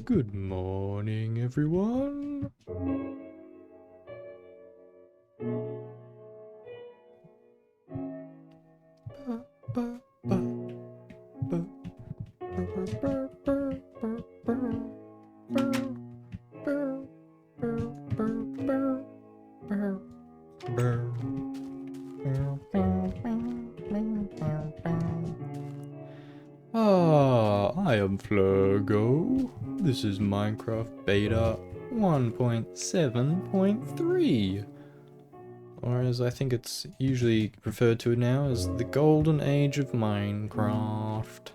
Good morning, everyone. I am Flergo. This is Minecraft Beta 1.7.3. Or as I think it's usually referred to now as the Golden Age of Minecraft.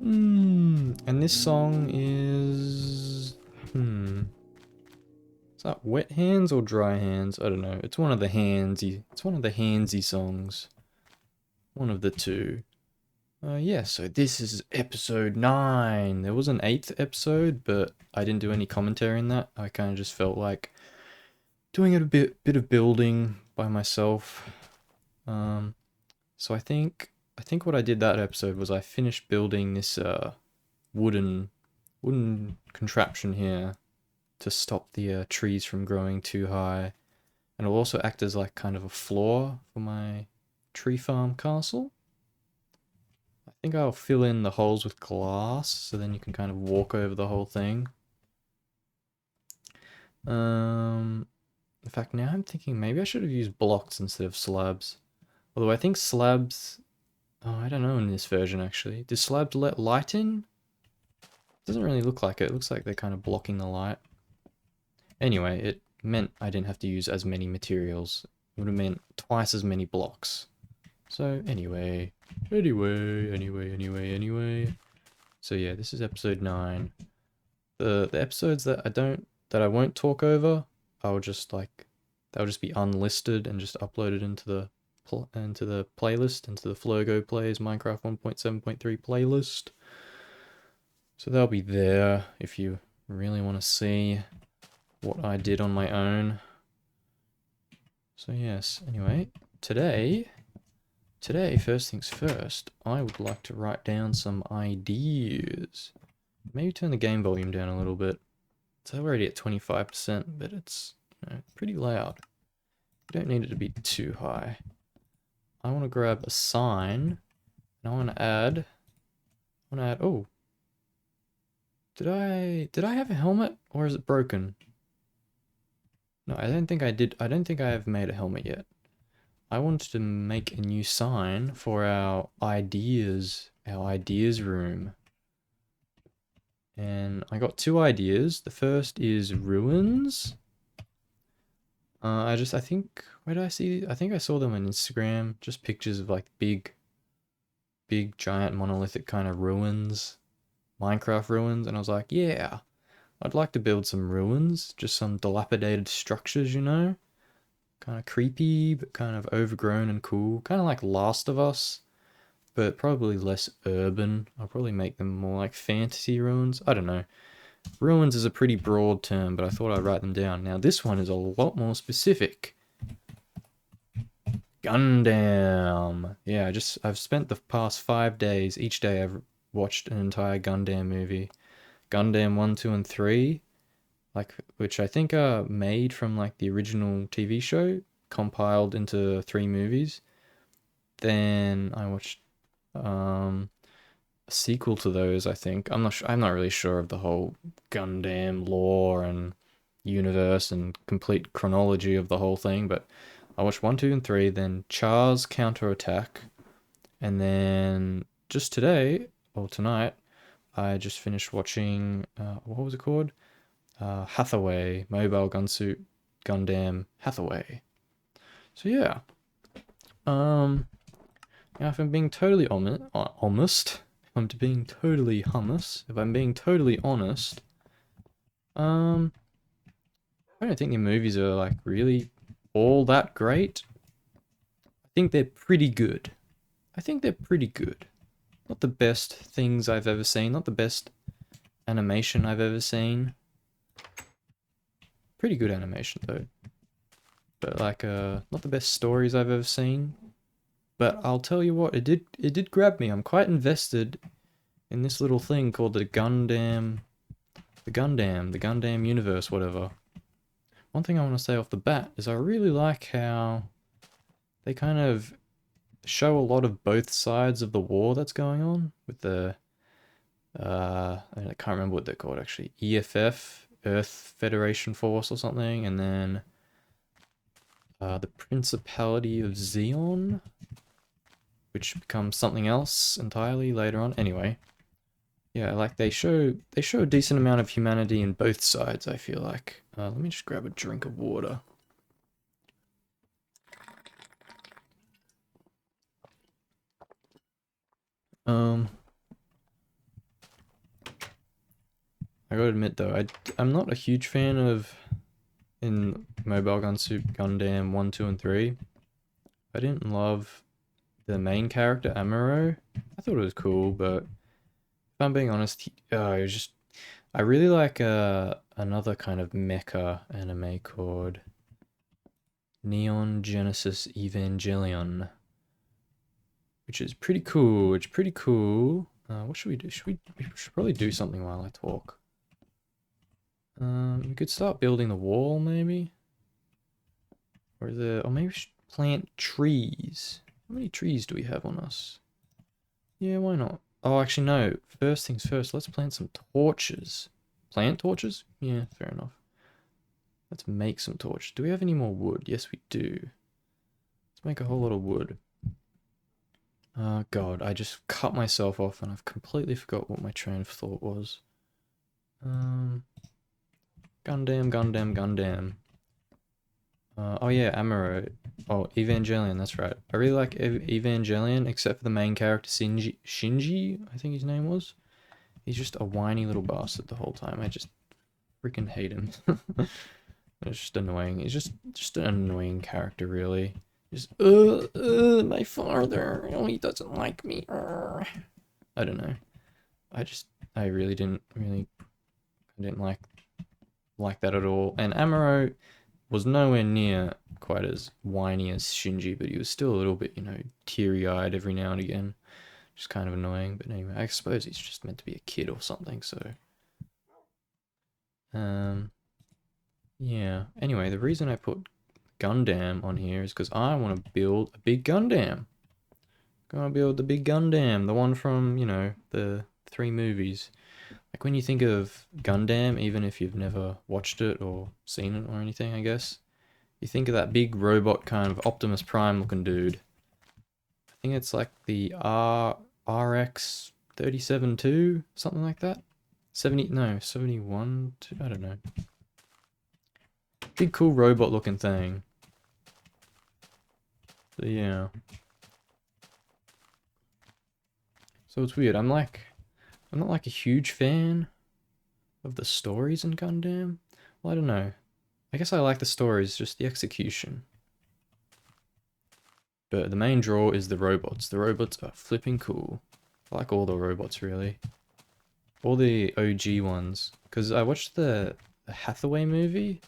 And this song is... Is that Wet Hands or Dry Hands? I don't know. It's one of the handsy songs. One of the two. Yeah, so this is episode 9. There was an 8th episode, but I didn't do any commentary in that. I kind of just felt like doing a bit of building by myself. So I think what I did that episode was I finished building this wooden contraption here to stop the trees from growing too high, and it'll also act as like kind of a floor for my tree farm castle. I think I'll fill in the holes with glass, so then you can kind of walk over the whole thing. In fact, now I'm thinking maybe I should have used blocks instead of slabs. Although I think slabs... Oh, I don't know in this version actually. Do slabs let light in? Doesn't really look like it. It looks like they're kind of blocking the light. Anyway, it meant I didn't have to use as many materials. It would have meant twice as many blocks. So anyway. So yeah, this is episode 9. The episodes that I won't talk over, they'll just be unlisted and just uploaded into the playlist, into the Flergo Plays Minecraft 1.7.3 playlist. So they'll be there if you really want to see what I did on my own. So yes, anyway, today, first things first, I would like to write down some ideas. Maybe turn the game volume down a little bit. It's already at 25%, but it's pretty loud. You don't need it to be too high. I want to grab a sign, and I want to add, oh. Did I have a helmet, or is it broken? No, I don't think I did. I don't think I have made a helmet yet. I wanted to make a new sign for our ideas room. And I got 2 ideas. The first is ruins. I think, where did I see? I think I saw them on Instagram. Just pictures of like big giant monolithic kind of ruins. Minecraft ruins. And I was like, yeah, I'd like to build some ruins. Just some dilapidated structures, you know? Kind of creepy, but kind of overgrown and cool. Kind of like Last of Us, but probably less urban. I'll probably make them more like fantasy ruins. I don't know. Ruins is a pretty broad term, but I thought I'd write them down. Now this one is a lot more specific. Gundam. Yeah, I've spent the past 5 days, each day I've watched an entire Gundam movie. Gundam 1, 2, and 3. Which I think are made from like the original TV show, compiled into 3 movies. Then I watched a sequel to those, I think. I'm not really sure of the whole Gundam lore and universe and complete chronology of the whole thing, but I watched 1, 2, and 3, then Char's Counterattack, and then just today, or tonight, I just finished watching, what was it called? Hathaway, Mobile Gunsuit Gundam Hathaway. So yeah. Now if I'm being totally honest, I don't think the movies are like really all that great. I think they're pretty good. Not the best things I've ever seen, not the best animation I've ever seen. Pretty good animation though. But like not the best stories I've ever seen. But I'll tell you what, it did grab me. I'm quite invested in this little thing called the Gundam universe, whatever. One thing I want to say off the bat is I really like how they kind of show a lot of both sides of the war that's going on with the I can't remember what they're called actually. EFF, Earth Federation Force or something, and then the Principality of Xeon, which becomes something else entirely later on. Anyway, yeah, like they show a decent amount of humanity in both sides, I feel like. Let me just grab a drink of water. I gotta admit though, I'm not a huge fan of in Mobile Gun Suit Gundam 1, 2, and 3. I didn't love the main character, Amuro. I thought it was cool, but if I'm being honest, it was just... I really like another kind of mecha anime called Neon Genesis Evangelion, which is pretty cool. It's pretty cool. What should we do? We should probably do something while I talk. We could start building the wall, maybe. Or maybe we should plant trees. How many trees do we have on us? Yeah, why not? Oh, actually, no. First things first, let's plant some torches. Plant torches? Yeah, fair enough. Let's make some torches. Do we have any more wood? Yes, we do. Let's make a whole lot of wood. Oh, God, I just cut myself off and I've completely forgot what my train of thought was. Gundam. Oh yeah, Amuro. Oh, Evangelion, that's right. I really like Evangelion, except for the main character, Shinji, I think his name was. He's just a whiny little bastard the whole time. I just freaking hate him. It's just annoying. He's just an annoying character, really. Just, my father. Oh, he doesn't like me. I don't know. I really didn't like that at all. And Amuro was nowhere near quite as whiny as Shinji, but he was still a little bit, teary-eyed every now and again. Just kind of annoying, but anyway, I suppose he's just meant to be a kid or something, so... yeah. Anyway, the reason I put Gundam on here is because I want to build a big Gundam. Gonna build the big Gundam, the one from, the 3 movies. Like when you think of Gundam, even if you've never watched it or seen it or anything, I guess, you think of that big robot kind of Optimus Prime looking dude. I think it's like the RX 37-2, something like that. 71, I don't know. Big cool robot looking thing. So yeah. So it's weird. I'm not like a huge fan of the stories in Gundam. Well, I don't know. I guess I like the stories, just the execution. But the main draw is the robots. The robots are flipping cool. I like all the robots, really. All the OG ones. Because I watched the Hathaway movie,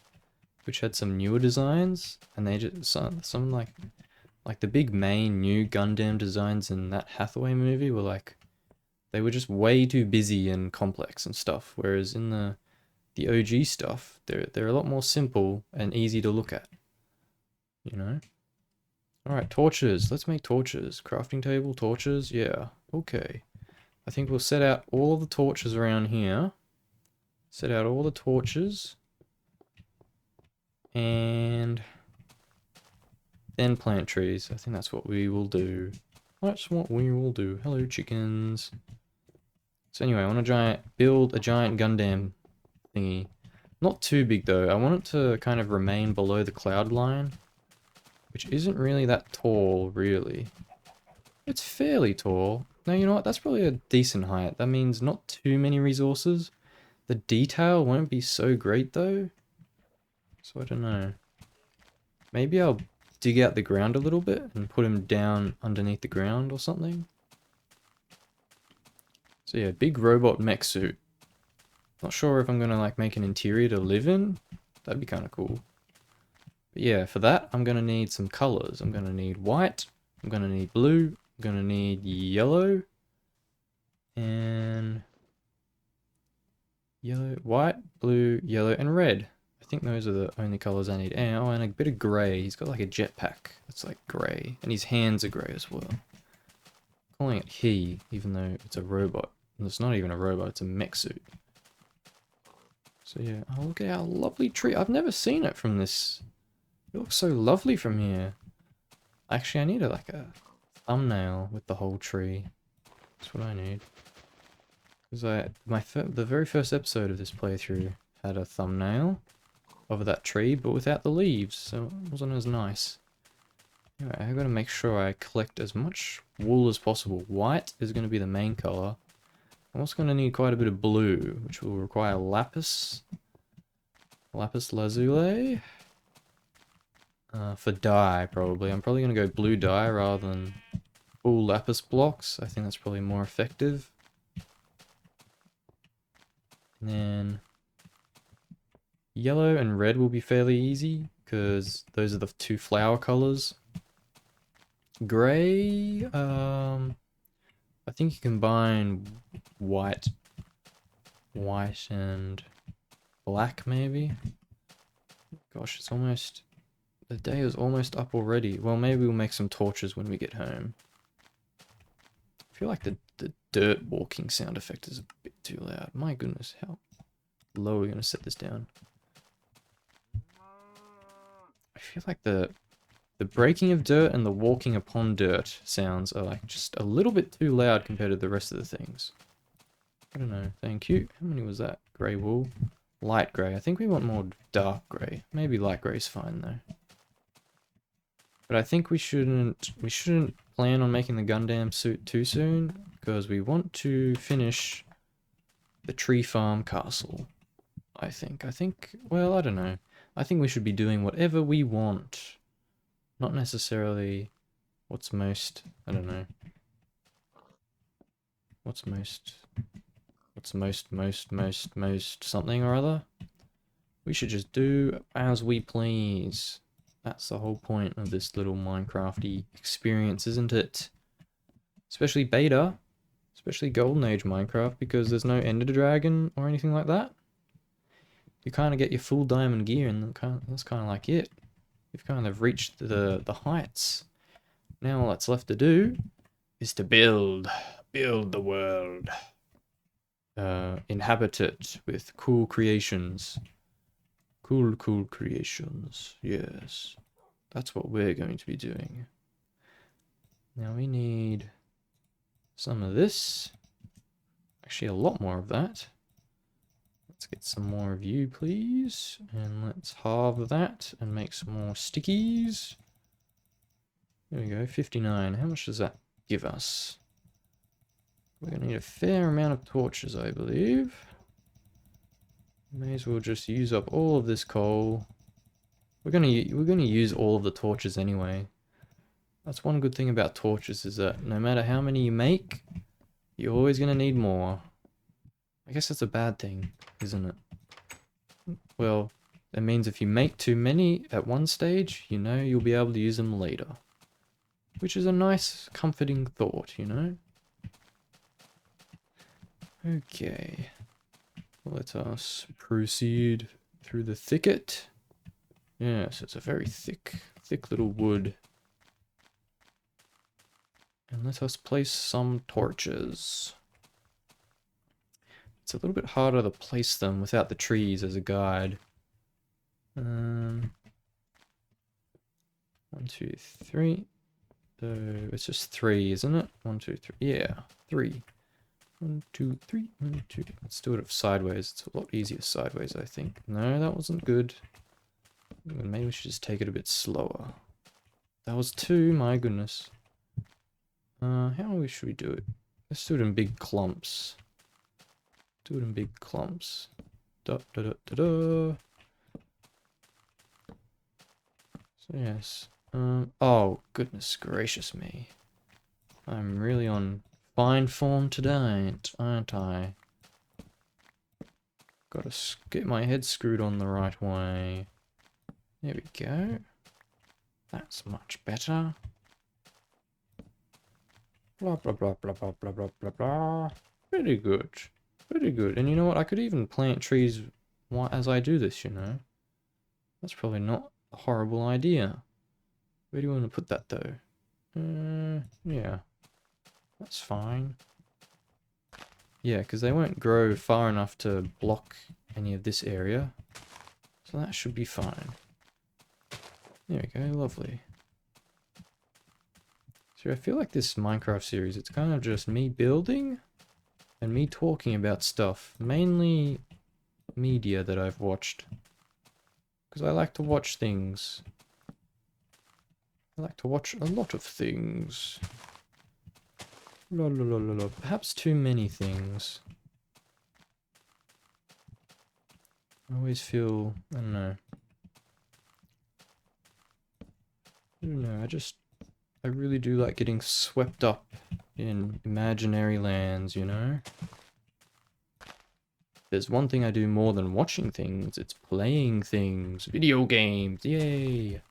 which had some newer designs, and they just some like the big main new Gundam designs in that Hathaway movie were like, they were just way too busy and complex and stuff, whereas in the OG stuff, they're a lot more simple and easy to look at. Alright, torches. Let's make torches. Crafting table, torches, yeah. Okay. I think we'll set out all of the torches around here. Set out all the torches. And then plant trees. I think that's what we will do. That's what we will do. Hello, chickens. So anyway, I want to build a giant Gundam thingy. Not too big though. I want it to kind of remain below the cloud line, which isn't really that tall, really. It's fairly tall. No, you know what? That's probably a decent height. That means not too many resources. The detail won't be so great though. So I don't know. Maybe I'll dig out the ground a little bit and put him down underneath the ground or something. So yeah, big robot mech suit. Not sure if I'm gonna like make an interior to live in. That'd be kind of cool. But yeah, for that, I'm gonna need some colors. I'm gonna need white. I'm gonna need blue. I'm gonna need yellow. And yellow, white, blue, yellow, and red. I think those are the only colors I need. And, oh, and a bit of grey. He's got like a jetpack that's like grey. And his hands are grey as well. I'm calling it he, even though it's a robot. And it's not even a robot, it's a mech suit. So yeah, oh, look at our lovely tree. I've never seen it from this. It looks so lovely from here. Actually, I need like a thumbnail with the whole tree. That's what I need. Because the very first episode of this playthrough had a thumbnail of that tree, but without the leaves, so it wasn't as nice. Anyway, I've got to make sure I collect as much wool as possible. White is going to be the main color. I'm also going to need quite a bit of blue, which will require lapis. Lapis lazuli. For dye, probably. I'm probably going to go blue dye rather than full lapis blocks. I think that's probably more effective. And then yellow and red will be fairly easy, because those are the two flower colors. Grey, I think you combine white and black, maybe? Gosh, it's almost... The day is almost up already. Well, maybe we'll make some torches when we get home. I feel like the dirt walking sound effect is a bit too loud. My goodness, how low are we going to set this down? I feel like the breaking of dirt and the walking upon dirt sounds are like just a little bit too loud compared to the rest of the things. I don't know. Thank you. How many was that? Grey wool. Light grey. I think we want more dark grey. Maybe light grey's fine though. But I think we shouldn't plan on making the Gundam suit too soon, because we want to finish the tree farm castle. I think, well, I don't know. I think we should be doing whatever we want. Not necessarily what's most, I don't know. What's most something or other. We should just do as we please. That's the whole point of this little Minecrafty experience, isn't it? Especially beta, especially Golden Age Minecraft, because there's no Ender Dragon or anything like that. You kind of get your full diamond gear, and that's kind of like it. You've kind of reached the heights. Now all that's left to do is to build the world. Inhabit it with cool creations. Cool creations. Yes. That's what we're going to be doing. Now we need some of this. Actually, a lot more of that. Let's get some more of you, please. And let's halve that and make some more stickies. There we go, 59. How much does that give us? We're going to need a fair amount of torches, I believe. May as well just use up all of this coal. We're gonna use all of the torches anyway. That's one good thing about torches, is that no matter how many you make, you're always gonna need more. I guess that's a bad thing, isn't it? Well, it means if you make too many at one stage, you know you'll be able to use them later. Which is a nice, comforting thought, you know? Okay. Let us proceed through the thicket. Yes, it's a very thick little wood. And let us place some torches. It's a little bit harder to place them without the trees as a guide. 1, 2, 3. So it's just 3, isn't it? 1, 2, 3. Yeah, 3. 1, 2, 3. 1, 2. Let's do it sideways. It's a lot easier sideways, I think. No, that wasn't good. Maybe we should just take it a bit slower. That was 2, my goodness. How should we do it? Let's do it in big clumps. Do it in big clumps. Da da da da da. So yes. Oh, goodness gracious me. I'm really on fine form today, aren't I? Gotta get my head screwed on the right way. There we go. That's much better. Blah, blah, blah, blah, blah, blah, blah, blah, blah. Pretty good. Pretty good. And you know what? I could even plant trees as I do this, you know? That's probably not a horrible idea. Where do you want to put that, though? Yeah. That's fine. Yeah, because they won't grow far enough to block any of this area. So that should be fine. There we go, lovely. So I feel like this Minecraft series, it's kind of just me building and me talking about stuff. Mainly media that I've watched. Because I like to watch things. I like to watch a lot of things. La la la la la. Perhaps too many things. I always feel, I don't know. I don't know, I really do like getting swept up in imaginary lands, you know? There's one thing I do more than watching things, it's playing things. Video games, yay!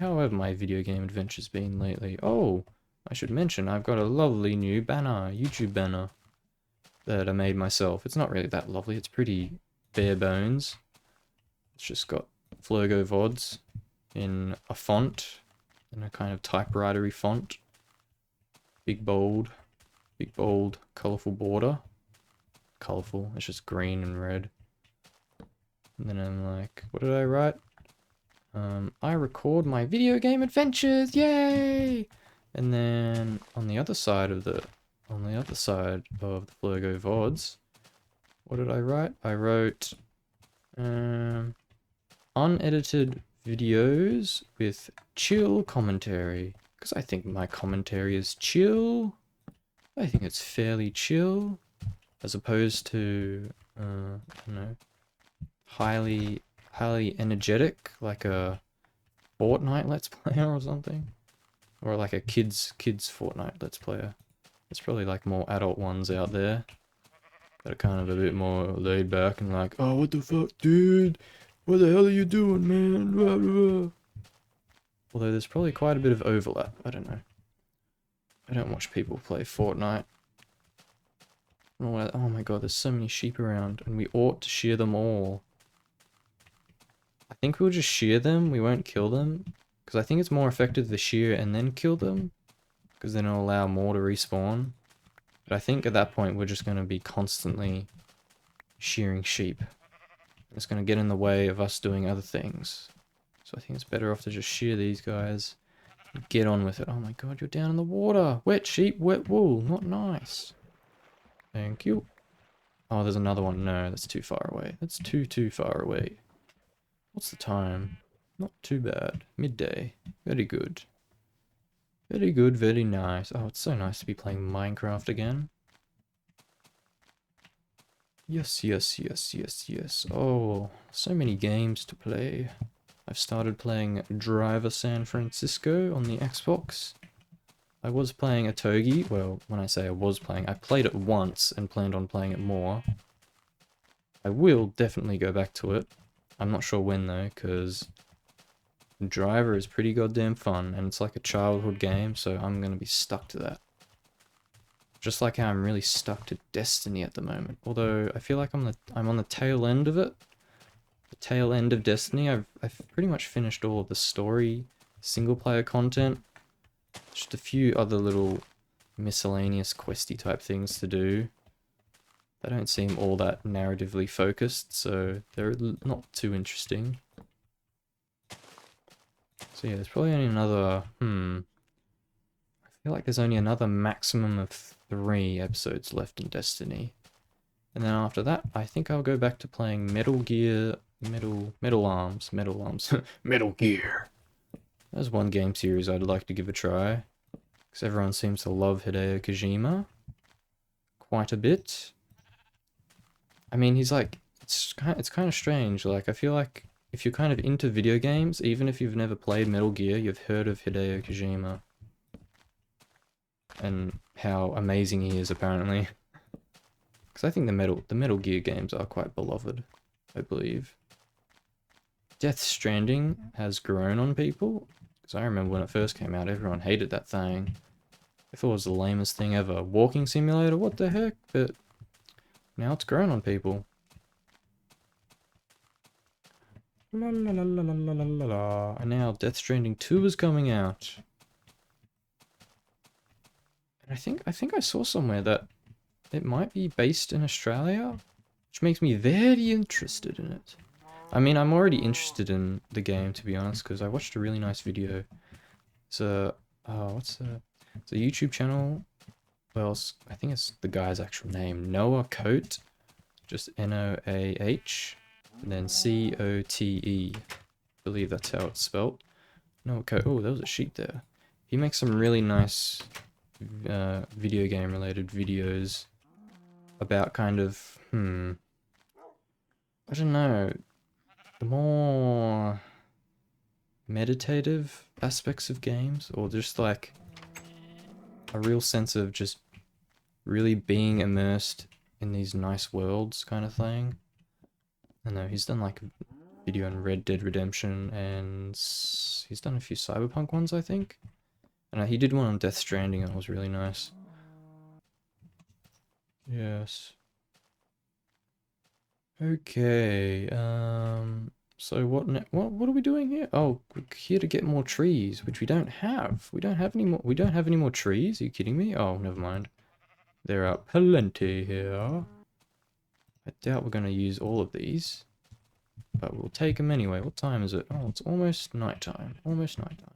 How have my video game adventures been lately? Oh, I should mention I've got a lovely new banner, YouTube banner, that I made myself. It's not really that lovely, it's pretty bare bones. It's just got Flergo VODs in a font, in a kind of typewritery font. Big bold, colourful border. Colourful, it's just green and red. And then I'm like, what did I write? I record my video game adventures, yay! And then on the other side of the Flergo VODs, what did I write? I wrote unedited videos with chill commentary. Because I think my commentary is chill. I think it's fairly chill. As opposed to, you know, highly energetic, like a Fortnite Let's Player or something. Or like a kids Fortnite Let's Player. There's probably like more adult ones out there that are kind of a bit more laid back and like, oh, what the fuck, dude? What the hell are you doing, man? Blah, blah, blah. Although there's probably quite a bit of overlap. I don't know. I don't watch people play Fortnite. Oh my god, there's so many sheep around, and we ought to shear them all. I think we'll just shear them, we won't kill them. Because I think it's more effective to shear and then kill them. Because then it'll allow more to respawn. But I think at that point we're just going to be constantly shearing sheep. It's going to get in the way of us doing other things. So I think it's better off to just shear these guys. And get on with it. Oh my god, you're down in the water! Wet sheep, wet wool, not nice. Thank you. Oh, there's another one. No, that's too far away. That's too far away. What's the time? Not too bad. Midday. Very good. Very good, very nice. Oh, it's so nice to be playing Minecraft again. Yes, yes, yes, yes, yes. Oh, so many games to play. I've started playing Driver San Francisco on the Xbox. I was playing a Togi. Well, when I say I was playing, I played it once and planned on playing it more. I will definitely go back to it. I'm not sure when though, because Driver is pretty goddamn fun, and it's like a childhood game, so I'm gonna be stuck to that. Just like how I'm really stuck to Destiny at the moment. Although I feel like I'm on the tail end of it. The tail end of Destiny. I've pretty much finished all of the story, single player content. Just a few other little miscellaneous questy type things to do. They don't seem all that narratively focused, so they're not too interesting. So yeah, there's probably only another, I feel like there's only another maximum of 3 episodes left in Destiny. And then after that, I think I'll go back to playing Metal Gear, Metal Arms, Metal Gear. There's one game series I'd like to give a try. Because everyone seems to love Hideo Kojima. Quite a bit. I mean, he's like, it's kind of strange. Like, I feel like if you're kind of into video games, even if you've never played Metal Gear, you've heard of Hideo Kojima. And how amazing he is, apparently. Because I think the Metal Gear games are quite beloved, I believe. Death Stranding has grown on people. Because I remember when it first came out, everyone hated that thing. I thought it was the lamest thing ever. Walking simulator, what the heck? But now it's grown on people. La la la la la la la la la. And now Death Stranding 2 is coming out. And I think I saw somewhere that it might be based in Australia, which makes me very interested in it. I mean, I'm already interested in the game, to be honest, because I watched a really nice video. It's a, it's a YouTube channel. Well, I think it's the guy's actual name, Noah Coate, just Noah, and then Cote. I believe that's how it's spelled. Noah Coate. Oh, there was a sheep there. He makes some really nice video game related videos about kind of, I don't know, the more meditative aspects of games, or just like a real sense of just really being immersed in these nice worlds kind of thing. I know he's done like a video on Red Dead Redemption, and he's done a few Cyberpunk ones, I think. And he did one on Death Stranding, and it was really nice. Yes. Okay, so what are we doing here? Oh, we're here to get more trees, which we don't have. We don't have any more trees? Are you kidding me? Oh, never mind. There are plenty here. I doubt we're gonna use all of these, but we'll take them anyway. What time is it? Oh, it's almost nighttime. Almost nighttime.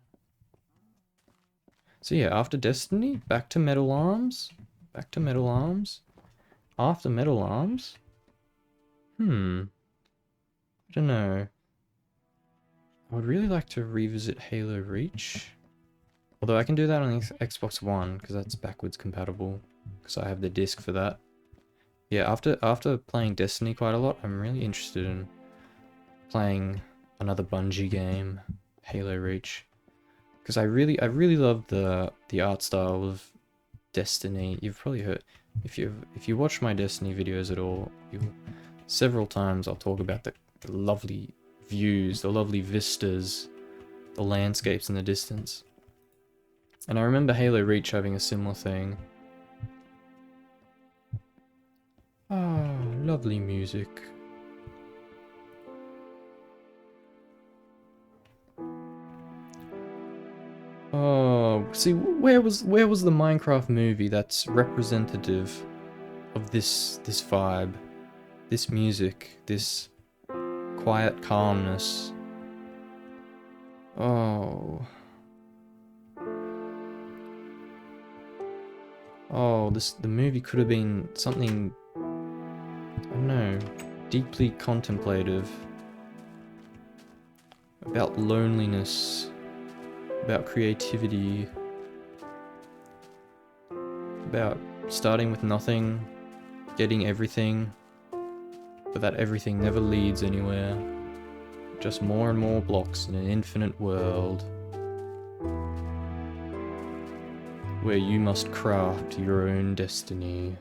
So yeah, after Destiny, back to Metal Arms. Back to Metal Arms. After Metal Arms. I don't know. I would really like to revisit Halo Reach. Although I can do that on Xbox One, because that's backwards compatible. Because I have the disc for that. Yeah, after playing Destiny quite a lot, I'm really interested in playing another Bungie game, Halo Reach. Because I really love the art style of Destiny. You've probably heard, if you watch my Destiny videos at all, several times I'll talk about the lovely views, the lovely vistas, the landscapes in the distance. And I remember Halo Reach having a similar thing. Ah, lovely music. Oh, see, where was the Minecraft movie that's representative of this vibe, this music, this quiet calmness? Oh. Oh, the movie could have been something, I don't know, deeply contemplative about loneliness, about creativity, about starting with nothing, getting everything, but that everything never leads anywhere. Just more and more blocks in an infinite world where you must craft your own destiny.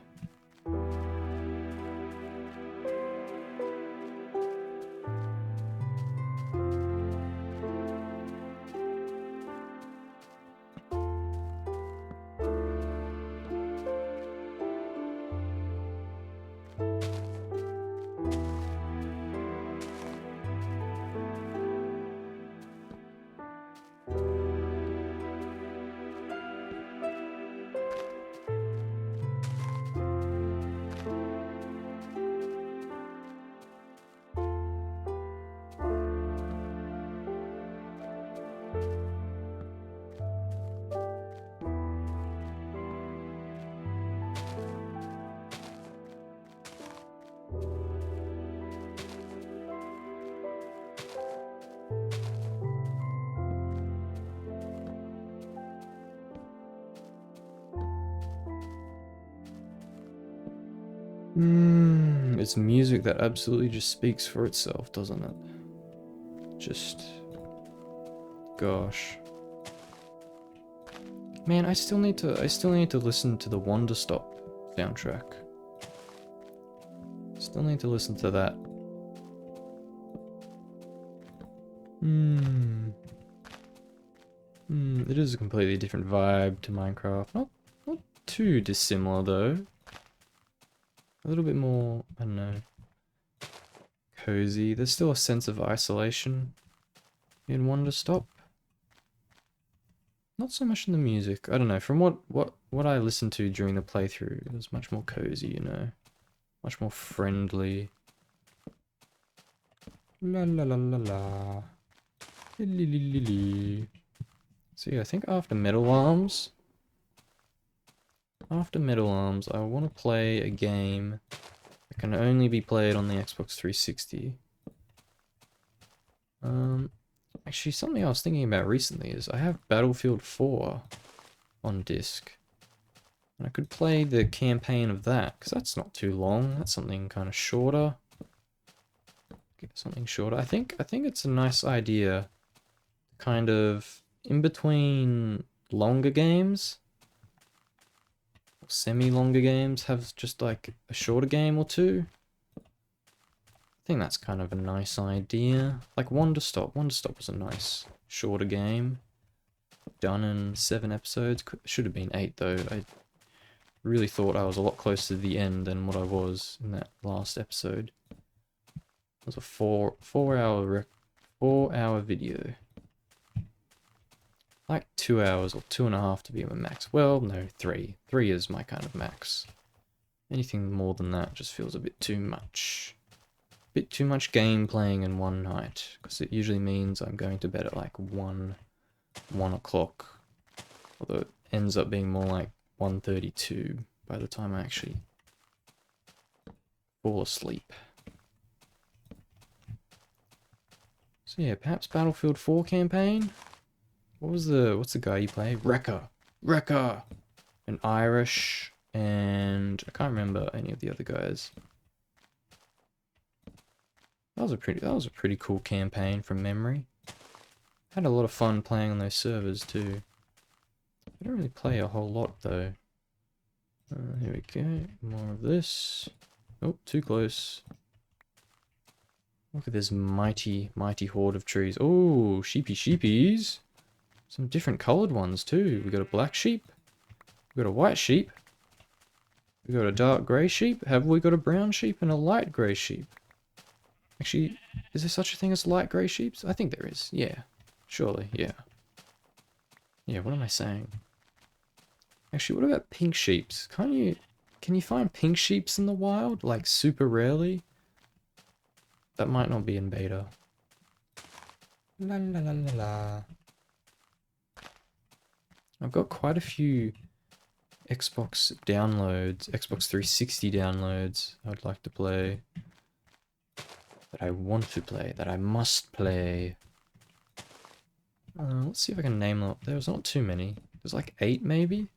It's music that absolutely just speaks for itself, doesn't it? Just... gosh. Man, I still need to listen to the Wonder Stop soundtrack. Still need to listen to that. It is a completely different vibe to Minecraft. Not too dissimilar though. A little bit more, I don't know, cozy. There's still a sense of isolation in Wonder Stop. Not so much in the music. I don't know. From what I listened to during the playthrough, it was much more cozy, you know, much more friendly. La la la la la. Li li li li li. So yeah, I think after Metal Arms, I want to play a game that can only be played on the Xbox 360. Actually, something I was thinking about recently is I have Battlefield 4 on disc. And I could play the campaign of that, because that's not too long. That's something kind of shorter. Get something shorter. I think it's a nice idea, kind of in between longer games, semi-longer games, have just like a shorter game or two. I think that's kind of a nice idea. Like Wonder Stop. Wonder Stop was a nice shorter game. Done in 7 episodes. Should have been 8 though. I really thought I was a lot closer to the end than what I was in that last episode. It was a 4-hour video. Like 2 hours or 2.5 to be my max. Well, no, 3. 3 is my kind of max. Anything more than that just feels a bit too much. Bit too much game playing in one night, because it usually means I'm going to bed at like 1 o'clock. Although it ends up being more like 1:32 by the time I actually fall asleep. So yeah, perhaps Battlefield 4 campaign? What's the guy you play? Wrecker! Wrecker! An Irish, and I can't remember any of the other guys. That was a pretty cool campaign from memory. Had a lot of fun playing on those servers too. I don't really play a whole lot though. Here we go. More of this. Oh, too close. Look at this mighty, mighty horde of trees. Oh, sheepies. Some different coloured ones too. We got a black sheep. We got a white sheep. We got a dark grey sheep. Have we got a brown sheep and a light grey sheep? Actually, is there such a thing as light grey sheeps? I think there is. Yeah. Surely, yeah. Yeah, what am I saying? Actually, what about pink sheeps? Can you find pink sheeps in the wild? Like, super rarely? That might not be in beta. La la la la la. I've got quite a few Xbox downloads, Xbox 360 downloads I'd like to play. That I want to play, that I must play. Let's see if I can name them. There's not too many. There's like 8 maybe?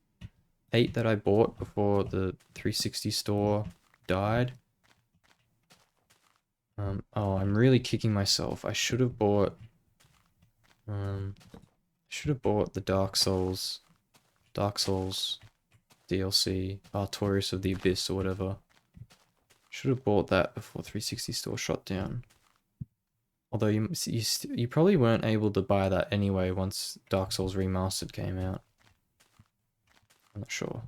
8 that I bought before the 360 store died. Oh, I'm really kicking myself. I should have bought the Dark Souls DLC, Artorias of the Abyss or whatever. Should have bought that before 360 store shut down. Although you probably weren't able to buy that anyway once Dark Souls Remastered came out. I'm not sure.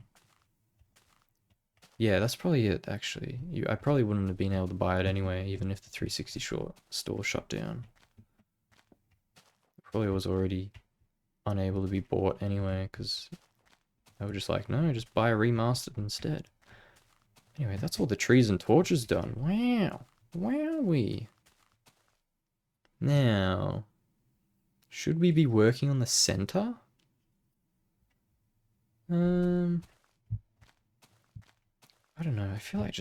Yeah, that's probably it, actually. I probably wouldn't have been able to buy it anyway, even if the 360 store shut down. It probably was already unable to be bought anyway, because they were just like, no, just buy a remastered instead. Anyway, that's all the trees and torches done. Wow. Wowee. Now, should we be working on the center? I don't know. I feel like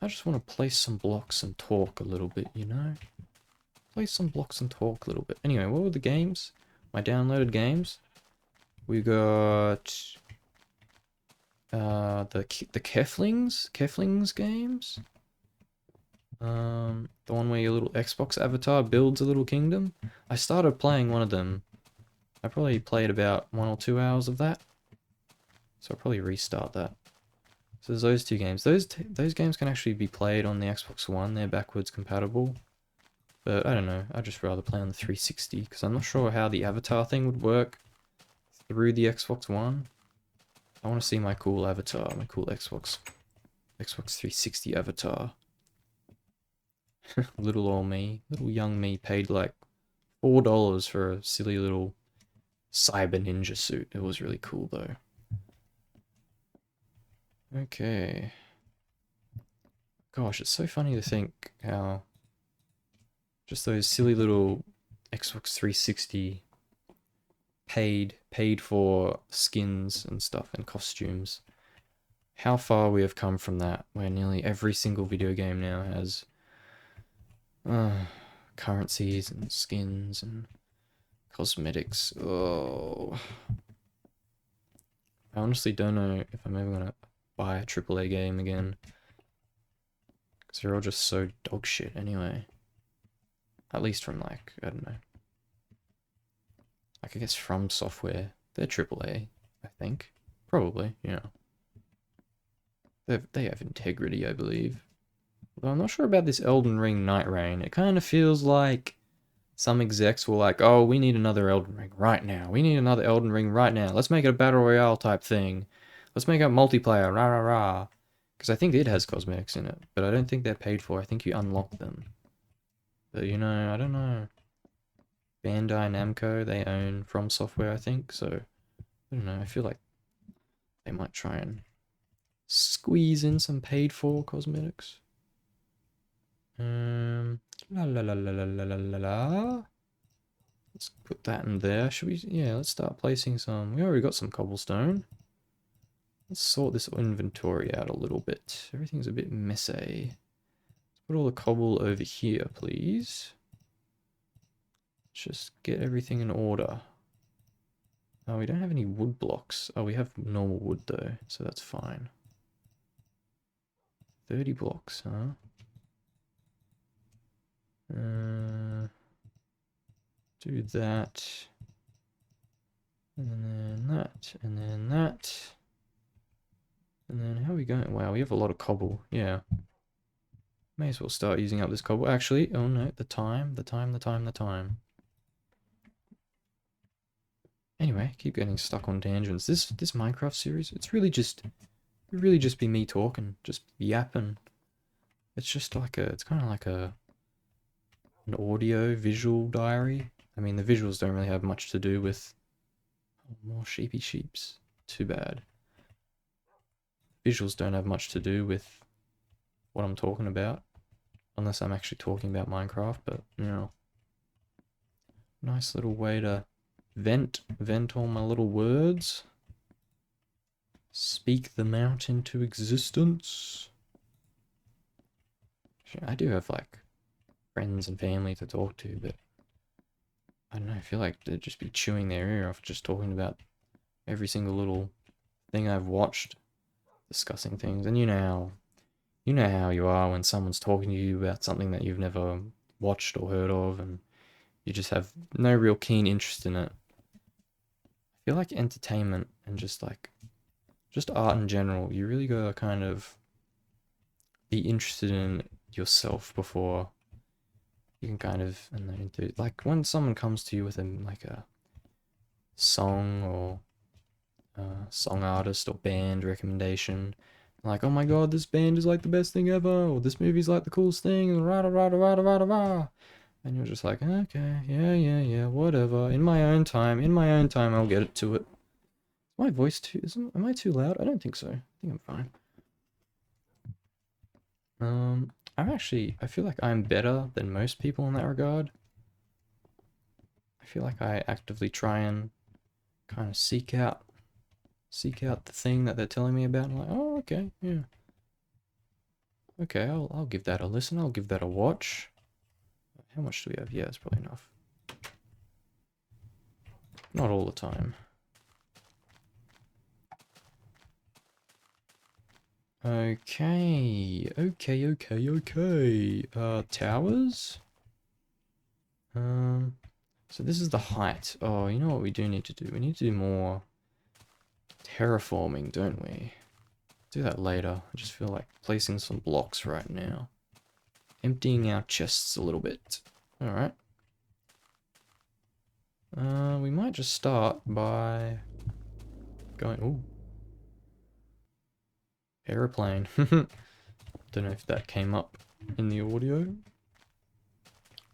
I just want to place some blocks and talk a little bit, you know? Place some blocks and talk a little bit. Anyway, what were the games? My downloaded games? We got the Keflings games. The one where your little Xbox avatar builds a little kingdom. I started playing one of them. I probably played about 1 or 2 hours of that. So I'll probably restart that. So there's those 2 games. Those games can actually be played on the Xbox One. They're backwards compatible. But I don't know. I'd just rather play on the 360 because I'm not sure how the avatar thing would work through the Xbox One. I want to see my cool avatar, my cool Xbox 360 avatar. Little old me, little young me paid like $4 for a silly little cyber ninja suit. It was really cool though. Okay. Gosh, it's so funny to think how just those silly little Xbox 360 paid for skins and stuff and costumes. How far we have come from that, where nearly every single video game now has currencies and skins and cosmetics. Oh, I honestly don't know if I'm ever gonna buy a AAA game again, because they're all just so dog shit anyway. At least from like, I don't know. Like I guess From Software, they're AAA, I think. Probably, you know. They have integrity, I believe. Although I'm not sure about this Elden Ring Night Rain. It kind of feels like some execs were like, oh, we need another Elden Ring right now. We need another Elden Ring right now. Let's make it a Battle Royale type thing. Let's make it multiplayer, rah rah rah. Because I think it has cosmetics in it, but I don't think they're paid for. I think you unlock them. But you know, I don't know. Bandai Namco, they own From Software, I think, so I don't know. I feel like they might try and squeeze in some paid for cosmetics. La la la la la la la la la. Let's put that in there. Should we? Yeah, let's start placing some. We already got some cobblestone. Let's sort this inventory out a little bit. Everything's a bit messy. Let's put all the cobble over here, please. Let's just get everything in order. Oh, we don't have any wood blocks. Oh, we have normal wood though, so that's fine. 30 blocks, huh? Do that. And then that. And then that. And then how are we going? Wow, we have a lot of cobble. Yeah. May as well start using up this cobble. Actually, oh no, the time. Anyway, keep getting stuck on tangents. This Minecraft series, it's really just be me talking, just yapping. It's just like it's kind of like an audio visual diary. I mean, the visuals don't really have much to do with more sheeps. Too bad. Visuals don't have much to do with what I'm talking about, unless I'm actually talking about Minecraft, but you know, nice little way to vent all my little words. Speak them out into existence. I do have like friends and family to talk to, but I don't know, I feel like they'd just be chewing their ear off just talking about every single little thing I've watched, discussing things. And you know how you are when someone's talking to you about something that you've never watched or heard of, and you just have no real keen interest in it. I feel like entertainment and just art in general, you really gotta kind of be interested in yourself before you can kind of, and then like when someone comes to you with a song or song artist or band recommendation, like, oh my god, this band is like the best thing ever, or this movie's like the coolest thing, and rah rah rah rah rah rah rah, and you're just like, okay, yeah, whatever. In my own time, I'll get to it. Is my voice too? Am I too loud? I don't think so. I think I'm fine. I feel like I'm better than most people in that regard. I feel like I actively try and kind of seek out the thing that they're telling me about. I'm like, oh, okay, yeah. Okay, I'll give that a listen. I'll give that a watch. How much do we have? Yeah, it's probably enough. Not all the time. Okay. Towers? So this is the height. Oh, you know what we do need to do? We need to do more terraforming, don't we? Do that later. I just feel like placing some blocks right now. Emptying our chests a little bit. Alright. We might just start by going... Ooh. Aeroplane. Don't know if that came up in the audio.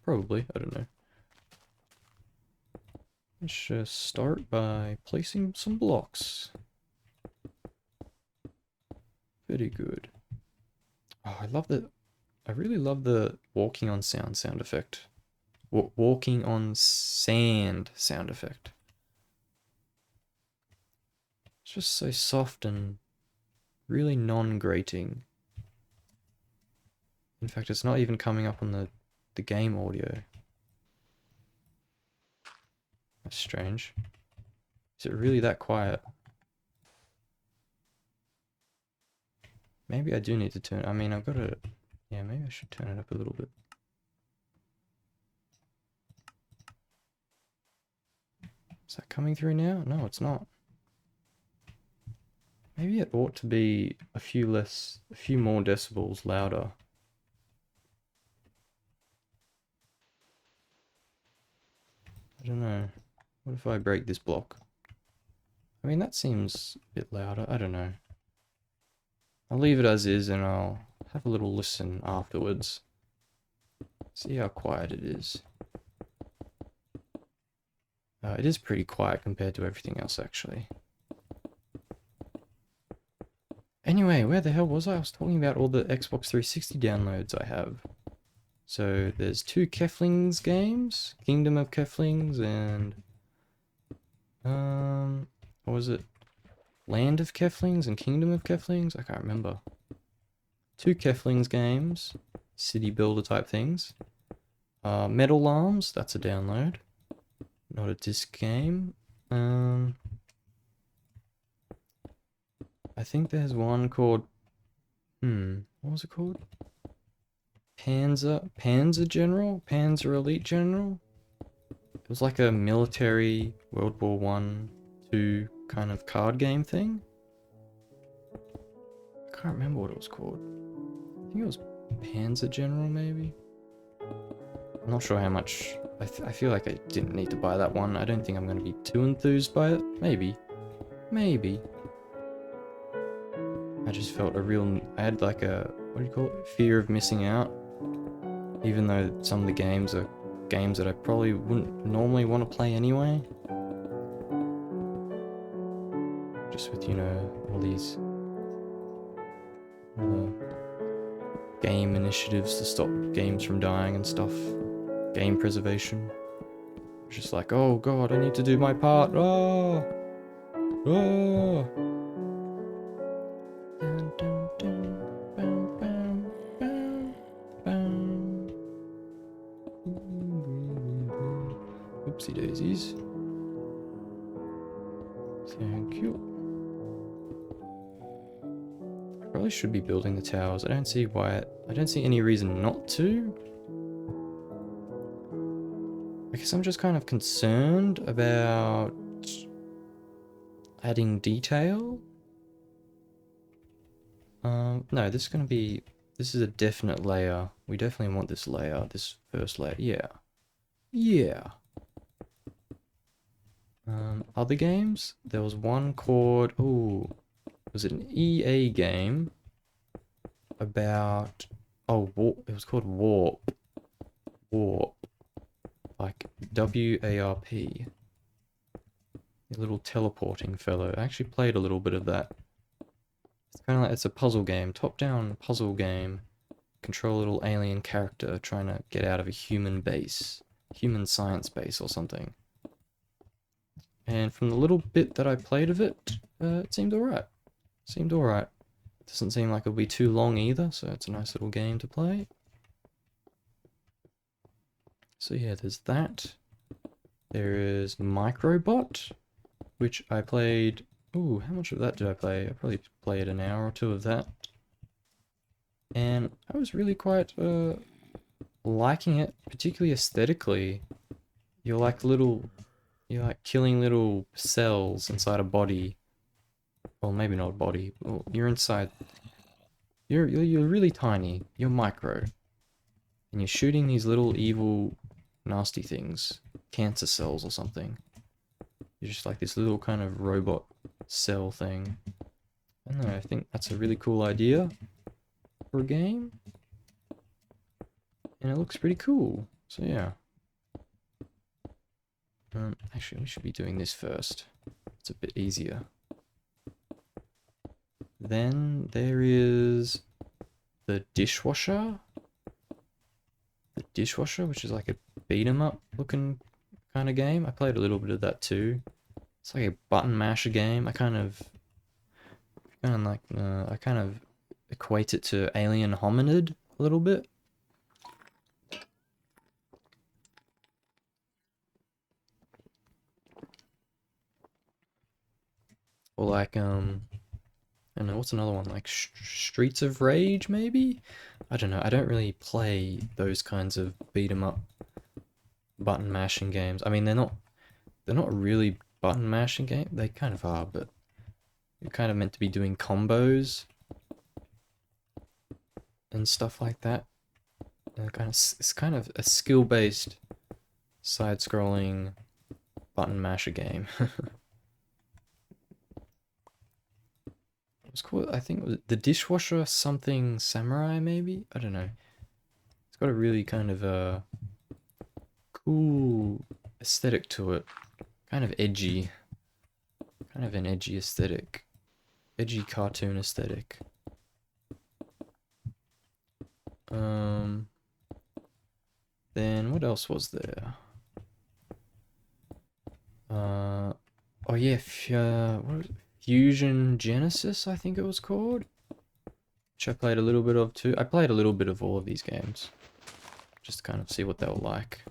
Probably, I don't know. Let's just start by placing some blocks. Very good. Oh, I really love the walking on sound effect. Walking on sand sound effect. It's just so soft and really non-grating. In fact, it's not even coming up on the game audio. That's strange. Is it really that quiet? Maybe I do need to turn... I mean, I've got to... Yeah, maybe I should turn it up a little bit. Is that coming through now? No, it's not. Maybe it ought to be a few more decibels louder. I don't know. What if I break this block? I mean, that seems a bit louder. I don't know. I'll leave it as is and I'll have a little listen afterwards. See how quiet it is. It is pretty quiet compared to everything else, actually. Anyway, where the hell was I? I was talking about all the Xbox 360 downloads I have. So, there's 2 Keflings games. Kingdom of Keflings and... what was it? Land of Keflings and Kingdom of Keflings? I can't remember. 2 Keflings games. City builder type things. Metal Arms, that's a download. Not a disc game. I think there's one called... what was it called? Panzer General? Panzer Elite General? It was like a military World War One, 2 kind of card game thing. I can't remember what it was called. I think it was Panzer General, maybe? I'm not sure how much... I feel like I didn't need to buy that one. I don't think I'm going to be too enthused by it. Maybe. Maybe. I just felt I had like a... What do you call it? Fear of missing out. Even though some of the games are games that I probably wouldn't normally want to play anyway. Just with, you know, all these game initiatives to stop games from dying and stuff. Game preservation. Just like, oh god, I need to do my part. Oh! Oh! Dun, dun, dun. Bam, bam, bam, bam. Oopsie daisies. Thank you. I probably should be building the towers. I don't see any reason not to. I guess I'm just kind of concerned about adding detail. No, this is a definite layer. We definitely want this layer, this first layer. Yeah. Yeah. Other games? There was one called, was it an EA game about, it was called Warp. Warp. Like W-A-R-P. A little teleporting fellow. I actually played a little bit of that. It's kind of like, it's a puzzle game, top-down puzzle game. Control a little alien character trying to get out of a human base. Human science base or something. And from the little bit that I played of it, it seemed alright. Seemed alright. Doesn't seem like it'll be too long either, so it's a nice little game to play. So yeah, there's that. There is Microbot, which I played... Ooh, how much of that did I play? I probably played an hour or 2 of that. And I was really quite liking it, particularly aesthetically. You're like killing little cells inside a body. Well, maybe not a body. Well, you're inside. You're really tiny. You're micro. And you're shooting these little evil, nasty things. Cancer cells or something. You're just like this little kind of robot cell thing. I don't know, I think that's a really cool idea for a game. And it looks pretty cool. So yeah. Actually, we should be doing this first. It's a bit easier. Then there is the dishwasher. The dishwasher, which is like a beat 'em up looking kind of game. I played a little bit of that too. It's like a button masher game. I kind of equate it to Alien Hominid a little bit. Or like I don't know, what's another one? Like Streets of Rage, maybe? I don't know. I don't really play those kinds of beat 'em up button mashing games. I mean, they're not really button mashing game. They kind of are, but you're kind of meant to be doing combos and stuff like that. It's kind of a skill-based side-scrolling button masher game. It was called, I think it was the Dishwasher something samurai, maybe? I don't know. It's got a really kind of a cool aesthetic to it. Kind of edgy. Kind of an edgy aesthetic. Edgy cartoon aesthetic. Then what else was there? Oh yeah, what was it? Fusion Genesis, I think it was called. Which I played a little bit of too. I played a little bit of all of these games. Just to kind of see what they were like.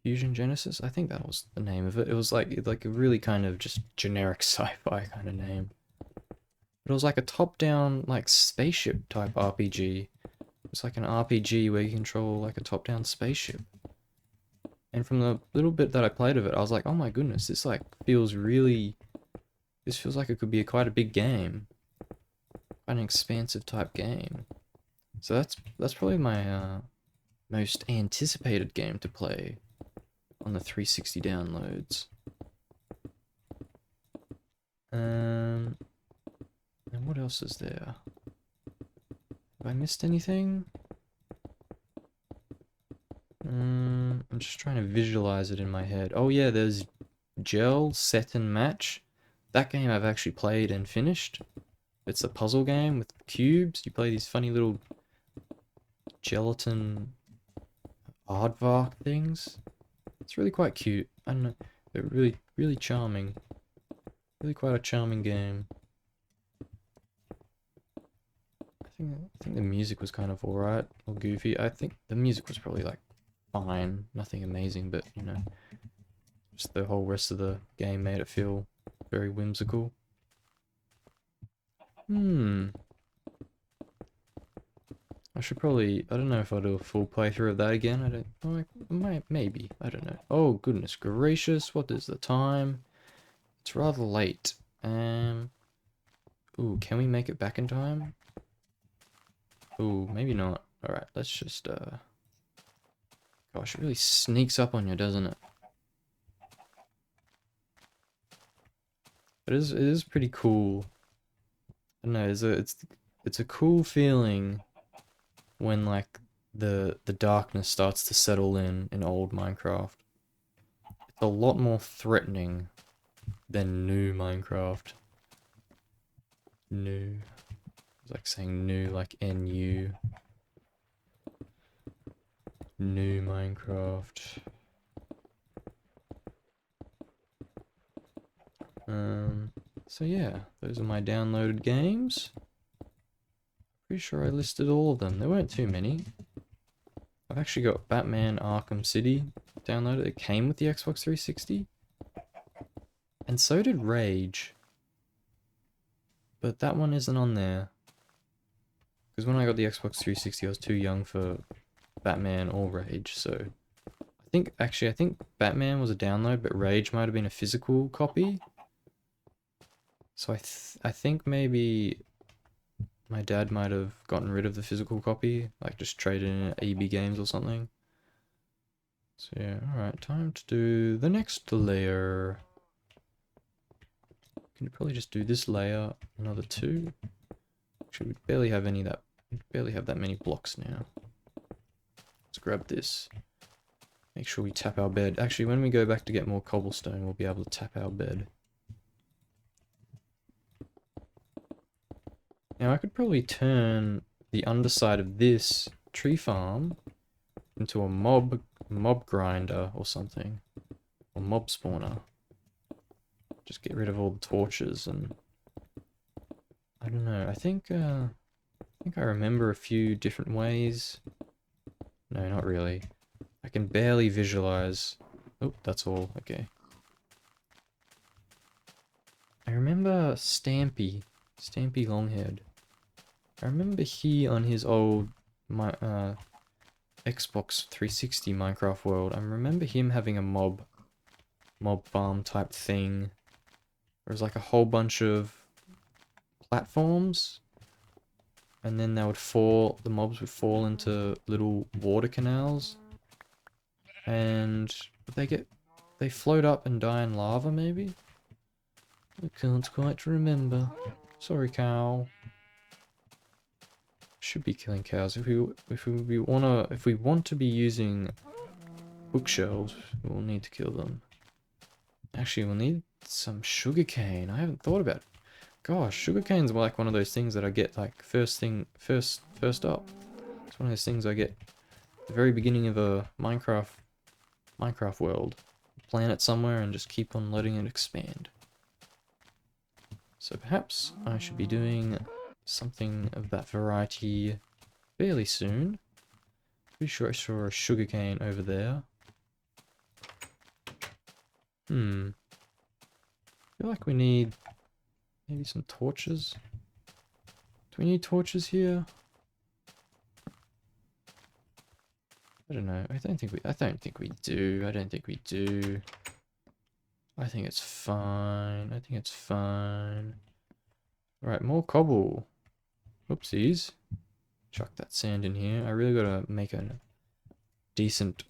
Fusion Genesis, I think that was the name of it. It was like a really kind of just generic sci-fi kind of name. But it was like a top-down, like spaceship type RPG. It's like an RPG where you control like a top-down spaceship. And from the little bit that I played of it, I was like, oh my goodness, this feels like it could be quite a big game. Quite an expansive type game. So that's probably my most anticipated game to play on the 360 downloads. And what else is there? Have I missed anything? I'm just trying to visualize it in my head. Oh yeah, there's Gel Set and Match. That game I've actually played and finished. It's a puzzle game with cubes. You play these funny little gelatin aardvark things. It's really quite cute. I don't know. They're really, really charming. Really quite a charming game. I think the music was kind of alright or goofy. I think the music was probably like fine, nothing amazing, but you know, just the whole rest of the game made it feel very whimsical. I should probably, I don't know if I'll do a full playthrough of that again. Maybe, I don't know. Oh, goodness gracious, what is the time? It's rather late. Ooh, can we make it back in time? Ooh, maybe not. Alright, let's just, gosh, it really sneaks up on you, doesn't it? It is pretty cool. I don't know, it's a cool feeling when like the darkness starts to settle in old Minecraft. It's a lot more threatening than new Minecraft. New. It's like saying new like NU. New Minecraft. So yeah, those are my downloaded games. Pretty sure I listed all of them. There weren't too many. I've actually got Batman Arkham City downloaded. It came with the Xbox 360. And so did Rage. But that one isn't on there. Because when I got the Xbox 360, I was too young for Batman or Rage, so... I think Batman was a download, but Rage might have been a physical copy. So I think maybe my dad might have gotten rid of the physical copy, like just traded in at EB Games or something. So yeah, alright, time to do the next layer. Can you probably just do this layer, another 2? Actually, we barely have that many blocks now. Let's grab this. Make sure we tap our bed. Actually, when we go back to get more cobblestone, we'll be able to tap our bed. Now, I could probably turn the underside of this tree farm into a mob grinder or something. Or mob spawner. Just get rid of all the torches and... I don't know, I think I remember a few different ways. No, not really. I can barely visualize. Oh, that's all. Okay. I remember Stampy Longhead. I remember he on his old Xbox 360 Minecraft world. I remember him having a mob farm type thing. There was like a whole bunch of platforms, and then they would fall. The mobs would fall into little water canals, and they float up and die in lava. Maybe I can't quite remember. Sorry, cow. Should be killing cows if we want to be using bookshelves. We'll need to kill them. Actually, we'll need some sugarcane. I haven't thought about it. Gosh, sugarcane's like one of those things that I get like first up. It's one of those things I get at the very beginning of a Minecraft world. Plant it somewhere and just keep on letting it expand. So perhaps I should be doing something of that variety fairly soon. Pretty sure I saw a sugarcane over there. I feel like we need maybe some torches. Do we need torches here? I don't know. I don't think we do. I don't think we do. I think it's fine. Alright, more cobble. Oopsies. Chuck that sand in here. I really gotta make a decent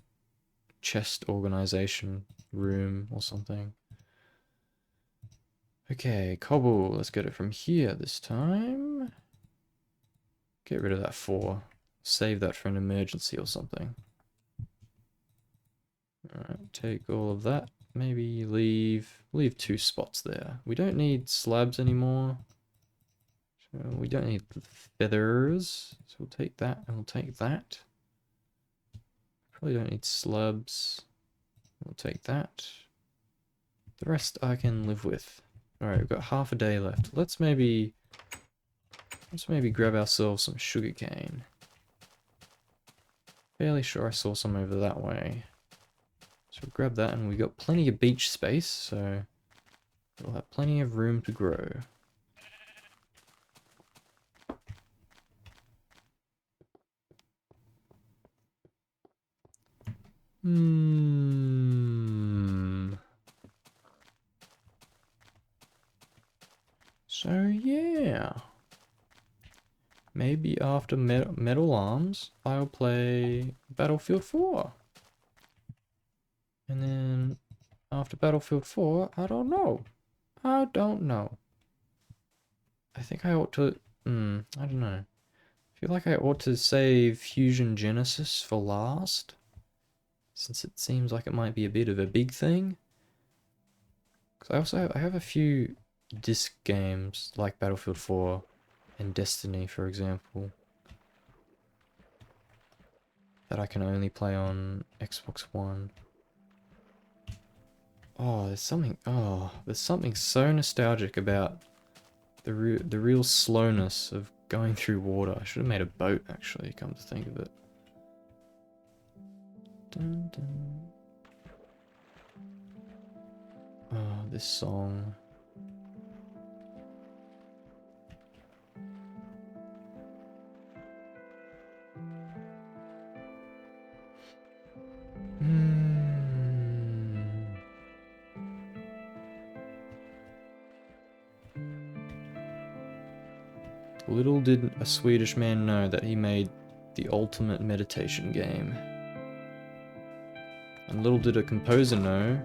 chest organization room or something. Okay, cobble. Let's get it from here this time. Get rid of that 4. Save that for an emergency or something. Alright, take all of that. Maybe leave 2 spots there. We don't need slabs anymore. So we don't need feathers. So we'll take that and we'll take that. Probably don't need slabs. We'll take that. The rest I can live with. Alright, we've got half a day left. Let's maybe grab ourselves some sugarcane. Fairly sure I saw some over that way. So we'll grab that, and we got plenty of beach space, so we'll have plenty of room to grow. So yeah. Maybe after Metal Arms, I'll play Battlefield 4. And then after Battlefield 4, I don't know. I think I ought to... I don't know. I feel like I ought to save Fusion Genesis for last, since it seems like it might be a bit of a big thing. Because I have a few disc games, like Battlefield 4 and Destiny, for example, that I can only play on Xbox One. Oh, there's something so nostalgic about the real slowness of going through water. I should have made a boat, actually, come to think of it. Dun, dun. Oh, this song. Little did a Swedish man know that he made the ultimate meditation game. And little did a composer know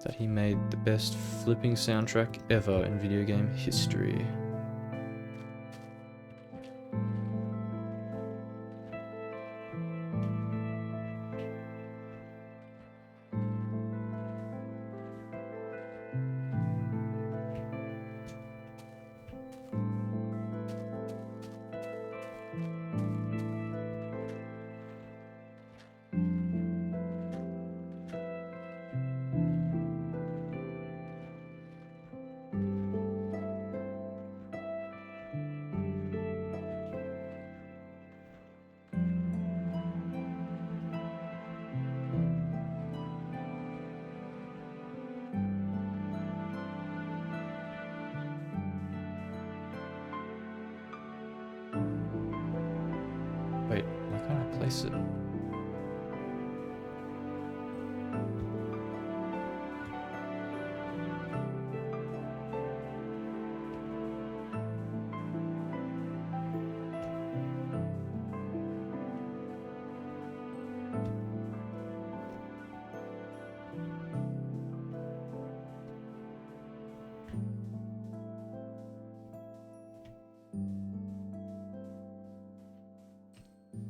that he made the best flipping soundtrack ever in video game history. Wait, why can't I place it?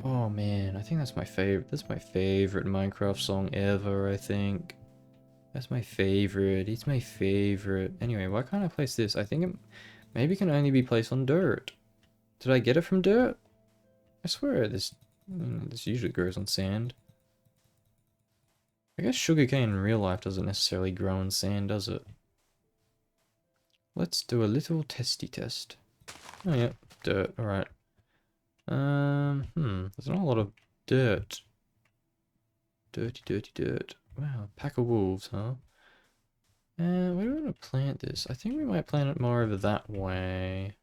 Oh man, I think that's my favorite. That's my favorite Minecraft song ever, I think. That's my favorite. It's my favorite. Anyway, why can't I place this? I think it maybe can only be placed on dirt. Did I get it from dirt? I swear this usually grows on sand. I guess sugarcane in real life doesn't necessarily grow on sand, does it? Let's do a little testy test. Oh yeah, dirt, alright. There's not a lot of dirt. Dirty, dirty dirt. Wow, pack of wolves, huh? Where do we want to plant this? I think we might plant it more over that way.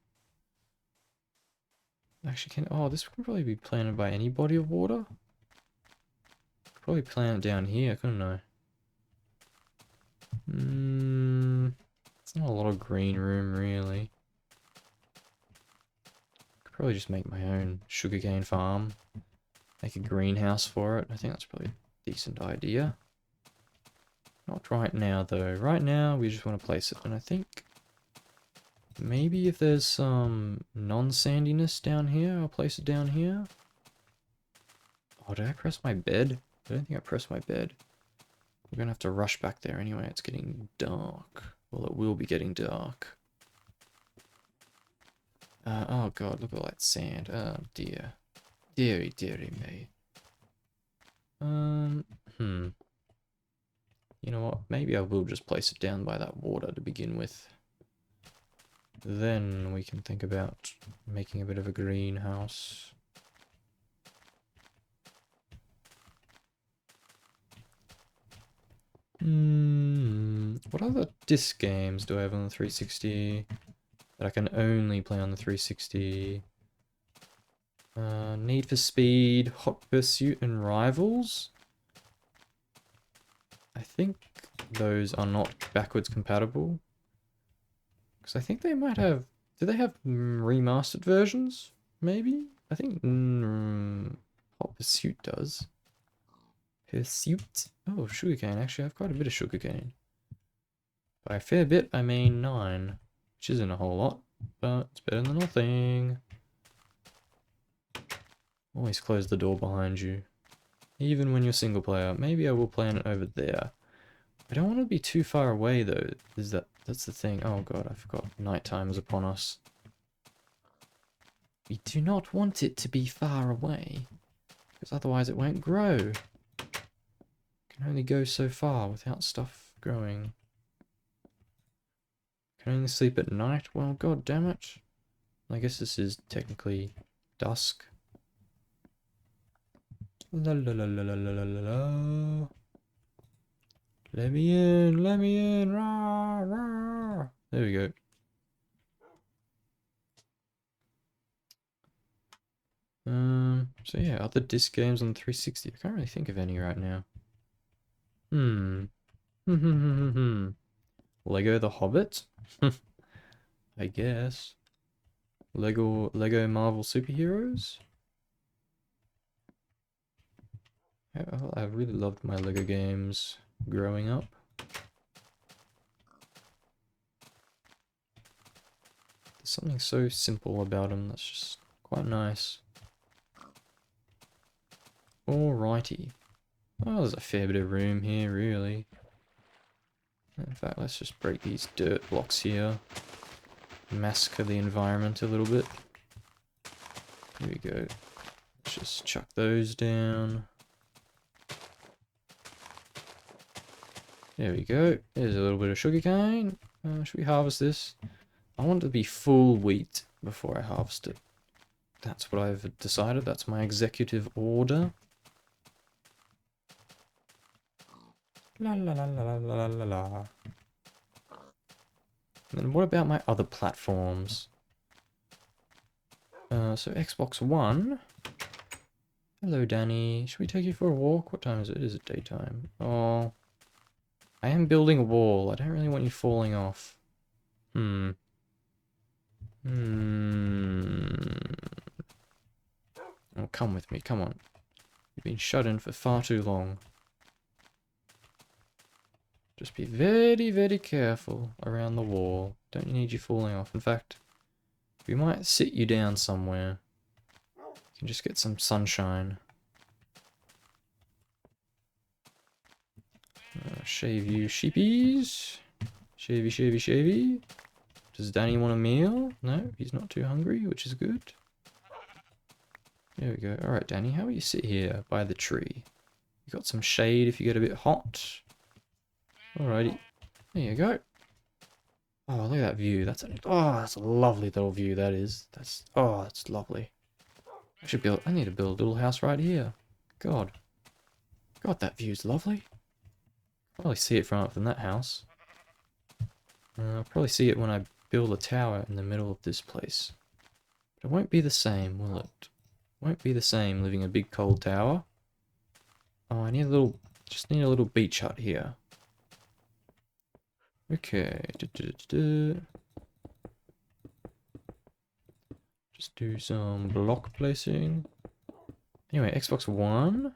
Actually, this can probably be planted by any body of water. Could probably plant it down here, couldn't I? It's not a lot of green room, really. Could probably just make my own sugarcane farm. Make a greenhouse for it. I think that's probably a decent idea. Not right now, though. Right now, we just want to place it. And I think maybe if there's some non-sandiness down here, I'll place it down here. Oh, did I press my bed? I don't think I pressed my bed. We're gonna have to rush back there anyway. It's getting dark. Well, it will be getting dark. Oh god, look at all that sand. Oh dear. Deary, deary me. You know what? Maybe I will just place it down by that water to begin with. Then we can think about making a bit of a greenhouse. What other disc games do I have on the 360 that I can only play on the 360? Need for Speed, Hot Pursuit, and Rivals. I think those are not backwards compatible. Because I think they might have... Do they have remastered versions? Maybe? I think Hot Pursuit does. Pursuit? Oh, sugarcane. Actually, I have quite a bit of sugarcane. By a fair bit, I mean 9. Which isn't a whole lot, but it's better than nothing. Always close the door behind you. Even when you're single player. Maybe I will plan it over there. I don't want to be too far away though. That's the thing. Oh god, I forgot. Nighttime is upon us. We do not want it to be far away. Because otherwise it won't grow. It can only go so far without stuff growing. Can only sleep at night? Well, god damn it. I guess this is technically dusk. La la la la la la la la. Let me in, let me in, rah, rah. There we go. So yeah, other disc games on 360. I can't really think of any right now. Lego The Hobbit? I guess. Lego Marvel Superheroes? I really loved my Lego games growing up. There's something so simple about them that's just quite nice. Alrighty. Oh, there's a fair bit of room here, really. In fact, let's just break these dirt blocks here. Massacre the environment a little bit. Here we go. Let's just chuck those down. There we go. There's a little bit of sugarcane. Should we harvest this? I want it to be full wheat before I harvest it. That's what I've decided. That's my executive order. La la la la la la la la. And then what about my other platforms? So Xbox One. Hello, Danny. Should we take you for a walk? What time is it? Is it daytime? Oh. I am building a wall. I don't really want you falling off. Oh, come with me. Come on. You've been shut in for far too long. Just be very, very careful around the wall. Don't need you falling off. In fact, we might sit you down somewhere. You can just get some sunshine. Shave you sheepies. Shavey, shavey, shavey. Does Danny want a meal? No, he's not too hungry, which is good. There we go. Alright, Danny, how about you sit here by the tree? You got some shade if you get a bit hot. Alrighty. There you go. Oh, look at that view. That's a lovely little view, that is. That's lovely. I need to build a little house right here. God. God, that view's lovely. Probably see it from up from that house. I'll probably see it when I build a tower in the middle of this place. But it won't be the same, will it? Won't be the same living in a big cold tower. Oh, I need just need a little beach hut here. Okay. Just do some block placing. Anyway, Xbox One.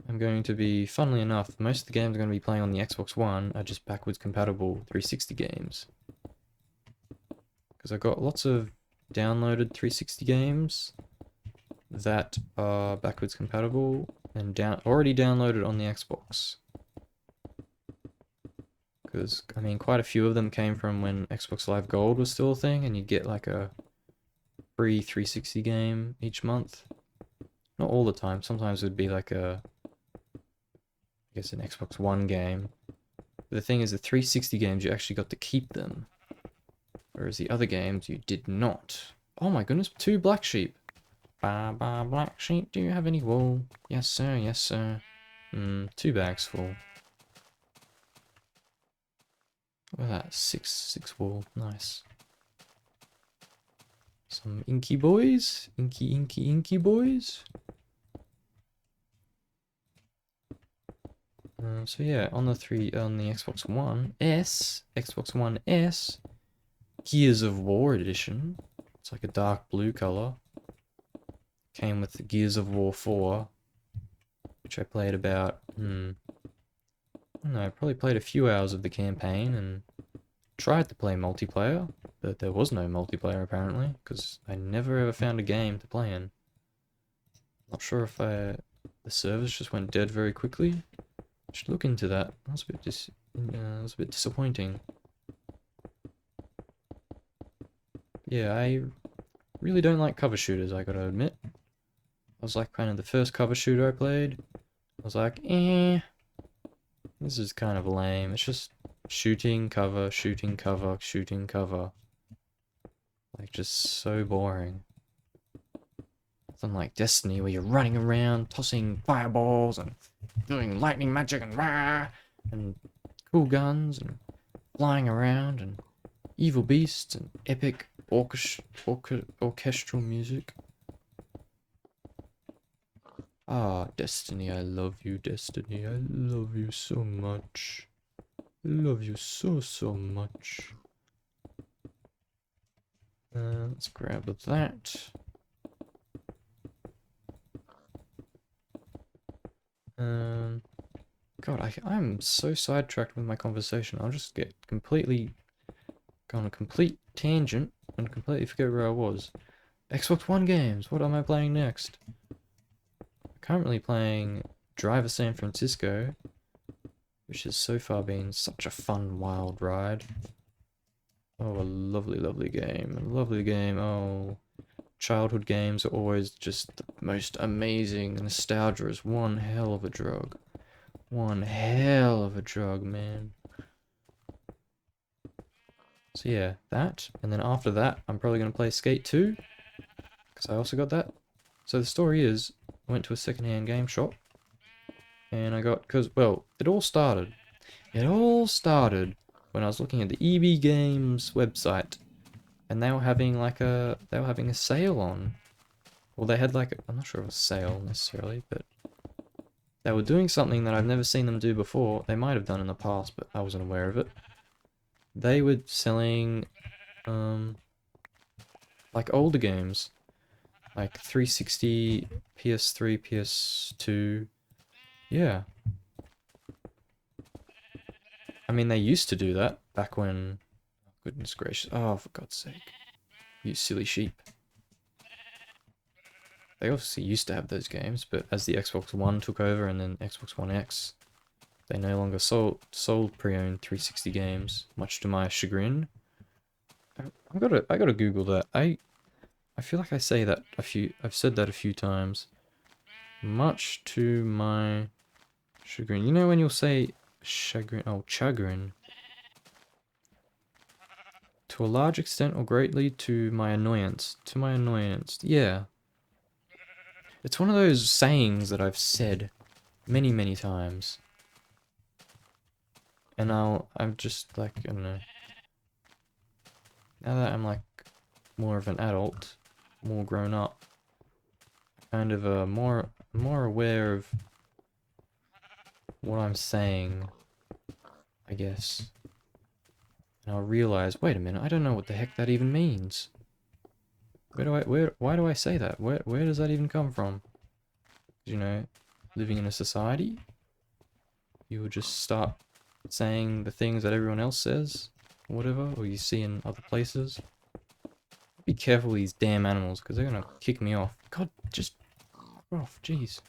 I'm going to be, funnily enough, most of the games I'm going to be playing on the Xbox One are just backwards compatible 360 games. Because I've got lots of downloaded 360 games that are backwards compatible and already downloaded on the Xbox. Because, I mean, quite a few of them came from when Xbox Live Gold was still a thing, and you get like a free 360 game each month. Not all the time, sometimes it would be like an Xbox One game. But the thing is, the 360 games, you actually got to keep them. Whereas the other games, you did not. Oh my goodness, 2 black sheep. Black sheep, do you have any wool? Yes, sir, yes, sir. 2 bags full. Look at that, 6 wool, nice. Some inky boys, inky boys. So yeah, on the Xbox One S, Gears of War edition. It's like a dark blue color. Came with the Gears of War 4, which I played about, I don't know, I probably played a few hours of the campaign and tried to play multiplayer, but there was no multiplayer apparently, because I never ever found a game to play in. Not sure if the servers just went dead very quickly. I should look into that. That was a bit disappointing. Yeah, I really don't like cover shooters, I gotta admit. I was like kind of the first cover shooter I played. I was like, this is kind of lame. It's just shooting, cover, shooting, cover, shooting, cover. Like, just so boring. Nothing like Destiny where you're running around, tossing fireballs and doing lightning magic and rah, and cool guns and flying around and evil beasts and epic orchestral music. Ah, Destiny, I love you, Destiny. I love you so much. I love you so, so much. Let's grab that. God, I'm so sidetracked with my conversation. I'll just get completely go on a complete tangent and completely forget where I was. Xbox One games. What am I playing next? Currently playing Driver San Francisco, which has so far been such a fun, wild ride. Oh, a lovely, lovely game. A lovely game. Oh, childhood games are always just the most amazing. Nostalgia is one hell of a drug. One hell of a drug, man. So yeah, that. And then after that, I'm probably going to play Skate 2. Because I also got that. So the story is, I went to a secondhand game shop. And I got, because, well, it all started. It all started when I was looking at the EB Games website. And they were having like they were having a sale on. Well, they had like, I'm not sure if it was a sale necessarily, but they were doing something that I've never seen them do before. They might have done in the past, but I wasn't aware of it. They were selling, like older games. Like 360, PS3, PS2. Yeah. I mean, they used to do that back when... Goodness gracious. Oh, for God's sake. You silly sheep. They obviously used to have those games, but as the Xbox One took over and then Xbox One X, they no longer sold pre-owned 360 games, much to my chagrin. I gotta Google that. I feel like I say that I've said that a few times. Much to my chagrin. You know when you'll say chagrin? Oh, chagrin. To a large extent or greatly to my annoyance. To my annoyance. Yeah. It's one of those sayings that I've said many, many times. And I'm just like, I don't know. Now that I'm like more of an adult, more grown up, kind of more aware of what I'm saying, I guess. And I'll realize, wait a minute, I don't know what the heck that even means. Why do I say that? Where does that even come from? You know, living in a society, you would just start saying the things that everyone else says, or whatever, or you see in other places. Be careful with these damn animals, because they're gonna kick me off. God, just off, jeez.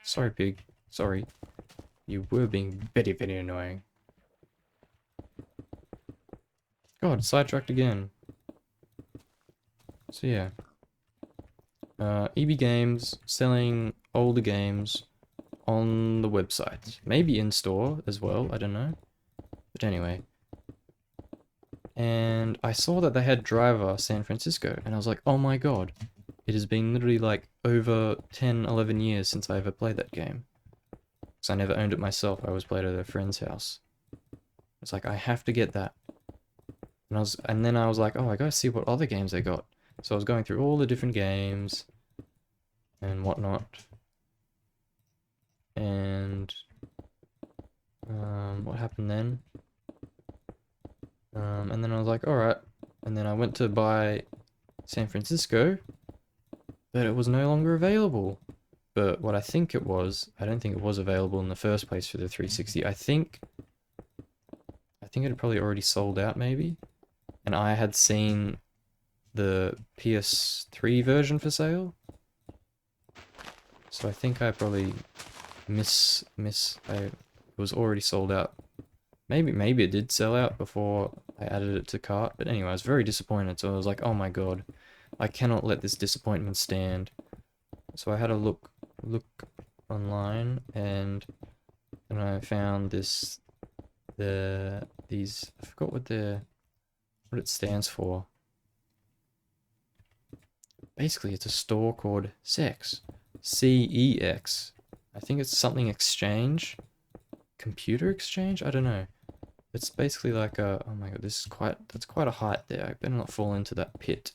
Sorry, pig. Sorry. You were being very, very annoying. God, sidetracked again. So yeah. EB Games selling older games on the website. Maybe in store as well, I don't know. But anyway. And I saw that they had Driver San Francisco, and I was like, oh my god. It has been literally like over 10, 11 years since I ever played that game. Because I never owned it myself, I always played at a friend's house. It's like, I have to get that. And then I was like, oh, I gotta see what other games they got. So I was going through all the different games and whatnot. And what happened then? And then I was like, alright. And then I went to buy San Francisco, but it was no longer available. But what I think it was, I don't think it was available in the first place for the 360. I think it had probably already sold out maybe. And I had seen the PS3 version for sale. So I think I probably it was already sold out. Maybe it did sell out before I added it to cart, but anyway, I was very disappointed, so I was like, oh my god, I cannot let this disappointment stand. So I had a look online, and I found these, I forgot what it stands for. Basically, it's a store called CEX. CEX. I think it's something exchange. Computer exchange? I don't know. It's basically like a, oh my god, that's quite a height there. I better not fall into that pit.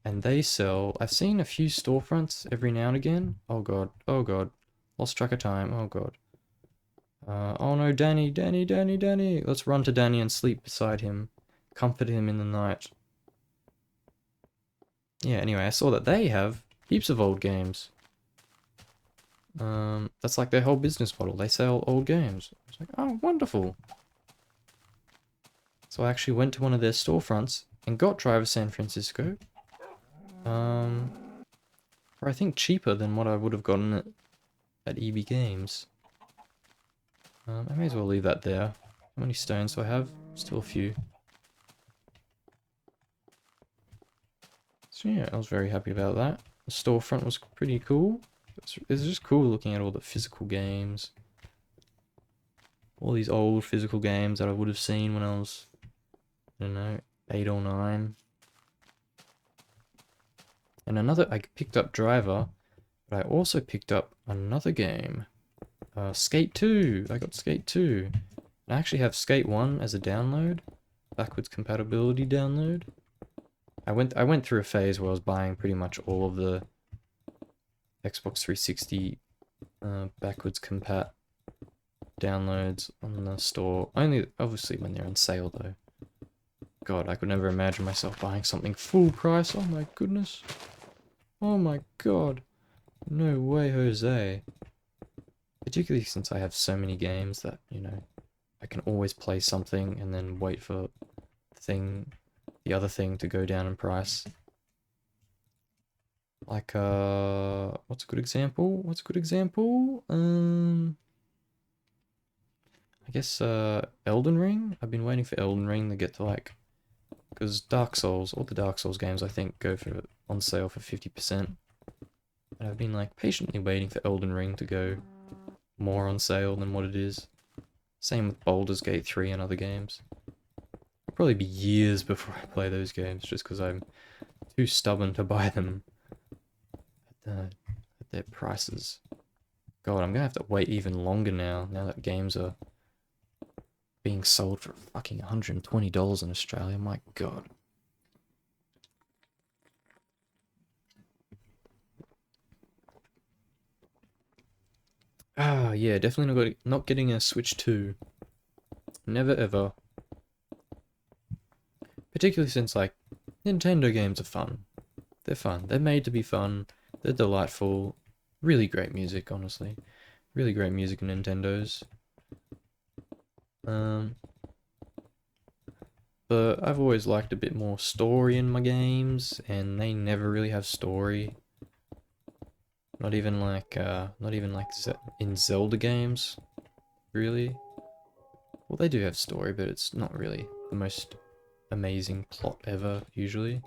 And they sell, I've seen a few storefronts every now and again. Oh god, lost track of time, oh god. Oh no, Danny. Let's run to Danny and sleep beside him. Comfort him in the night. Yeah, anyway, I saw that they have heaps of old games. That's like their whole business model. They sell old games. It's like, oh, wonderful. So I actually went to one of their storefronts and got Driver San Francisco. For I think cheaper than what I would have gotten at EB Games. I may as well leave that there. How many stones do I have? Still a few. So yeah, I was very happy about that. The storefront was pretty cool. It's just cool looking at all the physical games. All these old physical games that I would have seen when I was, I don't know, 8 or 9. And I picked up Driver, but I also picked up another game. Skate 2. I got Skate 2. I actually have Skate 1 as a download. Backwards compatibility download. I went through a phase where I was buying pretty much all of the Xbox 360 backwards compat downloads on the store. Only obviously when they're on sale though. God, I could never imagine myself buying something full price. Oh my goodness. Oh my god. No way, Jose. Particularly since I have so many games that, you know, I can always play something and then wait for the other thing to go down in price. Like, what's a good example? What's a good example? I guess, Elden Ring? I've been waiting for Elden Ring to get to, like, because Dark Souls, all the Dark Souls games, I think, go for on sale for 50%. And I've been, like, patiently waiting for Elden Ring to go more on sale than what it is. Same with Baldur's Gate 3 and other games. It'll probably be years before I play those games, just because I'm too stubborn to buy them at their prices. God, I'm gonna have to wait even longer now that games are being sold for fucking $120 in Australia. My god. Ah, yeah, definitely not getting a Switch 2. Never ever. Particularly since, like, Nintendo games are fun. They're fun. They're made to be fun. They're delightful. Really great music, honestly. Really great music in Nintendo's. But I've always liked a bit more story in my games, and they never really have story. Not even like in Zelda games, really. Well, they do have story, but it's not really the most amazing plot ever, usually.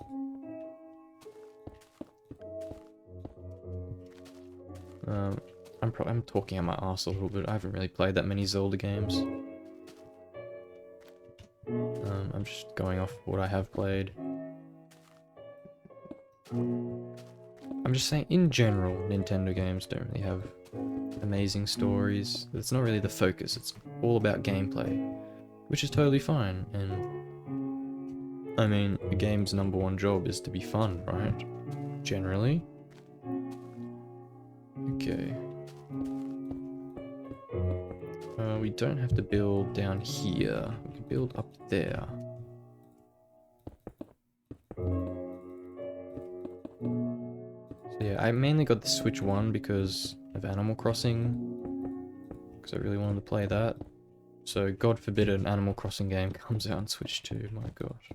I'm talking out my arse a little bit. I haven't really played that many Zelda games. I'm just going off what I have played. I'm just saying, in general, Nintendo games don't really have amazing stories. It's not really the focus. It's all about gameplay, which is totally fine. And I mean, a game's #1 job is to be fun, right? Generally. Okay. We don't have to build down here. We can build up there. So yeah, I mainly got the Switch 1 because of Animal Crossing. Because I really wanted to play that. So God forbid an Animal Crossing game comes out on Switch 2, my gosh.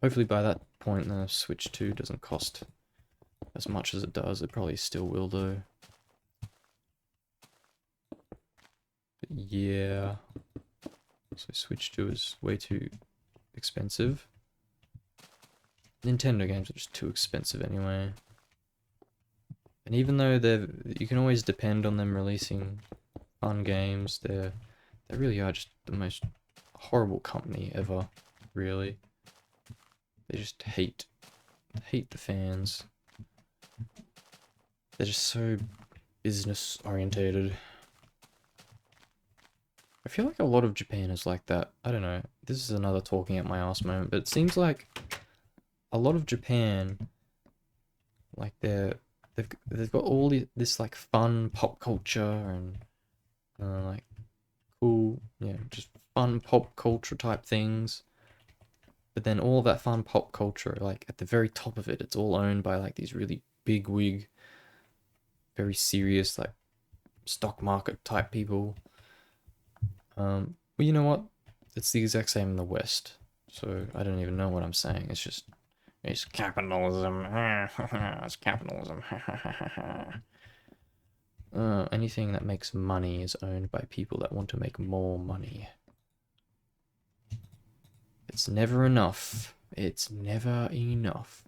Hopefully by that point the Switch 2 doesn't cost as much as it does. It probably still will though. But yeah. So Switch 2 is way too expensive. Nintendo games are just too expensive anyway. And even though you can always depend on them releasing fun games, they really are just the most horrible company ever, really. They just hate the fans. They're just so business orientated. I feel like a lot of Japan is like that. I don't know. This is another talking at my ass moment, but it seems like a lot of Japan, like they've got all this like fun pop culture and like cool, yeah, just fun pop culture type things. But then all that fun pop culture, like at the very top of it, it's all owned by like these really big wig, very serious like stock market type people. Well, you know what? It's the exact same in the West. So I don't even know what I'm saying. It's capitalism. It's capitalism. Anything that makes money is owned by people that want to make more money. It's never enough. It's never enough.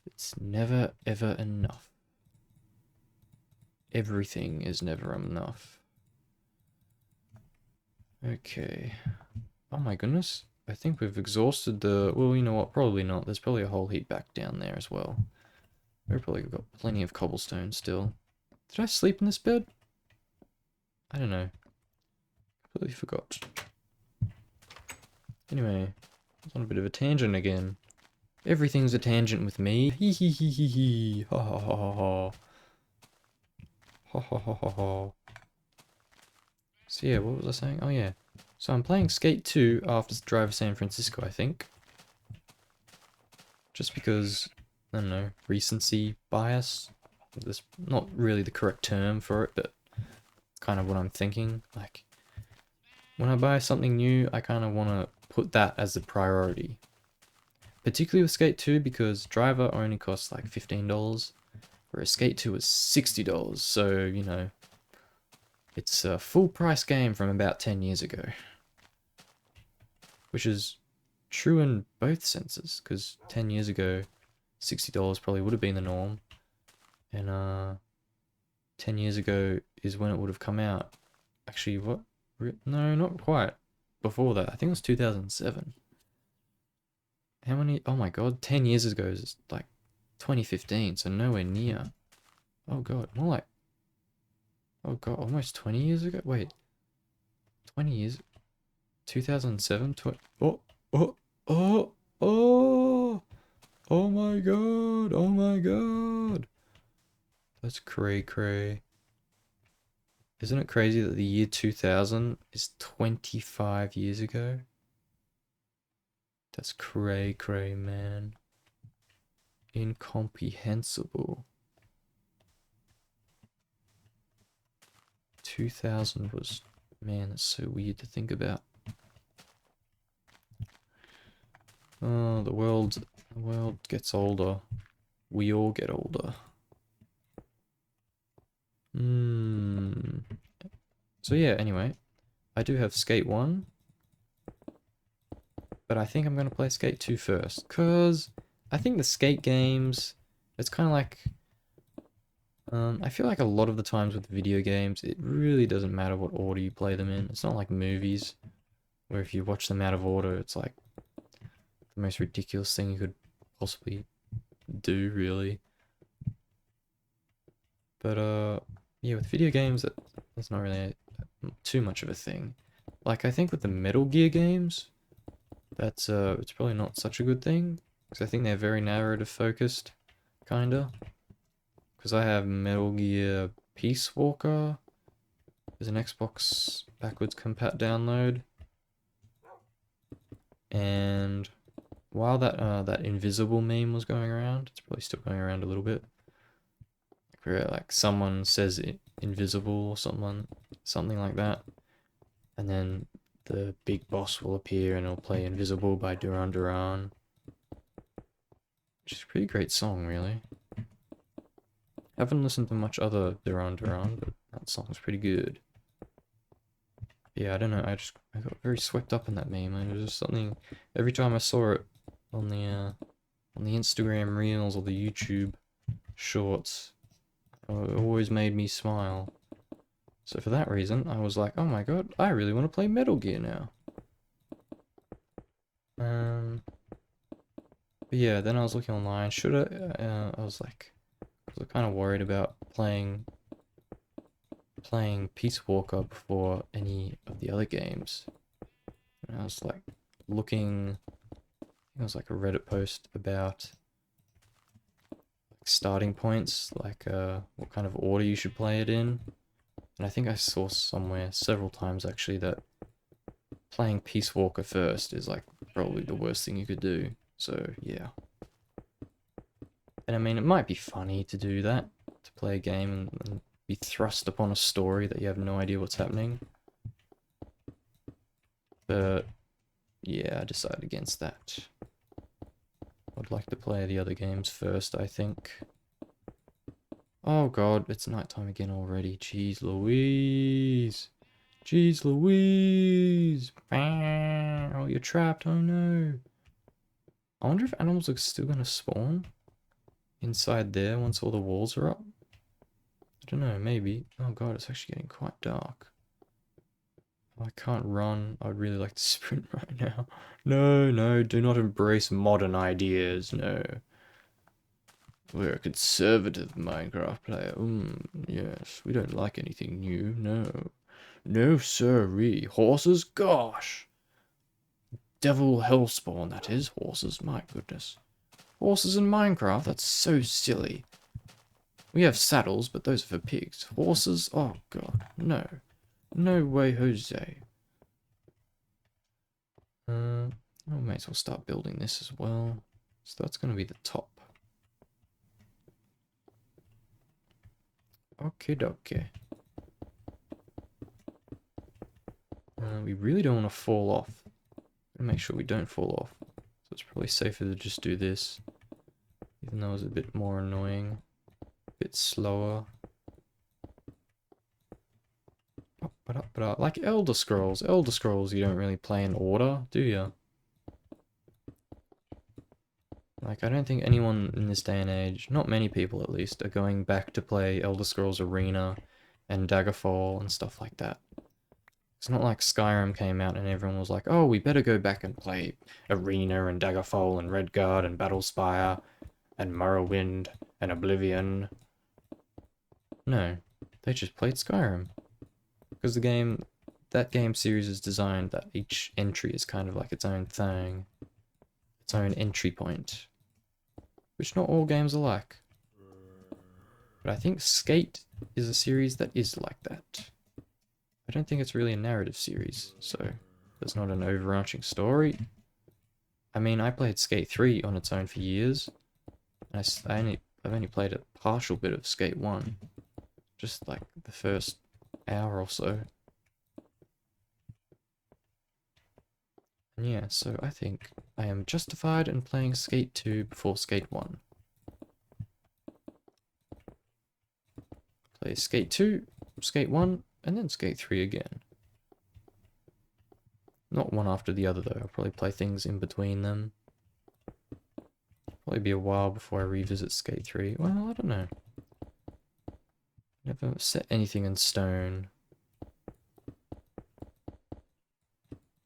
It's never ever enough. Everything is never enough. Okay. Oh my goodness. I think we've exhausted the... Well, you know what? Probably not. There's probably a whole heap back down there as well. We've probably got plenty of cobblestone still. Did I sleep in this bed? I don't know. Completely forgot. Anyway, I was on a bit of a tangent again. Everything's a tangent with me. Hee hee hee hee hee. Ha ha ha ha ha. Ha ha ha ha ha. So yeah, what was I saying? Oh yeah. So I'm playing Skate 2 after Drive of San Francisco, I think. Just because, I don't know, recency bias. That's not really the correct term for it, but kind of what I'm thinking. Like, when I buy something new, I kind of want to put that as the priority. Particularly with Skate 2, because Driver only costs like $15, whereas Skate 2 is $60, so, you know, it's a full price game from about 10 years ago. Which is true in both senses, because 10 years ago, $60 probably would have been the norm, and 10 years ago is when it would have come out. Actually, what? No, not quite. Before that, I think it was 2007. How many? Oh my god, 10 years ago is like 2015, so nowhere near. Oh god, more like... Oh god, almost 20 years ago? Wait, 20 years? 2007? Oh, oh, oh, oh! Oh my god, oh my god! That's cray cray. Isn't it crazy that the year 2000 is 25 years ago? That's cray cray, man. Incomprehensible. 2000 was... Man, that's so weird to think about. Oh, the world gets older. We all get older. So yeah, anyway. I do have Skate 1. But I think I'm going to play Skate 2 first. Because I think the Skate games... It's kind of like... I feel like a lot of the times with video games, it really doesn't matter what order you play them in. It's not like movies, where if you watch them out of order, it's like the most ridiculous thing you could possibly do, really. But, yeah, with video games, that's not really too much of a thing. Like, I think with the Metal Gear games, that's, it's probably not such a good thing, because I think they're very narrative focused, kinda. Because I have Metal Gear Peace Walker. There's an Xbox backwards compat download. And while that invisible meme was going around, it's probably still going around a little bit. Where like someone says invisible or something like that, and then the big boss will appear and it'll play Invisible by Duran Duran. Which is a pretty great song, really. I haven't listened to much other Duran Duran, but that song's pretty good. Yeah, I don't know, I got very swept up in that meme, and it was just something, every time I saw it on the Instagram Reels or the YouTube Shorts, it always made me smile. So for that reason, I was like, oh my god, I really want to play Metal Gear now. But yeah, then I was looking online, should I was like, I was kind of worried about playing Peace Walker before any of the other games. And I was like looking, it was like a Reddit post about starting points, like what kind of order you should play it in. And I think I saw somewhere several times actually that playing Peace Walker first is like probably the worst thing you could do. So yeah. And I mean, it might be funny to do that, to play a game and be thrust upon a story that you have no idea what's happening. But yeah, I decided against that. I'd like to play the other games first, I think. Oh god, it's nighttime again already. Jeez Louise. Jeez Louise. Oh, you're trapped. Oh no. I wonder if animals are still gonna spawn inside there once all the walls are up. I don't know, maybe. Oh god, it's actually getting quite dark. I can't run. I'd really like to sprint right now. No, no, do not embrace modern ideas, no. We're a conservative Minecraft player. Yes, we don't like anything new, no. No sirree. Horses? Gosh! Devil hellspawn, that is. Horses, my goodness. Horses in Minecraft? That's so silly. We have saddles, but those are for pigs. Horses? Oh god, no. No way, Jose. I may as well start building this as well. So that's going to be the top. Okay, dokie. We really don't want to fall off. Make sure we don't fall off. So it's probably safer to just do this. Even though it's a bit more annoying. A bit slower. Like Elder Scrolls. Elder Scrolls you don't really play in order, do you? Like, I don't think anyone in this day and age, not many people at least, are going back to play Elder Scrolls Arena and Daggerfall and stuff like that. It's not like Skyrim came out and everyone was like, oh, we better go back and play Arena and Daggerfall and Redguard and Battlespire and Morrowind and Oblivion. No, they just played Skyrim. Because that game series is designed that each entry is kind of like its own thing. Its own entry point. Which not all games are like. But I think Skate is a series that is like that. I don't think it's really a narrative series, so there's not an overarching story. I mean, I played Skate 3 on its own for years. And I've only played a partial bit of Skate 1. Just like the first hour or so. And yeah, so I think I am justified in playing Skate 2 before Skate 1. Play Skate 2, Skate 1, and then Skate 3 again. Not one after the other though, I'll probably play things in between them. Probably be a while before I revisit Skate 3. Well, I don't know. Never set anything in stone.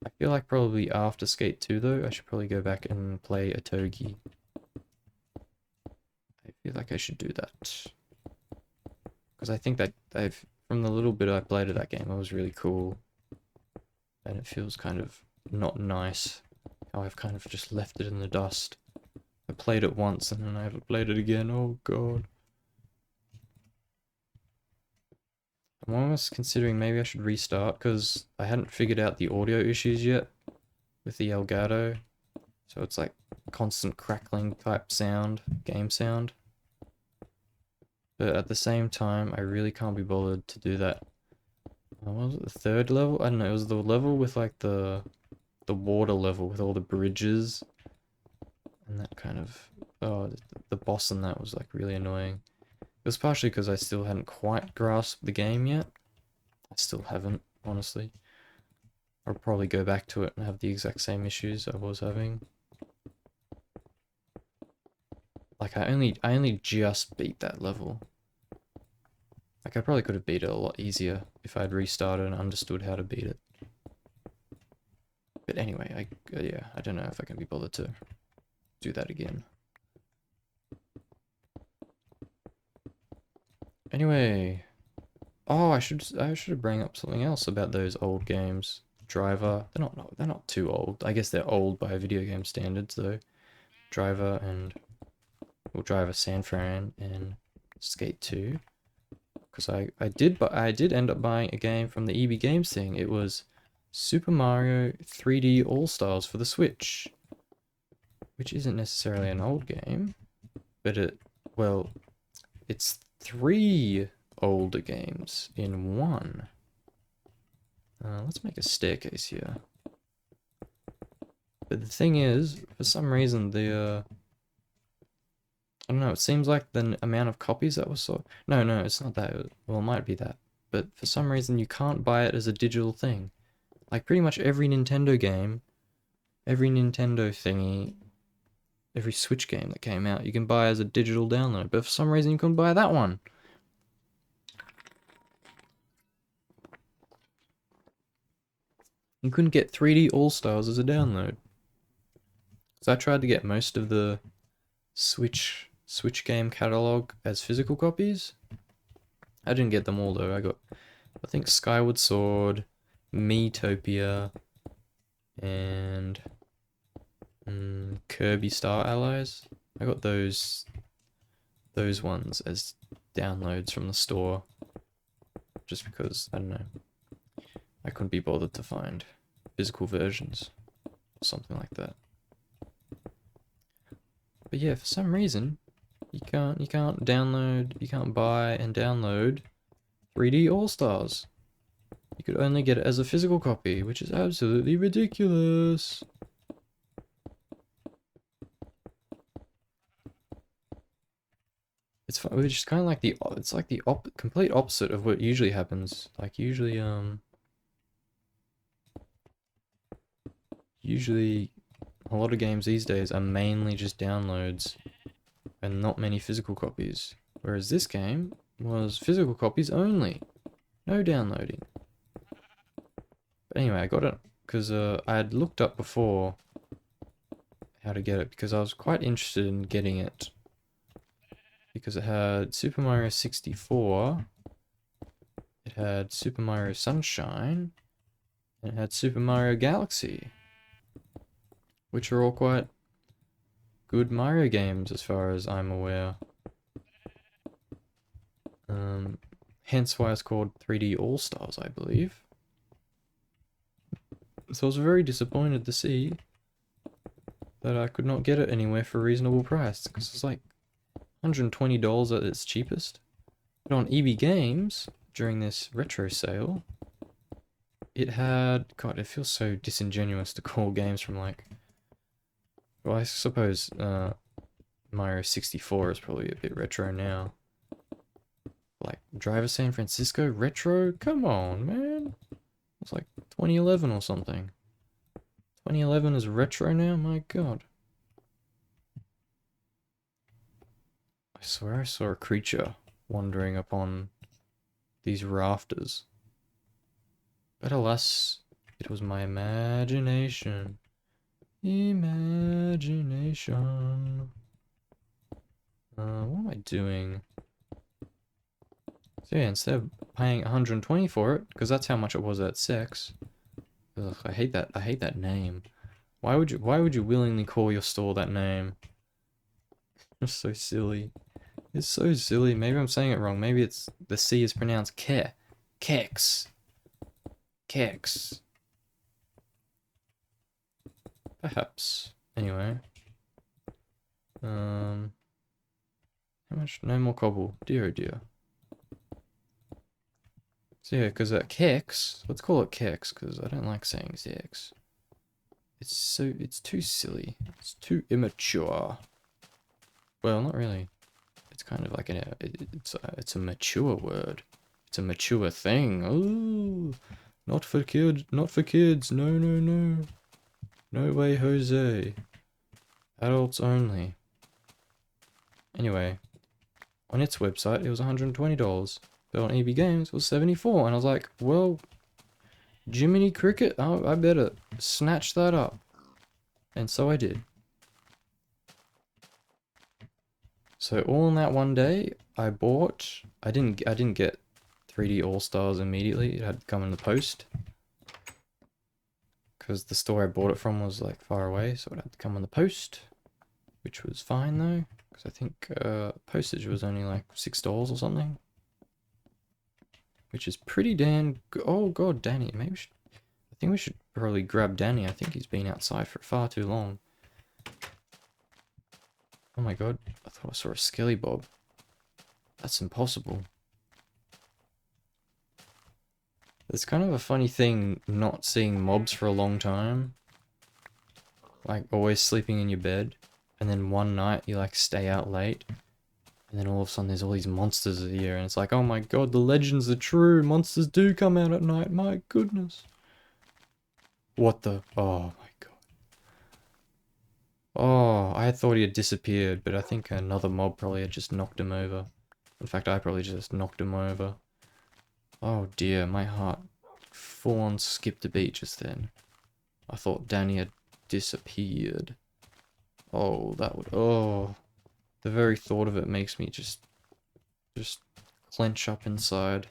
I feel like probably after Skate 2 though, I should probably go back and play Otogi. I feel like I should do that. Because I think that from the little bit I played of that game, it was really cool. And it feels kind of not nice how I've kind of just left it in the dust. I played it once and then I haven't played it again, oh god. I'm almost considering maybe I should restart because I hadn't figured out the audio issues yet with the Elgato. So it's like constant crackling type sound, game sound. But at the same time, I really can't be bothered to do that. What was it, the third level? I don't know, it was the level with like the water level with all the bridges. And that kind of, oh, the boss in that was like really annoying. It was partially because I still hadn't quite grasped the game yet. I still haven't, honestly. I'll probably go back to it and have the exact same issues I was having. Like, I only just beat that level. Like, I probably could have beat it a lot easier if I'd restarted and understood how to beat it. But anyway, yeah, I don't know if I can be bothered to do that again. Anyway, oh, I should bring up something else about those old games. Driver, they're not too old. I guess they're old by video game standards though. Driver and Driver San Fran and Skate 2. Because I did end up buying a game from the EB Games thing. It was Super Mario 3D All Stars for the Switch, which isn't necessarily an old game, but well, it's 3 older games in one. Let's make a staircase here. But the thing is, for some reason, I don't know, it seems like the amount of copies that was sold. No, no, it's not that. Well, it might be that. But for some reason, you can't buy it as a digital thing. Like, pretty much every Nintendo game, every Nintendo thingy, every Switch game that came out, you can buy as a digital download. But for some reason, you couldn't buy that one. You couldn't get 3D All-Stars as a download. So I tried to get most of the Switch game catalog as physical copies. I didn't get them all though. I got, I think, Skyward Sword, Miitopia, and Kirby Star Allies. I got those ones as downloads from the store, just because, I don't know, I couldn't be bothered to find physical versions or something like that. But yeah, for some reason, you can't buy and download 3D All-Stars. You could only get it as a physical copy, which is absolutely ridiculous. It's fun, which is kind of like it's like the complete opposite of what usually happens. Like usually a lot of games these days are mainly just downloads and not many physical copies. Whereas this game was physical copies only. No downloading. But anyway, I got it because I had looked up before how to get it because I was quite interested in getting it. Because it had Super Mario 64, it had Super Mario Sunshine, and it had Super Mario Galaxy, which are all quite good Mario games as far as I'm aware. Hence why it's called 3D All-Stars, I believe. So I was very disappointed to see that I could not get it anywhere for a reasonable price, because it's like $120 at its cheapest. But on EB Games, during this retro sale, it had... God, it feels so disingenuous to call games from like... Well, I suppose Mario 64 is probably a bit retro now. Like, Driver San Francisco retro? Come on, man. It's like 2011 or something. 2011 is retro now? My god. I swear I saw a creature wandering upon these rafters. But alas, it was my imagination. Imagination. What am I doing? So yeah, instead of paying 120 for it, because that's how much it was at 6. Ugh, I hate that name. Why would you willingly call your store that name? It's so silly. It's so silly. Maybe I'm saying it wrong. Maybe it's the C is pronounced ke. Kex. Kex. Perhaps. Anyway. How much? No more cobble. Dear oh dear. So yeah, because Kex, let's call it Kex, because I don't like saying ZX. It's too silly. It's too immature. Well, not really. It's kind of like it's a mature word. It's a mature thing. Oh, not for kids. Not for kids. No, no, no. No way, Jose. Adults only. Anyway, on its website it was $120, but on EB Games it was $74, and I was like, well, Jiminy Cricket, I better snatch that up, and so I did. So all in that one day, I didn't get 3D All-Stars immediately. It had to come in the post. Because the store I bought it from was like far away, so it had to come in the post. Which was fine though, because I think postage was only like $6 or something. Which is pretty damn good. Oh god, Danny, maybe I think we should probably grab Danny. I think he's been outside for far too long. Oh my god, I thought I saw a skelly bob. That's impossible. It's kind of a funny thing not seeing mobs for a long time. Like, always sleeping in your bed. And then one night you, like, stay out late. And then all of a sudden there's all these monsters here. And it's like, oh my god, the legends are true. Monsters do come out at night. My goodness. What the? Oh my god. Oh, I thought he had disappeared. But I think another mob probably had just knocked him over. In fact, I probably just knocked him over. Oh dear, my heart full on skipped a beat just then. I thought Danny had disappeared. Oh, that would... Oh, the very thought of it makes me just clench up inside.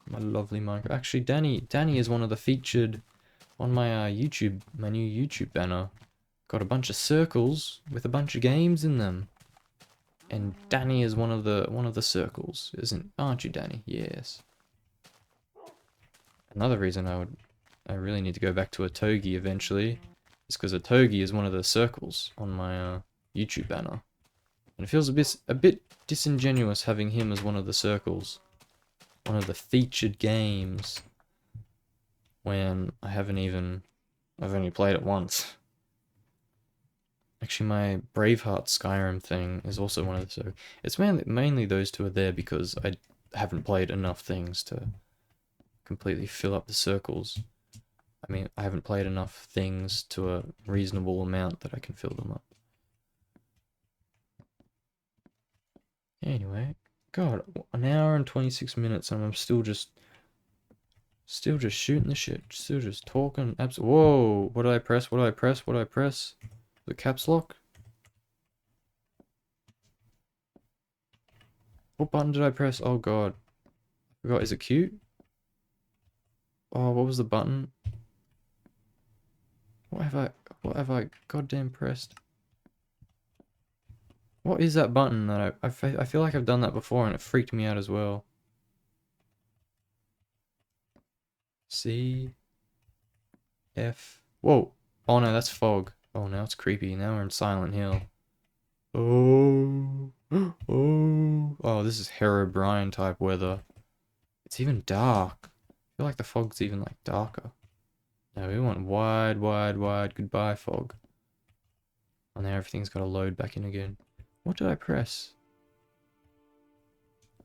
My lovely Minecraft. Actually, Danny is one of the featured on my YouTube, my new YouTube banner. Got a bunch of circles with a bunch of games in them. And Danny is one of the circles, aren't you, Danny? Yes. Another reason I really need to go back to a togi eventually is because a togi is one of the circles on my YouTube banner. And it feels a bit disingenuous having him as one of the circles, one of the featured games, when I've only played it once. Actually, my Braveheart Skyrim thing is also one of the... So it's mainly those two are there because I haven't played enough things to completely fill up the circles. I mean, I haven't played enough things to a reasonable amount that I can fill them up. Anyway, God, an hour and 26 minutes and I'm still just shooting the shit, still just talking. Whoa, what did I press? What did I press? What did I press? The caps lock? What button did I press? Oh god. I forgot, is it Q? Oh, what was the button? What have I goddamn pressed? What is that button that I feel like I've done that before and it freaked me out as well. C F. Whoa. Oh no, that's fog. Oh, now it's creepy. Now we're in Silent Hill. Oh. Oh. Oh, this is Herobrine type weather. It's even dark. I feel like the fog's even like darker. No, we want wide, wide, wide. Goodbye, fog. Oh, now everything's got to load back in again. What did I press?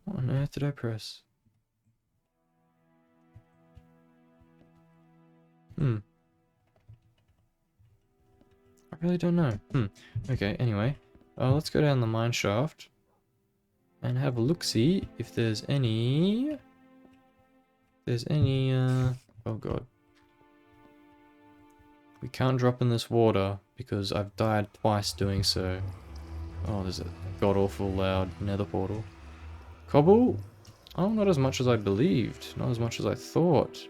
What on earth did I press? I really don't know. Okay, anyway. Let's go down the mine shaft. And have a look-see if there's any... Oh god. We can't drop in this water because I've died twice doing so. Oh, there's a god-awful loud nether portal. Cobble? Oh, not as much as I believed. Not as much as I thought.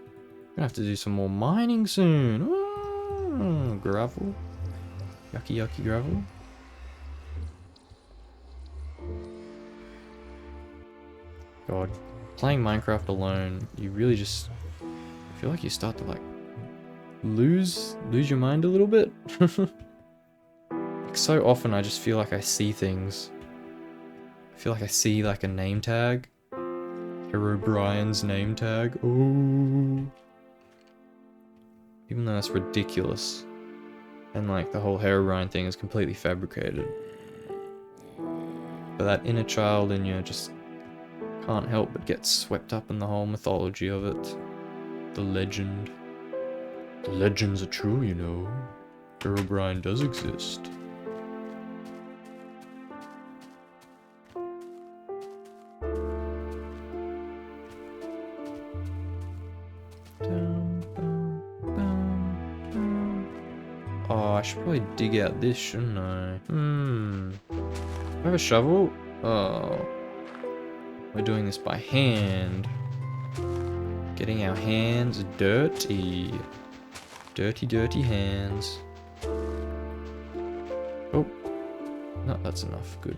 Gonna have to do some more mining soon. Oh, gravel. Yucky, yucky gravel. God. Playing Minecraft alone, you really just... I feel like you start to, like, lose your mind a little bit. Like, so often I just feel like I see things. I feel like I see, like, a name tag. Herobrine's name tag. Oh. Even though that's ridiculous. And, like, the whole Herobrine thing is completely fabricated. But that inner child in you just can't help but get swept up in the whole mythology of it. The legend. The legends are true, you know. Herobrine does exist. Oh, I should probably dig out this, shouldn't I? Do I have a shovel? Oh. We're doing this by hand. Getting our hands dirty. Dirty, dirty hands. Oh. No, that's enough. Good.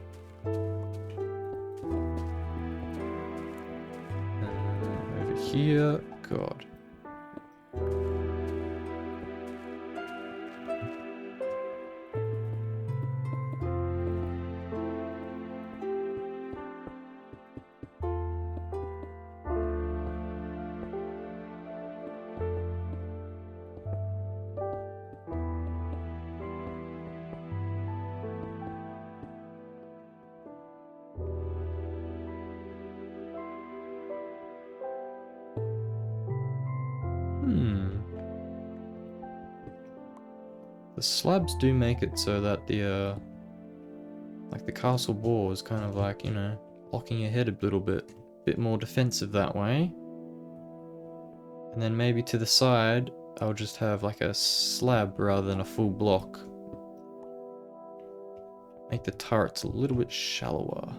Over here. God. Hmm. The slabs do make it so that the like the castle wall is kind of like, you know, blocking your head a little bit. Bit more defensive that way. And then maybe to the side, I'll just have like a slab rather than a full block. Make the turrets a little bit shallower.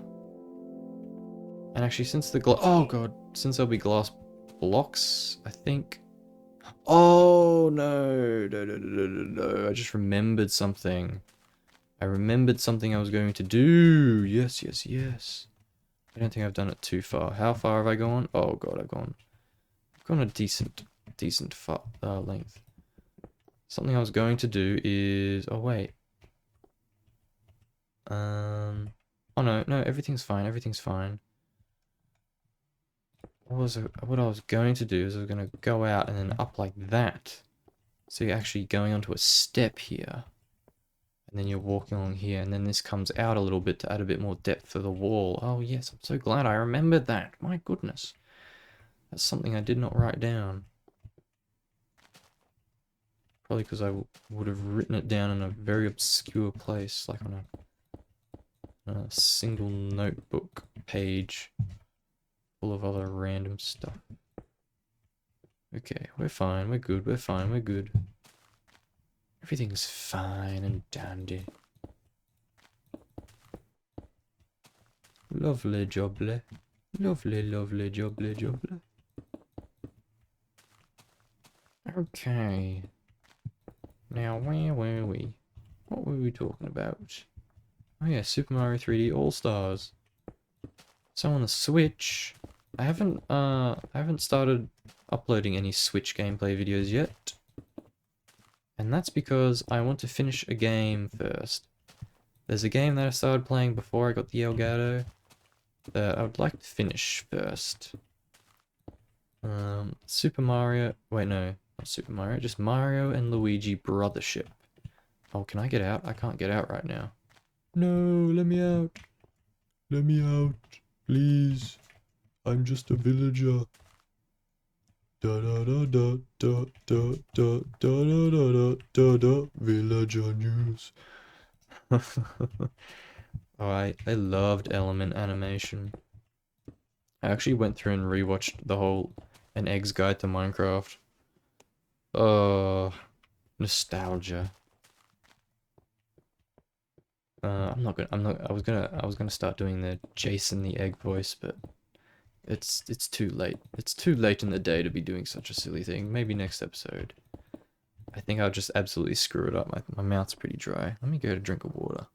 And actually, since the oh god, since there'll be glass blocks, I think. Oh no, no! I just remembered something. I remembered something I was going to do. Yes, yes, yes. I don't think I've done it too far. How far have I gone? Oh god, I've gone a decent far, length. Something I was going to do is, oh wait. Oh no, everything's fine, everything's fine. What I was going to do is I was going to go out and then up like that. So you're actually going onto a step here. And then you're walking along here, and then this comes out a little bit to add a bit more depth to the wall. Oh yes, I'm so glad I remembered that. My goodness. That's something I did not write down. Probably because I would have written it down in a very obscure place, like on a single notebook page full of other random stuff. Okay, we're fine, we're good, we're fine, we're good. Everything's fine and dandy. Lovely jubbly. Lovely, lovely jubbly jubbly. Okay. Now, where were we? What were we talking about? Oh yeah, Super Mario 3D All-Stars. So on the Switch, I haven't started uploading any Switch gameplay videos yet. And that's because I want to finish a game first. There's a game that I started playing before I got the Elgato that I would like to finish first. Super Mario... Wait, no. Not Super Mario, just Mario and Luigi Brothership. Oh, can I get out? I can't get out right now. No, let me out. Let me out, please. I'm just a villager. Da da da da da da da da da da da da villager news. Alright, I loved Element animation. I actually went through and rewatched the whole An Egg's Guide to Minecraft. Oh, nostalgia. I was gonna start doing the Jason the Egg voice, but it's too late. It's too late in the day to be doing such a silly thing. Maybe next episode. I think I'll just absolutely screw it up. My mouth's pretty dry. Let me get a drink of water.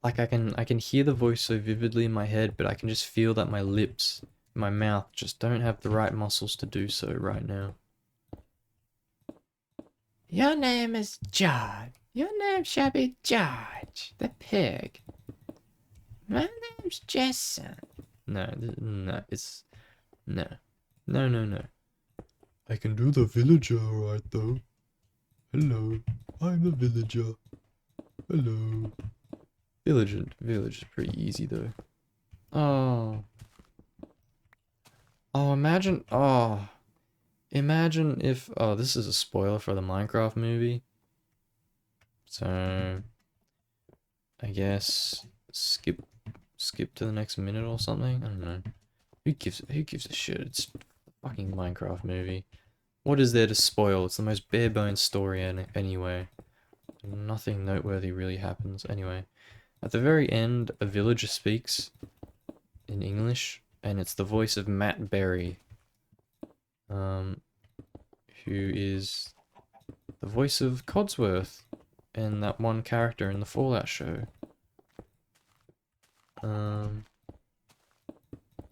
Like I can hear the voice so vividly in my head, but I can just feel that my lips, my mouth just don't have the right muscles to do so right now. Your name is George. Your name shall be George, the pig. My name's Jason. No, no, it's... No. No, no, no. I can do the villager alright though. Hello, I'm the villager. Hello. Village is pretty easy though. Oh. Oh, imagine... Oh. Imagine if... Oh, this is a spoiler for the Minecraft movie. So... I guess... Skip to the next minute or something? I don't know. Who gives a shit? It's a fucking Minecraft movie. What is there to spoil? It's the most bare bones story anyway. Nothing noteworthy really happens anyway. At the very end, a villager speaks in English, and it's the voice of Matt Berry, who is the voice of Codsworth and that one character in the Fallout show.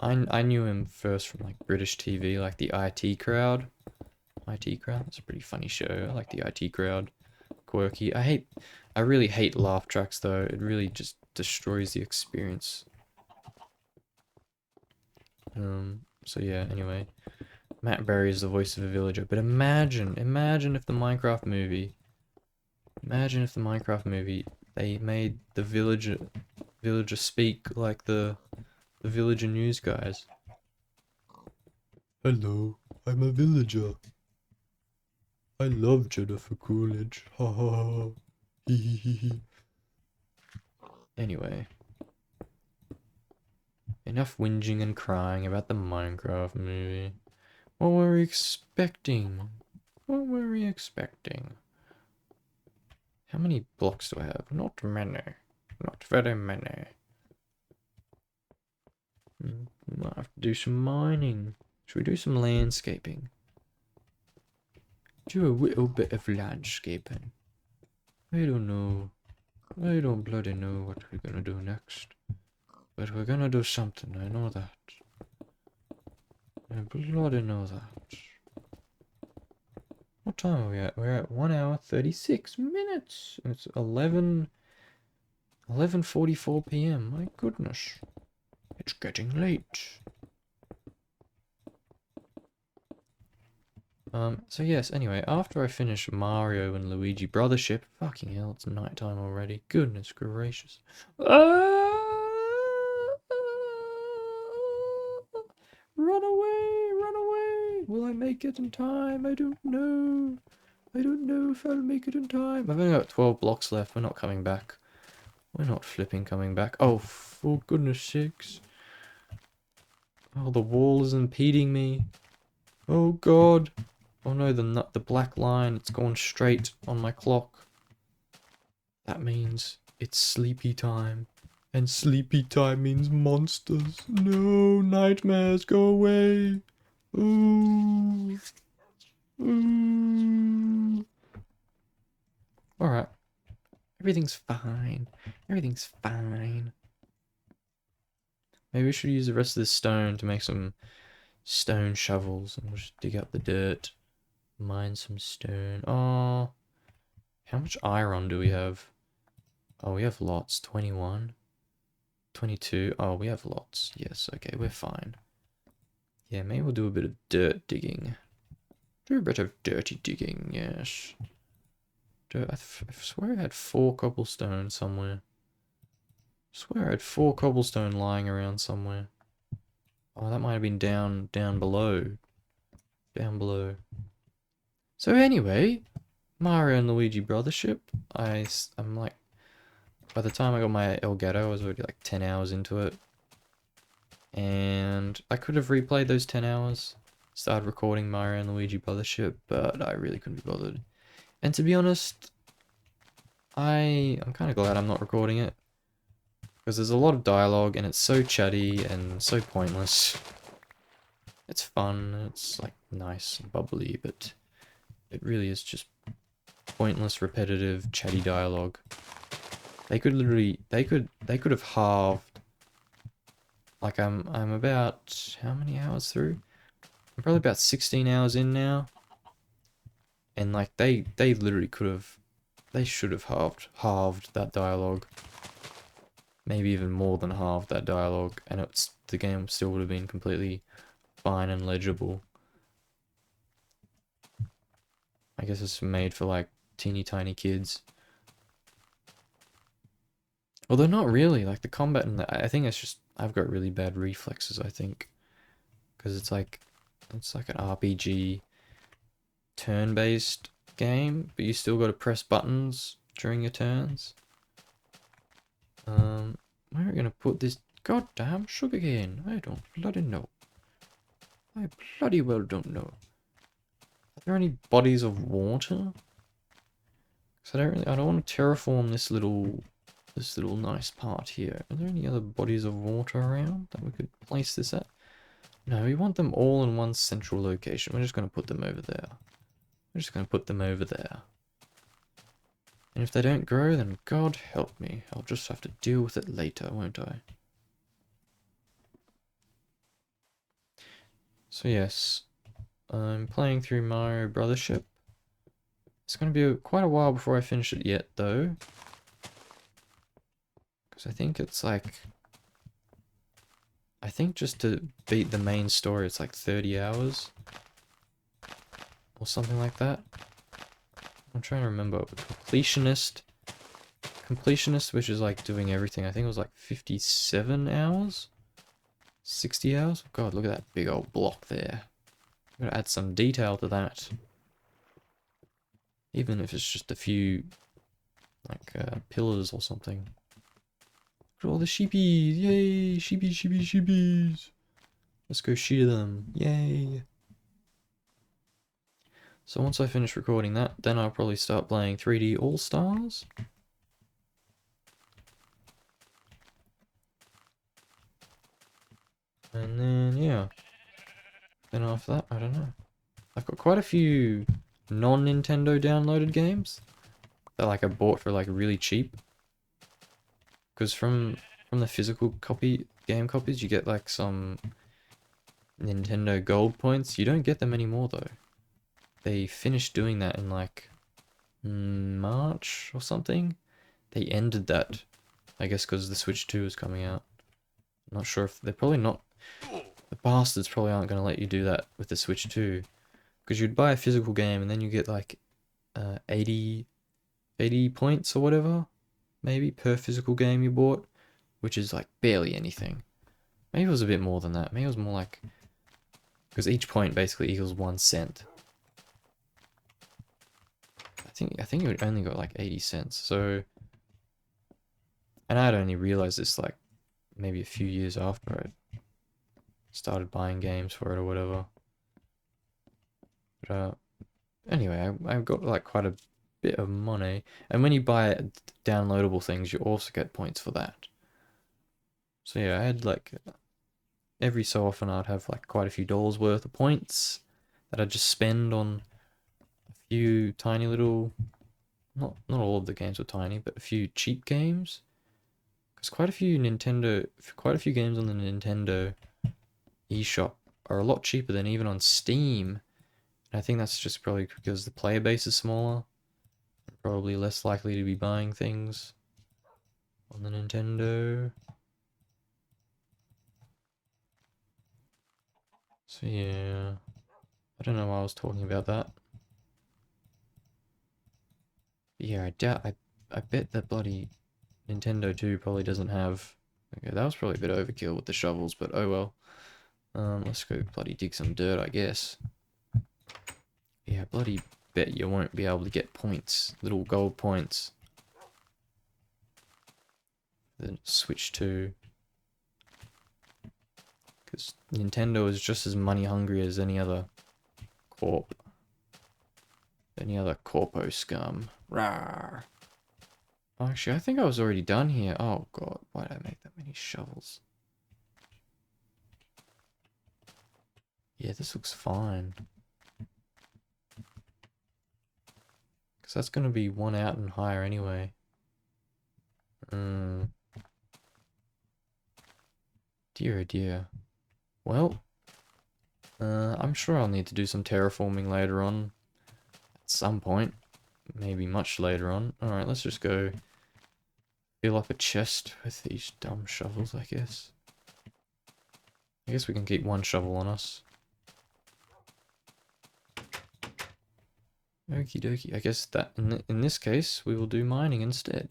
I knew him first from like British TV, like the IT Crowd. IT Crowd, that's a pretty funny show. I like the IT Crowd. Quirky. I really hate laugh tracks though. It really just destroys the experience. So yeah, anyway. Matt Berry is the voice of a villager, but imagine if the Minecraft movie They made the villager speak like the villager news guys. Hello, I'm a villager. I love Jennifer Coolidge. Ha ha ha. Hee hee hee hee. Anyway. Enough whinging and crying about the Minecraft movie. What were we expecting? What were we expecting? How many blocks do I have? Not many. Not very many. Might have to do some mining. Should we do some landscaping? Do a little bit of landscaping. I don't know. I don't bloody know what we're gonna do next. But we're gonna do something, I know that. I bloody know that. What time are we at? We're at 1 hour 36 minutes. It's 11:44 p.m. My goodness. It's getting late. So yes, anyway, after I finish Mario and Luigi Brothership, fucking hell, it's nighttime already. Goodness gracious. Run away, run away. Will I make it in time? I don't know. I don't know if I'll make it in time. I've only got 12 blocks left. We're not coming back. We're not flipping coming back. Oh, for goodness sakes. Oh, the wall is impeding me. Oh god. Oh no, the black line, it's gone straight on my clock. That means it's sleepy time. And sleepy time means monsters. No, nightmares, go away. Ooh. Ooh. Alright. Everything's fine. Everything's fine. Maybe we should use the rest of this stone to make some stone shovels. And we'll just dig up the dirt. Mine some stone. Oh. How much iron do we have? Oh, we have lots. 21. 22. Oh, we have lots. Yes, okay, we're fine. Yeah, maybe we'll do a bit of dirt digging. Do a bit of dirty digging, yes. I swear I had 4 cobblestone somewhere. I swear I had 4 cobblestone lying around somewhere. Oh, that might have been down below. Down below. So anyway, Mario and Luigi Brothership. I'm like, by the time I got my Elgato, I was already like 10 hours into it. And I could have replayed those 10 hours, started recording Mario and Luigi Brothership, but I really couldn't be bothered. And to be honest, I'm kind of glad I'm not recording it. Because there's a lot of dialogue and it's so chatty and so pointless. It's fun, it's like nice and bubbly, but it really is just pointless, repetitive, chatty dialogue. They could literally, they could have halved. Like I'm about, how many hours through? I'm probably about 16 hours in now. And like they literally could have, they should have halved that dialogue. Maybe even more than halved that dialogue, and the game still would have been completely fine and legible. I guess it's made for like teeny tiny kids. Although not really, like the combat and I think it's just I've got really bad reflexes, I think. Because it's like an RPG turn-based game, but you still got to press buttons during your turns. Where are we gonna put this goddamn sugarcane? I don't bloody know. I bloody well don't know. Are there any bodies of water? Because I don't want to terraform this little nice part here. Are there any other bodies of water around that we could place this at? No, we want them all in one central location. We're just going to put them over there. We're just going to put them over there. And if they don't grow, then God help me. I'll just have to deal with it later, won't I? So yes, I'm playing through Mario Brothership. It's going to be quite a while before I finish it yet, though. Because I think it's like... I think just to beat the main story, it's like 30 hours. Or something like that. I'm trying to remember. Completionist completionist, which is like doing everything. I think it was like 57 hours? 60 hours? God, look at that big old block there. Gotta add some detail to that. Even if it's just a few, like, pillars or something. Look at all the sheepies! Yay! Sheepies, sheepies, sheepies! Let's go shear them. Yay! So once I finish recording that, then I'll probably start playing 3D All-Stars. And then, yeah. Then after that, I don't know. I've got quite a few non-Nintendo downloaded games that like I bought for like really cheap. Because from the physical game copies, you get like some Nintendo Gold points. You don't get them anymore though. They finished doing that in like March or something. They ended that, I guess, because the Switch 2 is coming out. I'm not sure if they're probably not. The bastards probably aren't going to let you do that with the Switch 2. Because you'd buy a physical game and then you get like 80 points or whatever, maybe, per physical game you bought, which is like barely anything. Maybe it was a bit more than that. Maybe it was more like, because each point basically equals 1 cent. I think you only got like 80 cents. So, and I'd only realized this like maybe a few years after I started buying games for it or whatever. But anyway, I've got like quite a bit of money, and when you buy downloadable things, you also get points for that. So yeah, I had like every so often I'd have like quite a few dollars worth of points that I'd just spend on a few tiny little, not all of the games were tiny, but a few cheap games. Because quite a few games on the Nintendo eShop are a lot cheaper than even on Steam. And I think that's just probably because the player base is smaller. Probably less likely to be buying things on the Nintendo. So yeah, I don't know why I was talking about that. But yeah, I bet that bloody Nintendo 2 probably doesn't have. Okay, that was probably a bit overkill with the shovels, but oh well. Let's go bloody dig some dirt, I guess. Yeah, bloody bet you won't be able to get points, little gold points. The Switch 2. Because Nintendo is just as money hungry as any other corp. Any other corpo scum. Rawr. Actually, I think I was already done here. Oh god, why did I make that many shovels? Yeah, this looks fine. Because that's going to be one out and higher anyway. Dear oh dear. Well, I'm sure I'll need to do some terraforming later on. At some point. Maybe much later on. Alright, let's just go fill up a chest with these dumb shovels, I guess. I guess we can keep one shovel on us. Okie dokie. I guess that in this case, we will do mining instead.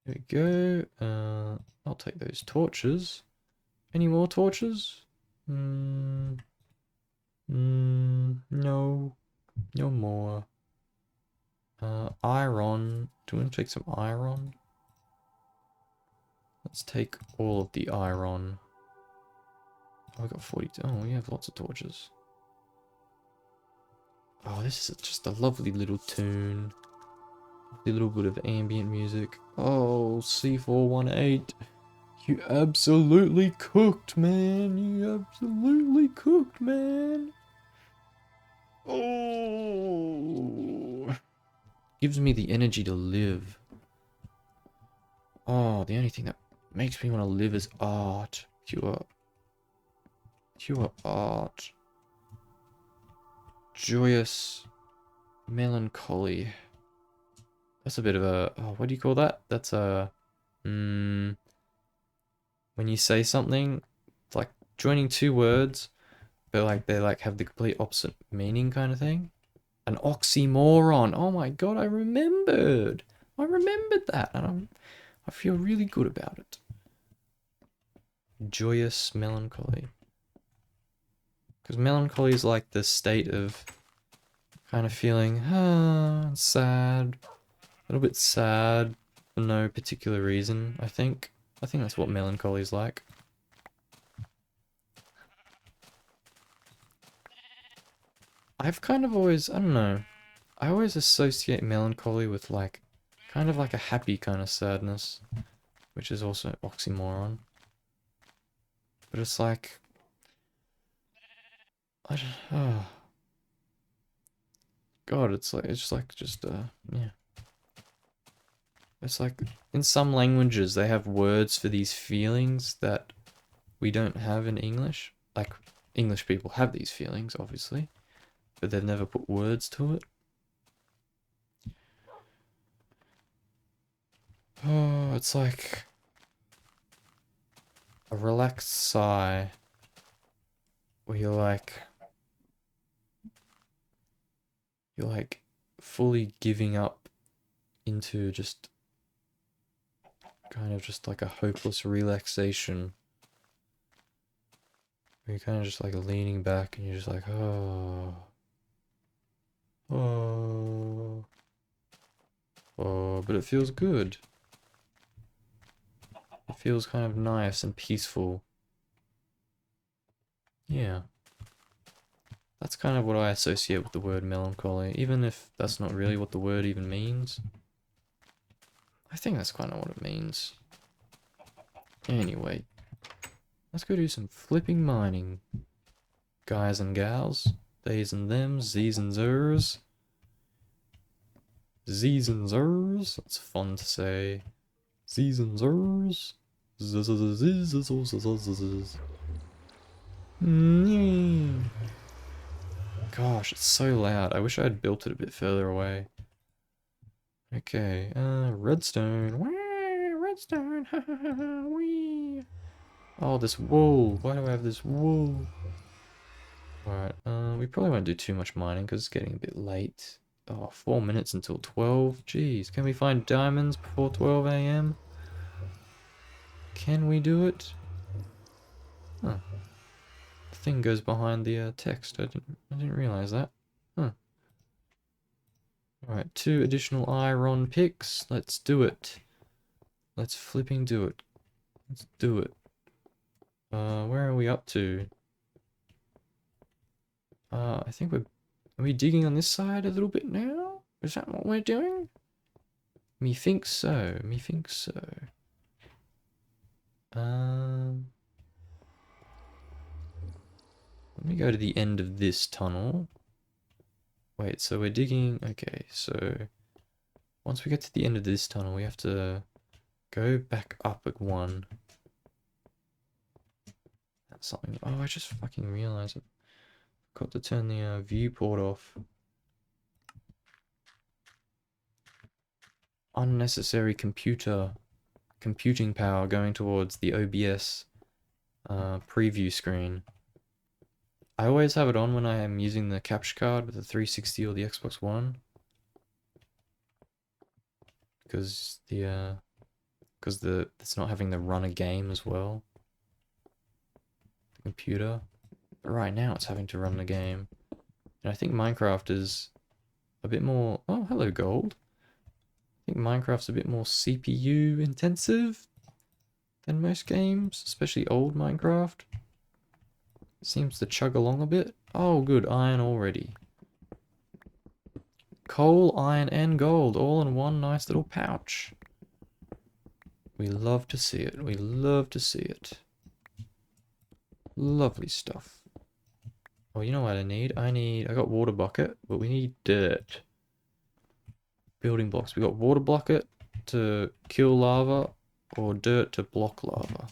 There we go. I'll take those torches. Any more torches? No. No more. Iron. Do we want to take some iron? Let's take all of the iron. Oh, I got 42. Oh, we have lots of torches. Oh, this is just a lovely little tune. A little bit of ambient music. Oh, C418. You absolutely cooked, man. You absolutely cooked, man. Oh. Gives me the energy to live. Oh, the only thing that makes me want to live is art. Pure art. Joyous melancholy. That's a bit of a, oh, what do you call that? That's a, when you say something, like joining two words, but like they like have the complete opposite meaning kind of thing. An oxymoron. Oh my god, I remembered. I remembered that, and I feel really good about it. Joyous melancholy. Because melancholy is like the state of kind of feeling, sad. A little bit sad for no particular reason, I think. I think that's what melancholy is like. I've kind of always, I don't know, I always associate melancholy with like, kind of like a happy kind of sadness, which is also oxymoron. But it's like, I don't, oh, God, yeah. It's like, in some languages, they have words for these feelings that we don't have in English. Like, English people have these feelings, obviously, but they've never put words to it. Oh, it's like a relaxed sigh where you're like fully giving up into just kind of just like a hopeless relaxation. Where you're kind of just like leaning back and you're just like, oh, but it feels good. It feels kind of nice and peaceful. Yeah. That's kind of what I associate with the word melancholy, even if that's not really what the word even means. I think that's kind of what it means. Anyway, let's go do some flipping mining. Guys and gals, theys and thems, z's and zers. Z's and zers, that's fun to say. Z's and zers. Gosh, it's so loud. I wish I had built it a bit further away. Okay, redstone. Redstone. Wee. Oh, this wool. Why do I have this wool? Alright, we probably won't do too much mining because it's getting a bit late. Oh, 4 minutes until 12. Jeez, can we find diamonds before 12 a.m.? Can we do it? Huh. The thing goes behind the text. I didn't realize that. Huh. Alright, 2 additional iron picks. Let's do it. Let's flipping do it. Let's do it. Where are we up to? I think are we digging on this side a little bit now? Is that what we're doing? Me think so, me think so. Let me go to the end of this tunnel. Wait, so we're digging, okay, so once we get to the end of this tunnel, we have to go back up at 1. That's something, oh, I just fucking realized I forgot to turn the viewport off. Unnecessary computing power going towards the OBS preview screen. I always have it on when I am using the capture card with the 360 or the Xbox One. Because it's not having to run a game as well. The computer. But right now it's having to run the game. And I think Minecraft is a bit more, oh, hello gold. I think Minecraft's a bit more CPU intensive than most games, especially old Minecraft. Seems to chug along a bit. Oh, good, iron already. Coal, iron, and gold all in one nice little pouch. We love to see it. We love to see it. Lovely stuff. Oh, you know what I need? I got water bucket, but we need dirt. Building blocks. We got water bucket to kill lava or dirt to block lava.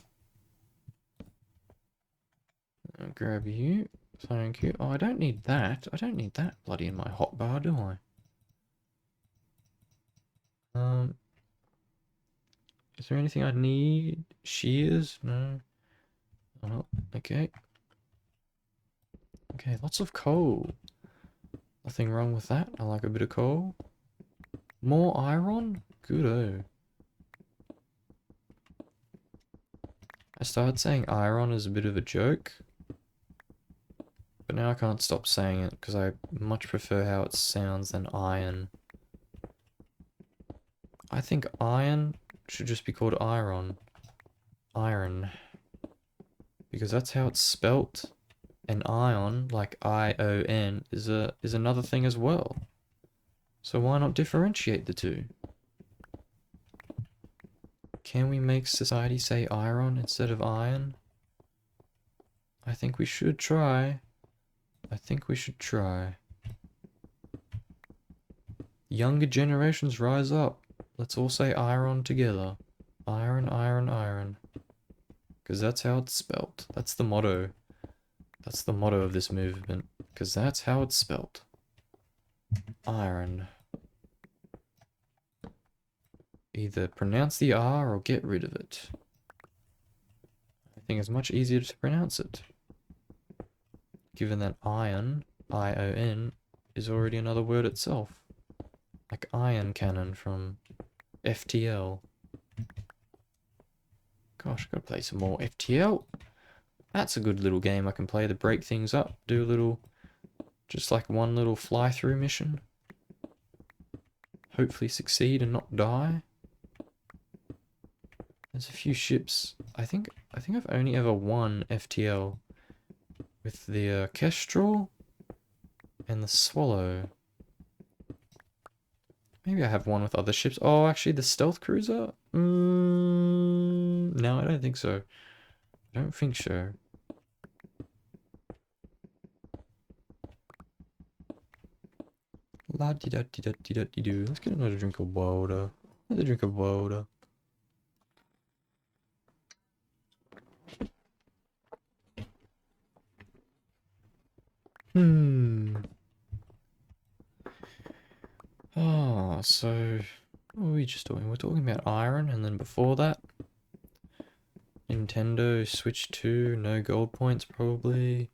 I'll grab you. Thank you. Oh, I don't need that. I don't need that bloody in my hotbar, do I? Is there anything I need? Shears? No. Oh, okay. Okay, lots of coal. Nothing wrong with that. I like a bit of coal. More iron? Good-o. I started saying iron as a bit of a joke, but now I can't stop saying it because I much prefer how it sounds than iron. I think iron should just be called iron. Iron. Because that's how it's spelt. And ion, like I-O-N, is another thing as well. So why not differentiate the two? Can we make society say iron instead of iron? I think we should try. I think we should try. Younger generations rise up. Let's all say iron together. Iron, iron, iron. Because that's how it's spelt. That's the motto. That's the motto of this movement. Because that's how it's spelt. Iron. Either pronounce the R or get rid of it. I think it's much easier to pronounce it. Given that iron, I-O-N, is already another word itself. Like iron cannon from FTL. Gosh, gotta play some more FTL. That's a good little game I can play to break things up. Do a little, just like one little fly-through mission. Hopefully succeed and not die. There's a few ships. I think I've only ever won FTL with the Kestrel and the Swallow. Maybe I have one with other ships. Oh, actually, the stealth cruiser? No, I don't think so. I don't think so. La di da di da di da di do. Let's get another drink of water. Another drink of water. Ah, so what are we just doing? We're talking about iron, and then before that, Nintendo Switch 2, no gold points probably.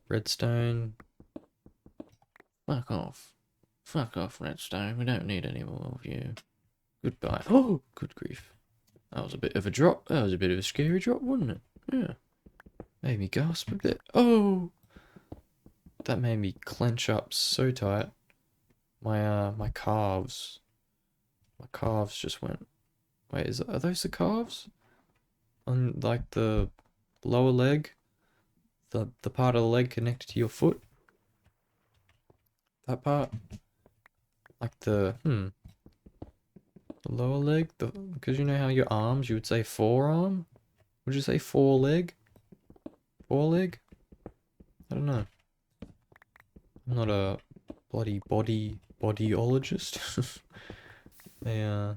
Redstone. Fuck off. Fuck off, Redstone. We don't need any more of you. Goodbye. Oh, good grief. That was a bit of a drop. That was a bit of a scary drop, wasn't it? Yeah. Made me gasp a bit. Oh! That made me clench up so tight. My calves. My calves just went. Wait, are those the calves? On like the lower leg? The part of the leg connected to your foot? That part? Like the lower leg? Because you know how your arms, you would say forearm? Would you say foreleg? Foreleg? I don't know. I'm not a bloody bodyologist. A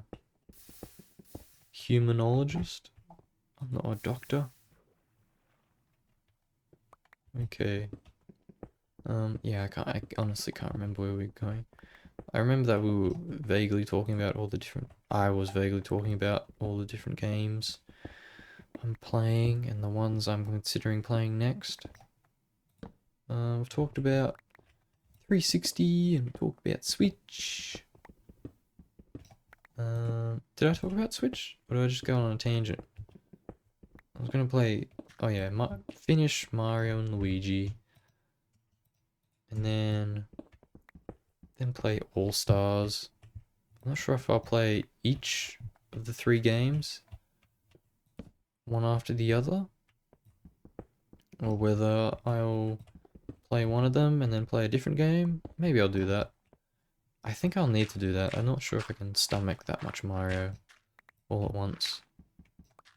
humanologist. I'm not a doctor. Okay. Yeah, I honestly can't remember where we're going. I remember that we were vaguely talking about all the different... I was vaguely talking about all the different games I'm playing and the ones I'm considering playing next. We've talked about 360 and we talked about Switch. Did I talk about Switch? Or did I just go on a tangent? I was gonna play... Oh yeah, finish Mario and Luigi. And then play All Stars. I'm not sure if I'll play each of the 3 games, one after the other, or whether I'll play one of them and then play a different game. Maybe I'll do that. I think I'll need to do that. I'm not sure if I can stomach that much Mario all at once.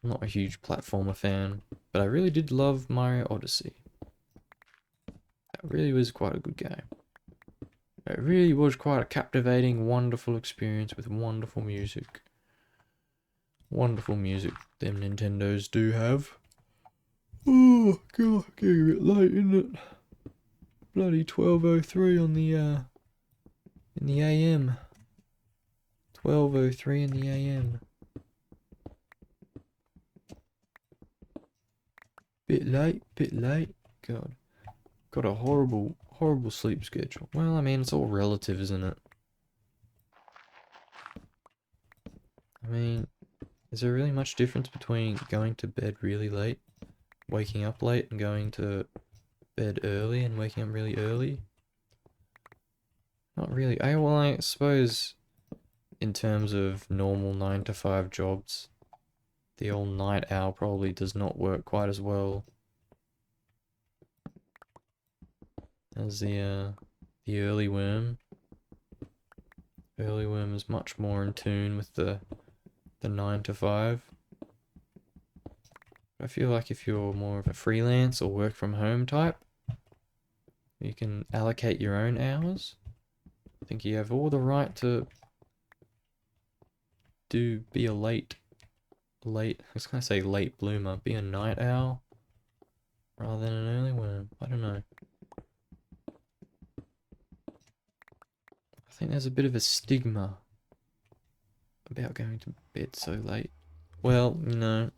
I'm not a huge platformer fan, but I really did love Mario Odyssey. That really was quite a good game. It really was quite a captivating, wonderful experience with wonderful music. Wonderful music them Nintendos do have. Oh god, getting a bit late, isn't it? Bloody 12:03 on the in the AM. 12:03 in the AM. Bit late, bit late. God. got a horrible, horrible sleep schedule. Well, I mean, it's all relative, isn't it? I mean, is there really much difference between going to bed really late, waking up late, and going to bed early and waking up really early? Not really. Well, I suppose in terms of normal 9 to 5 jobs, the old night owl probably does not work quite as well as the early worm. Early worm is much more in tune with the 9 to 5. I feel like if you're more of a freelance or work from home type, you can allocate your own hours. I think you have all the right to be a I was gonna say late bloomer, be a night owl rather than an early worm. I don't know. I think there's a bit of a stigma about going to bed so late. Well, you know,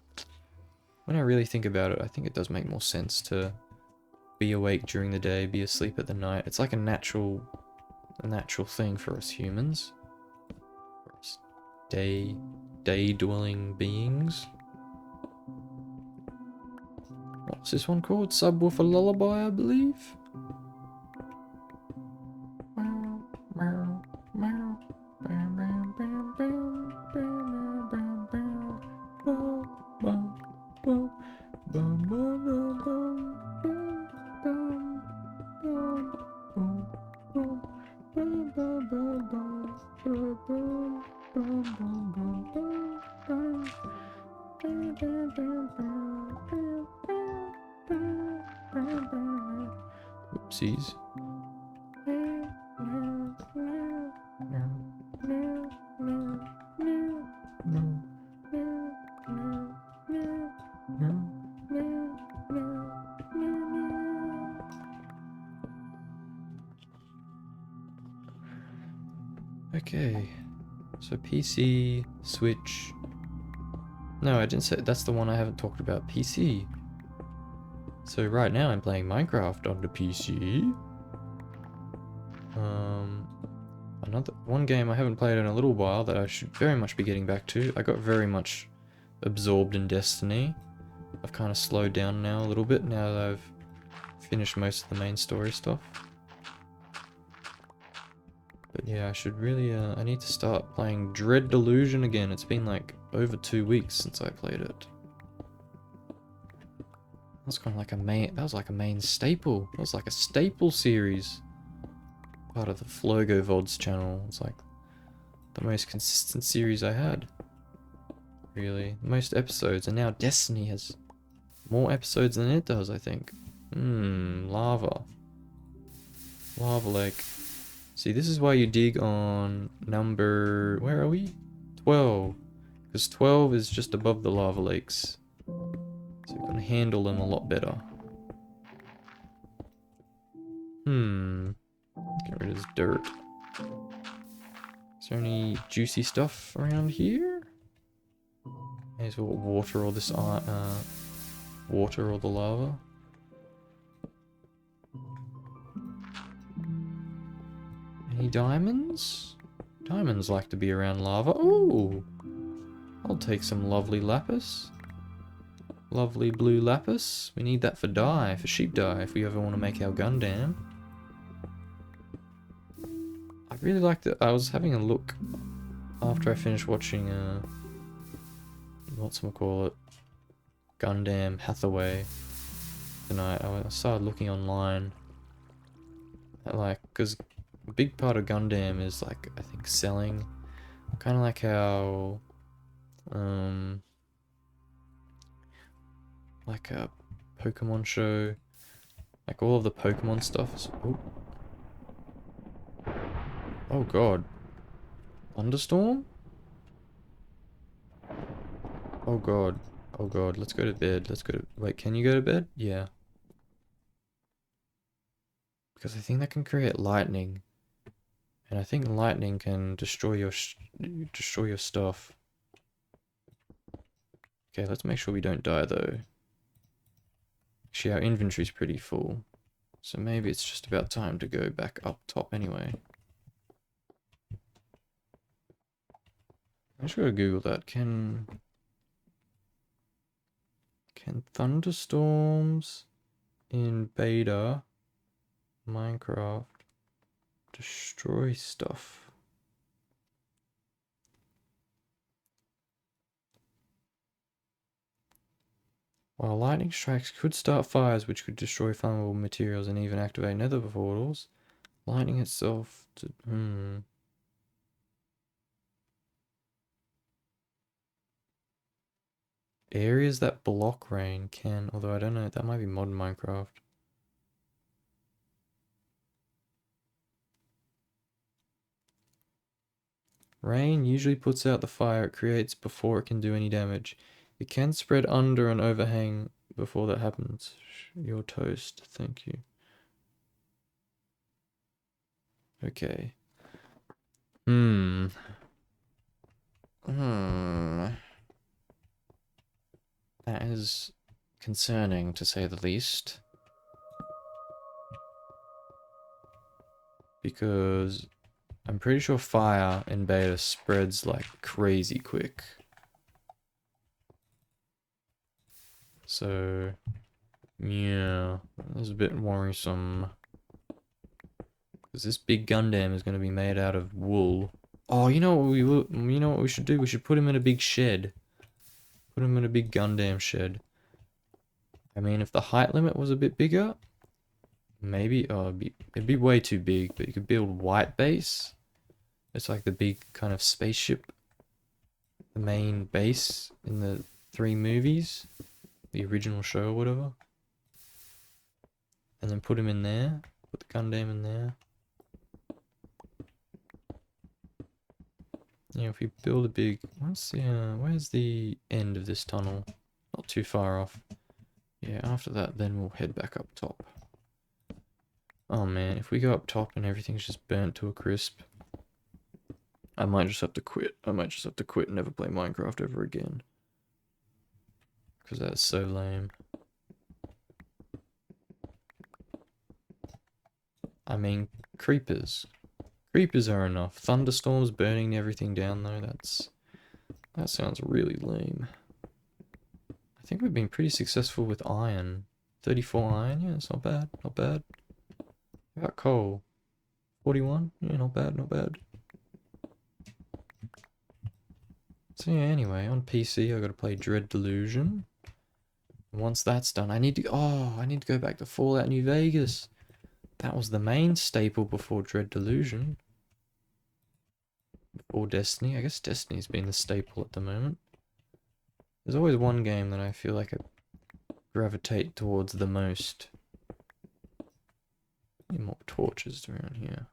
when I really think about it, I think it does make more sense to be awake during the day, be asleep at the night. It's like a natural thing for us humans. For us day-dwelling beings. What's this one called? Subwoofer Lullaby, I believe? Oopsies. Okay, so PC, Switch. No, I didn't say, that's the one I haven't talked about, PC. So right now I'm playing Minecraft on the PC. Another one game I haven't played in a little while that I should very much be getting back to. I got very much absorbed in Destiny. I've kind of slowed down now a little bit now that I've finished most of the main story stuff. But yeah, I should really, I need to start playing Dread Delusion again. It's been like over 2 weeks since I played it. That's kind of like that was like a main staple. That was like a staple series. Part of the Flergo VODs channel. It's like the most consistent series I had. Really. Most episodes, and now Destiny has more episodes than it does, I think. Lava. Lava Lake. See, this is why you dig on number... where are we? 12. Because 12 is just above the lava lakes. So you can handle them a lot better. Get rid of this dirt. Is there any juicy stuff around here? May as well water all this water or the lava. Any diamonds? Diamonds like to be around lava. Ooh! I'll take some lovely lapis. Lovely blue lapis. We need that for dye, for sheep dye, if we ever want to make our gundam. I really liked it. I was having a look after I finished watching, whatchamacallit, Gundam Hathaway tonight. I started looking online at, like, because a big part of Gundam is, like, I think selling. Kind of like how, like a Pokemon show, like all of the Pokemon stuff is, oh god. Thunderstorm? Oh god. Oh god, let's go to bed. Wait, can you go to bed? Yeah. Because I think that can create lightning. And I think lightning can destroy your stuff. Okay, let's make sure we don't die though. Actually, our inventory's pretty full. So maybe it's just about time to go back up top anyway. I just gotta Google that. Can thunderstorms in beta Minecraft destroy stuff? While lightning strikes could start fires which could destroy flammable materials and even activate nether portals, lightning itself Areas that block rain can, although I don't know, that might be modern Minecraft. Rain usually puts out the fire it creates before it can do any damage. It can spread under an overhang before that happens. You're toast, thank you. Okay. Hmm. That is concerning, to say the least. Because I'm pretty sure fire in beta spreads like crazy quick. So, yeah, that's a bit worrisome. Because this big gundam is going to be made out of wool. Oh, you know what you know what we should do? We should put him in a big shed. Put him in a big gundam shed. I mean, if the height limit was a bit bigger, maybe, oh, it'd be way too big, but you could build white base. It's like the big kind of spaceship, the main base in the 3 movies, the original show or whatever. And then put him in there, put the Gundam in there. Yeah, if we build a big, where's the end of this tunnel? Not too far off. Yeah, after that, then we'll head back up top. Oh man, if we go up top and everything's just burnt to a crisp, I might just have to quit. I might just have to quit and never play Minecraft ever again. Because that's so lame. I mean, creepers. Creepers are enough. Thunderstorms burning everything down though, that sounds really lame. I think we've been pretty successful with iron. 34 iron, yeah, it's not bad, not bad. How about coal? 41? Yeah, not bad, not bad. So yeah, anyway, on PC I gotta play Dread Delusion. Once that's done, I need to go back to Fallout New Vegas. That was the main staple before Dread Delusion. Before Destiny. I guess Destiny's been the staple at the moment. There's always one game that I feel like I gravitate towards the most. Need more torches around here.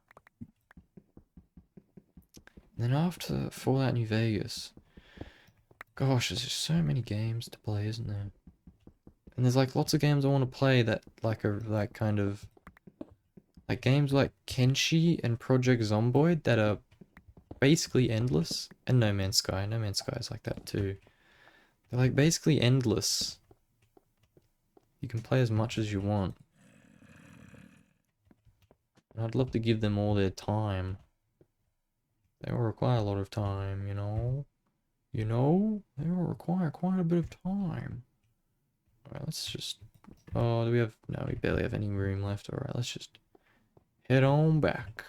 And then after Fallout New Vegas, gosh, there's just so many games to play, isn't there? And there's like lots of games I want to play that like are like kind of like games like Kenshi and Project Zomboid that are basically endless, and No Man's Sky. No Man's Sky is like that too. They're like basically endless. You can play as much as you want. And I'd love to give them all their time. They will require a lot of time, you know? You know? They will require quite a bit of time. Alright, let's just... Oh, do we have... No, we barely have any room left. Alright, let's just head on back.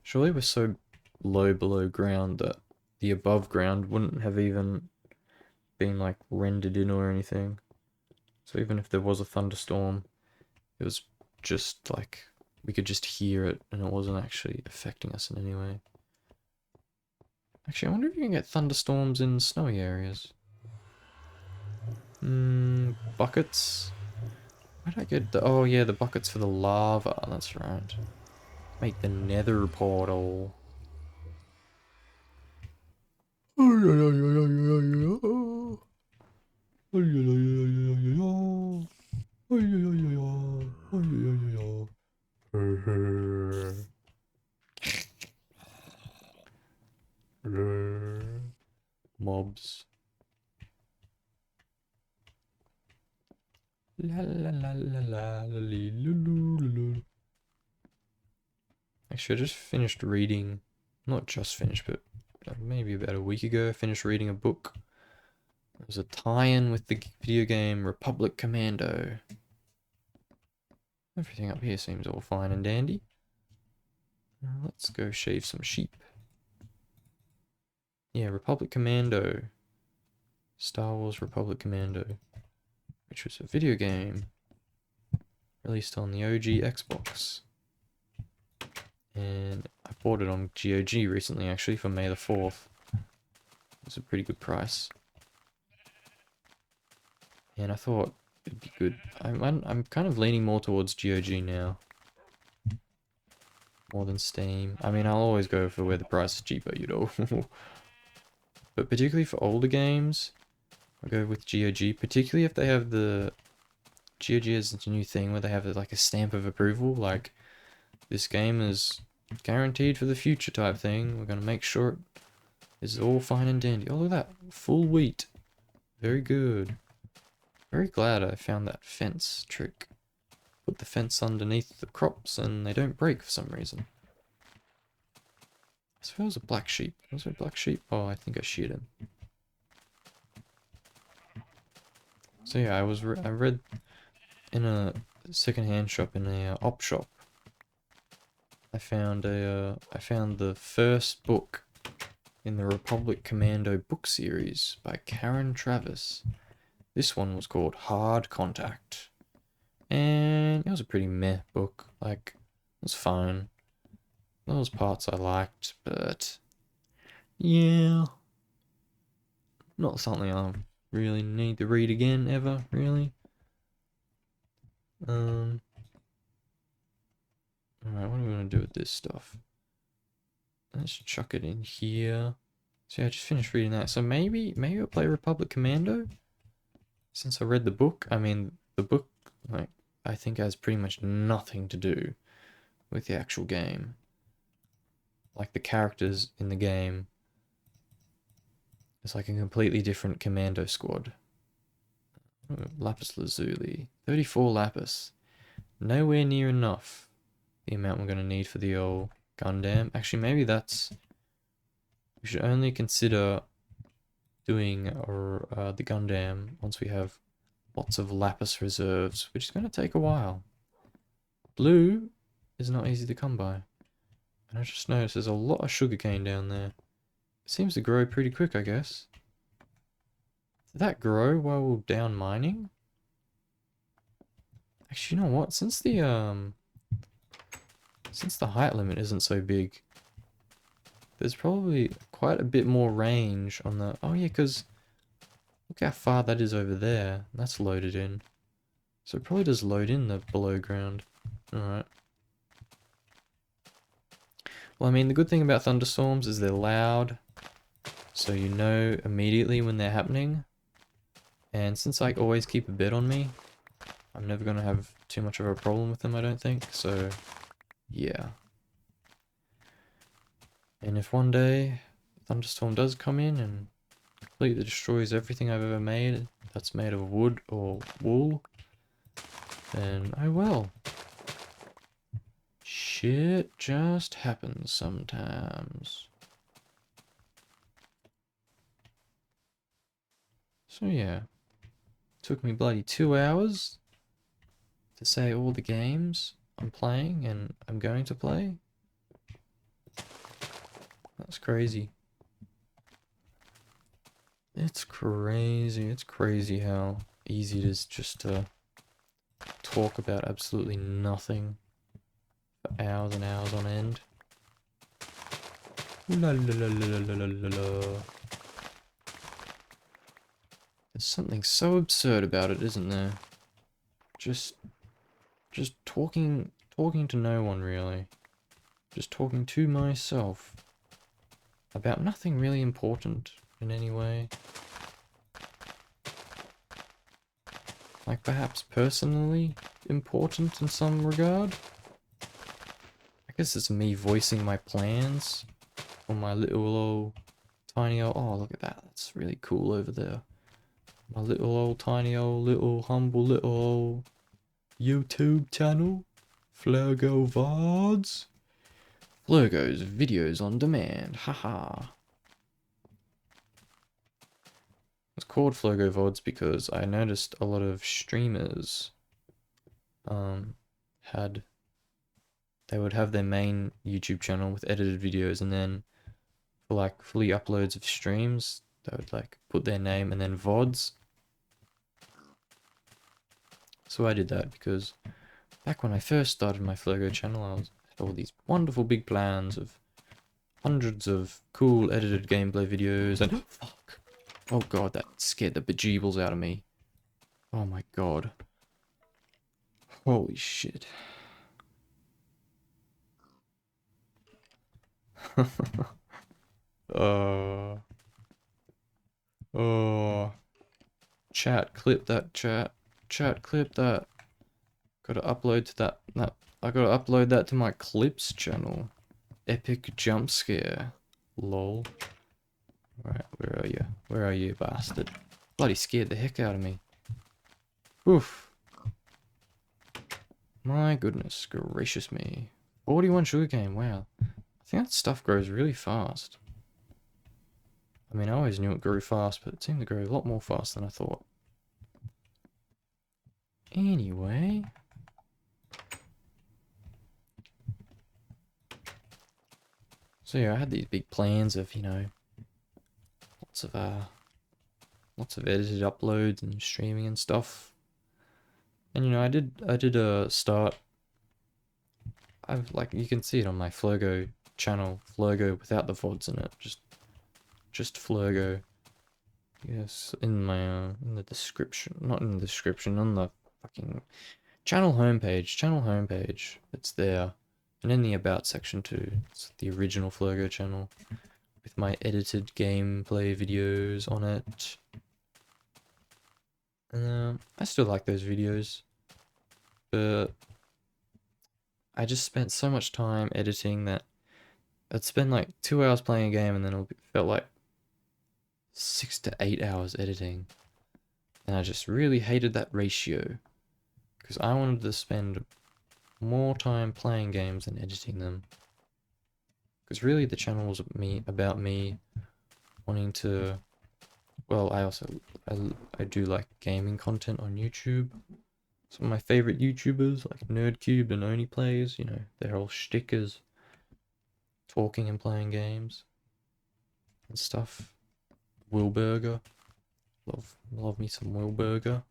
Surely we're so low below ground that the above ground wouldn't have even been like rendered in or anything. So even if there was a thunderstorm, it was just like we could just hear it and it wasn't actually affecting us in any way. Actually, I wonder if you can get thunderstorms in snowy areas. Buckets? Where'd I get the... Oh yeah, the buckets for the lava, that's right. Make the nether portal. Mobs. La la la la la la la. Actually, I just finished reading, not just finished, but maybe about a week ago, I finished reading a book. It was a tie-in with the video game Republic Commando. Everything up here seems all fine and dandy. Now let's go shave some sheep. Yeah, Republic Commando. Star Wars Republic Commando. Which was a video game released on the OG Xbox. And I bought it on GOG recently, actually, for May the 4th. It was a pretty good price. And I thought it'd be good. I'm kind of leaning more towards GOG now. More than Steam. I mean, I'll always go for where the price is cheaper, you know. But particularly for older games, I'll go with GOG. Particularly if they have the... GOG has a new thing where they have like a stamp of approval. Like, this game is guaranteed for the future type thing. We're going to make sure it is all fine and dandy. Oh, look at that. Full wheat. Very good. Very glad I found that fence trick. Put the fence underneath the crops and they don't break for some reason. I suppose a black sheep. Was there a black sheep? Oh, I think I sheared him. So yeah, I read in a second-hand shop in a op shop. I found the first book in the Republic Commando book series by Karen Travis. This one was called Hard Contact. And it was a pretty meh book. Like, it was fine. Those parts I liked, but yeah, not something I really need to read again ever, really. Alright, what are we gonna do with this stuff? Let's chuck it in here. So yeah, I just finished reading that. So maybe I'll play Republic Commando. Since I read the book, I mean, the book, like, I think has pretty much nothing to do with the actual game. Like, the characters in the game, it's like a completely different commando squad. Oh, lapis lazuli. 34 lapis. Nowhere near enough the amount we're going to need for the old gundam. Actually, maybe that's... We should only consider doing the gundam once we have lots of lapis reserves, which is going to take a while. Blue is not easy to come by. And I just noticed there's a lot of sugarcane down there. It seems to grow pretty quick, I guess. Did that grow while we're down mining? Actually, you know what? Since the height limit isn't so big, there's probably quite a bit more range on the... Oh yeah, because look how far that is over there. That's loaded in. So it probably does load in the below ground. Alright. Well, I mean, the good thing about thunderstorms is they're loud, so you know immediately when they're happening. And since I always keep a bed on me, I'm never going to have too much of a problem with them, I don't think. So, yeah. And if one day a thunderstorm does come in and completely destroys everything I've ever made that's made of wood or wool, then oh well. Shit just happens sometimes. So yeah. Took me bloody 2 hours to say all the games I'm playing and I'm going to play. That's crazy. It's crazy. It's crazy how easy it is just to talk about absolutely nothing for hours and hours on end. La la la la la la la la. There's something so absurd about it, isn't there? Just talking to no one really. Just talking to myself about nothing really important in any way. Like perhaps personally important in some regard. I guess it's me voicing my plans on my little old tiny old... Oh, look at that. That's really cool over there. My little old tiny old little humble little old YouTube channel. Flergo VODs. Flergo's videos on demand. Haha. It's called Flergo VODs because I noticed a lot of streamers had they would have their main YouTube channel with edited videos, and then for like fully uploads of streams, they would like put their name and then VODs. So I did that because back when I first started my Flergo channel, I had all these wonderful big plans of hundreds of cool edited gameplay videos and fuck. Oh god, that scared the bejeebles out of me. Oh my god. Holy shit. uh oh, chat, clip that, chat. Chat, clip that. Gotta upload to that. I gotta upload that to my clips channel. Epic jump scare. Lol. Right, where are you? Where are you, bastard? Bloody scared the heck out of me. Oof. My goodness gracious me. 41 sugarcane, wow. I think that stuff grows really fast. I mean, I always knew it grew fast, but it seemed to grow a lot more fast than I thought. Anyway. So yeah, I had these big plans of, you know, lots of edited uploads and streaming and stuff. And you know, I did start. I've like you can see it on my Flergo channel, Flergo without the VODs in it, just Flergo. Yes, in my in the description, not in the description, on the fucking channel homepage. It's there, and in the about section too. It's the original Flergo channel with my edited gameplay videos on it. And I still like those videos, but I just spent so much time editing that I'd spend like 2 hours playing a game and then it felt like 6 to 8 hours editing. And I just really hated that ratio because I wanted to spend more time playing games than editing them. Because really the channel was about me wanting to, well, I do like gaming content on YouTube. Some of my favorite YouTubers like NerdCubed and OnlyPlays, you know, they're all shtickers, talking and playing games and stuff. Wilburger, love me some Wilburger.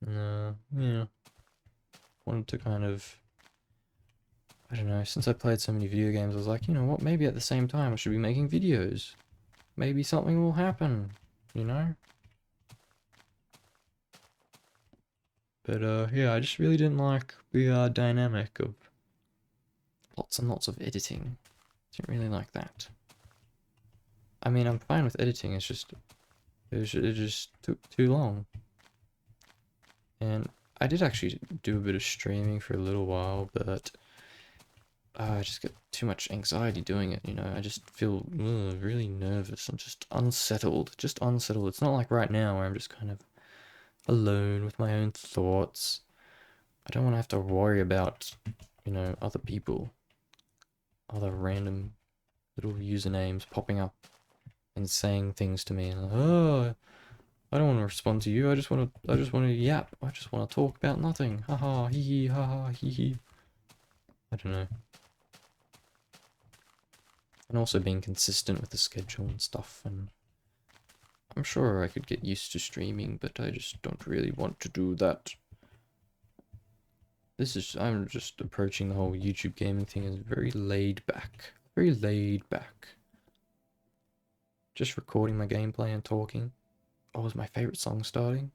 And yeah, wanted to kind of, I don't know, since I played so many video games, I was like, you know what, maybe at the same time I should be making videos. Maybe something will happen, you know? But yeah, I just really didn't like the dynamic of lots and lots of editing. Didn't really like that. I mean, I'm fine with editing, it's just, it just took too long. And I did actually do a bit of streaming for a little while, but I just get too much anxiety doing it, you know. I just feel really nervous and just unsettled. Just unsettled. It's not like right now where I'm just kind of alone with my own thoughts. I don't want to have to worry about, you know, other people, other random little usernames popping up and saying things to me. And oh, I don't want to respond to you. I just want to yap. I just want to talk about nothing. Haha, hee hee, haha, hee hee. I don't know. And also being consistent with the schedule and stuff, and I'm sure I could get used to streaming, but I just don't really want to do that. I'm just approaching the whole YouTube gaming thing as very laid back. Very laid back. Just recording my gameplay and talking. Oh, was my favorite song starting?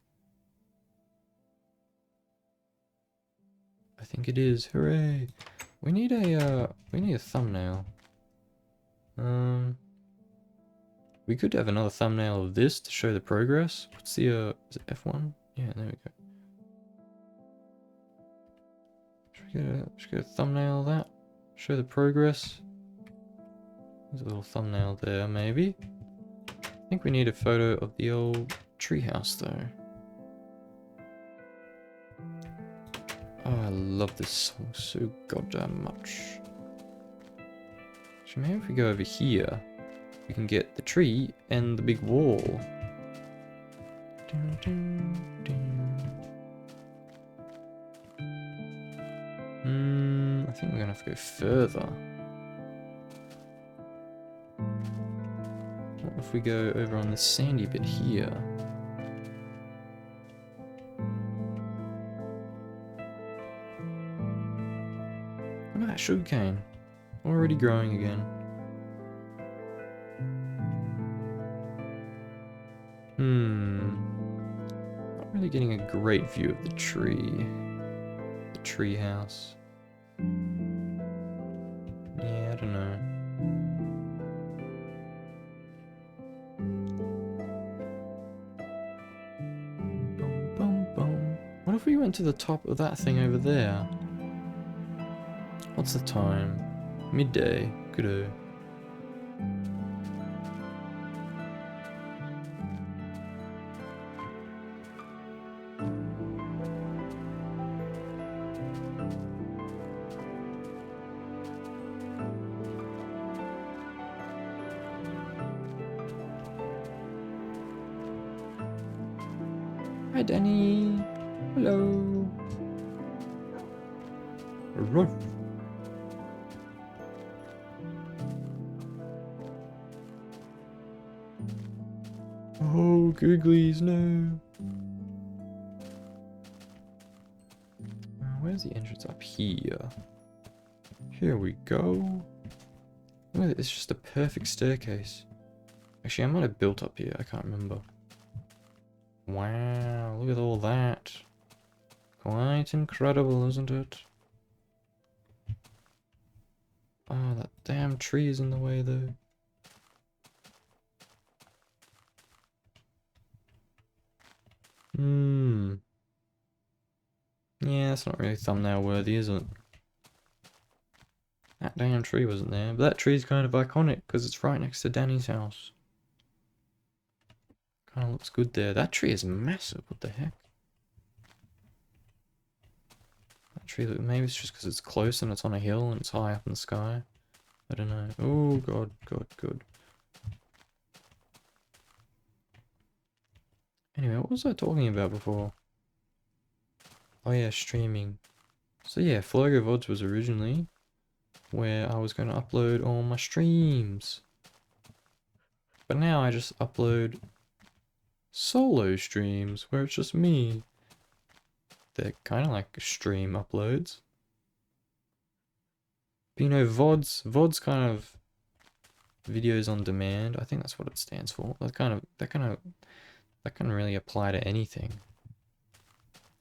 I think it is. Hooray! We need a thumbnail. We could have another thumbnail of this to show the progress. What's the is it F1? Yeah, there we go. Should we get a thumbnail of that? Show the progress. There's a little thumbnail there, maybe. I think we need a photo of the old treehouse though. Oh, I love this song so goddamn much. So maybe if we go over here, we can get the tree and the big wall. Dun, dun, dun. I think we're gonna have to go further. What if we go over on this sandy bit here? Look at that sugarcane. Already growing again. Not really getting a great view of the tree. The tree house. Yeah, I don't know. Boom, boom, boom. What if we went to the top of that thing over there? What's the time? Midday. Good-o. Hi, Danny. Hello. Ruff. Oh, googlies, no. Where's the entrance? Up here. Here we go. Look at it, it's just a perfect staircase. Actually, I might have built up here. I can't remember. Wow, look at all that. Quite incredible, isn't it? Oh, that damn tree is in the way, though. Yeah, that's not really thumbnail worthy, is it? That damn tree wasn't there. But that tree's kind of iconic because it's right next to Danny's house. Kind of looks good there. That tree is massive. What the heck? That tree, maybe it's just because it's close and it's on a hill and it's high up in the sky. I don't know. Oh, God, God, good. Anyway, what was I talking about before? Oh yeah, streaming. So yeah, Flergo VODs was originally where I was going to upload all my streams. But now I just upload solo streams where it's just me. They're kind of like stream uploads. But you know, VODs kind of videos on demand. I think that's what it stands for. That can really apply to anything.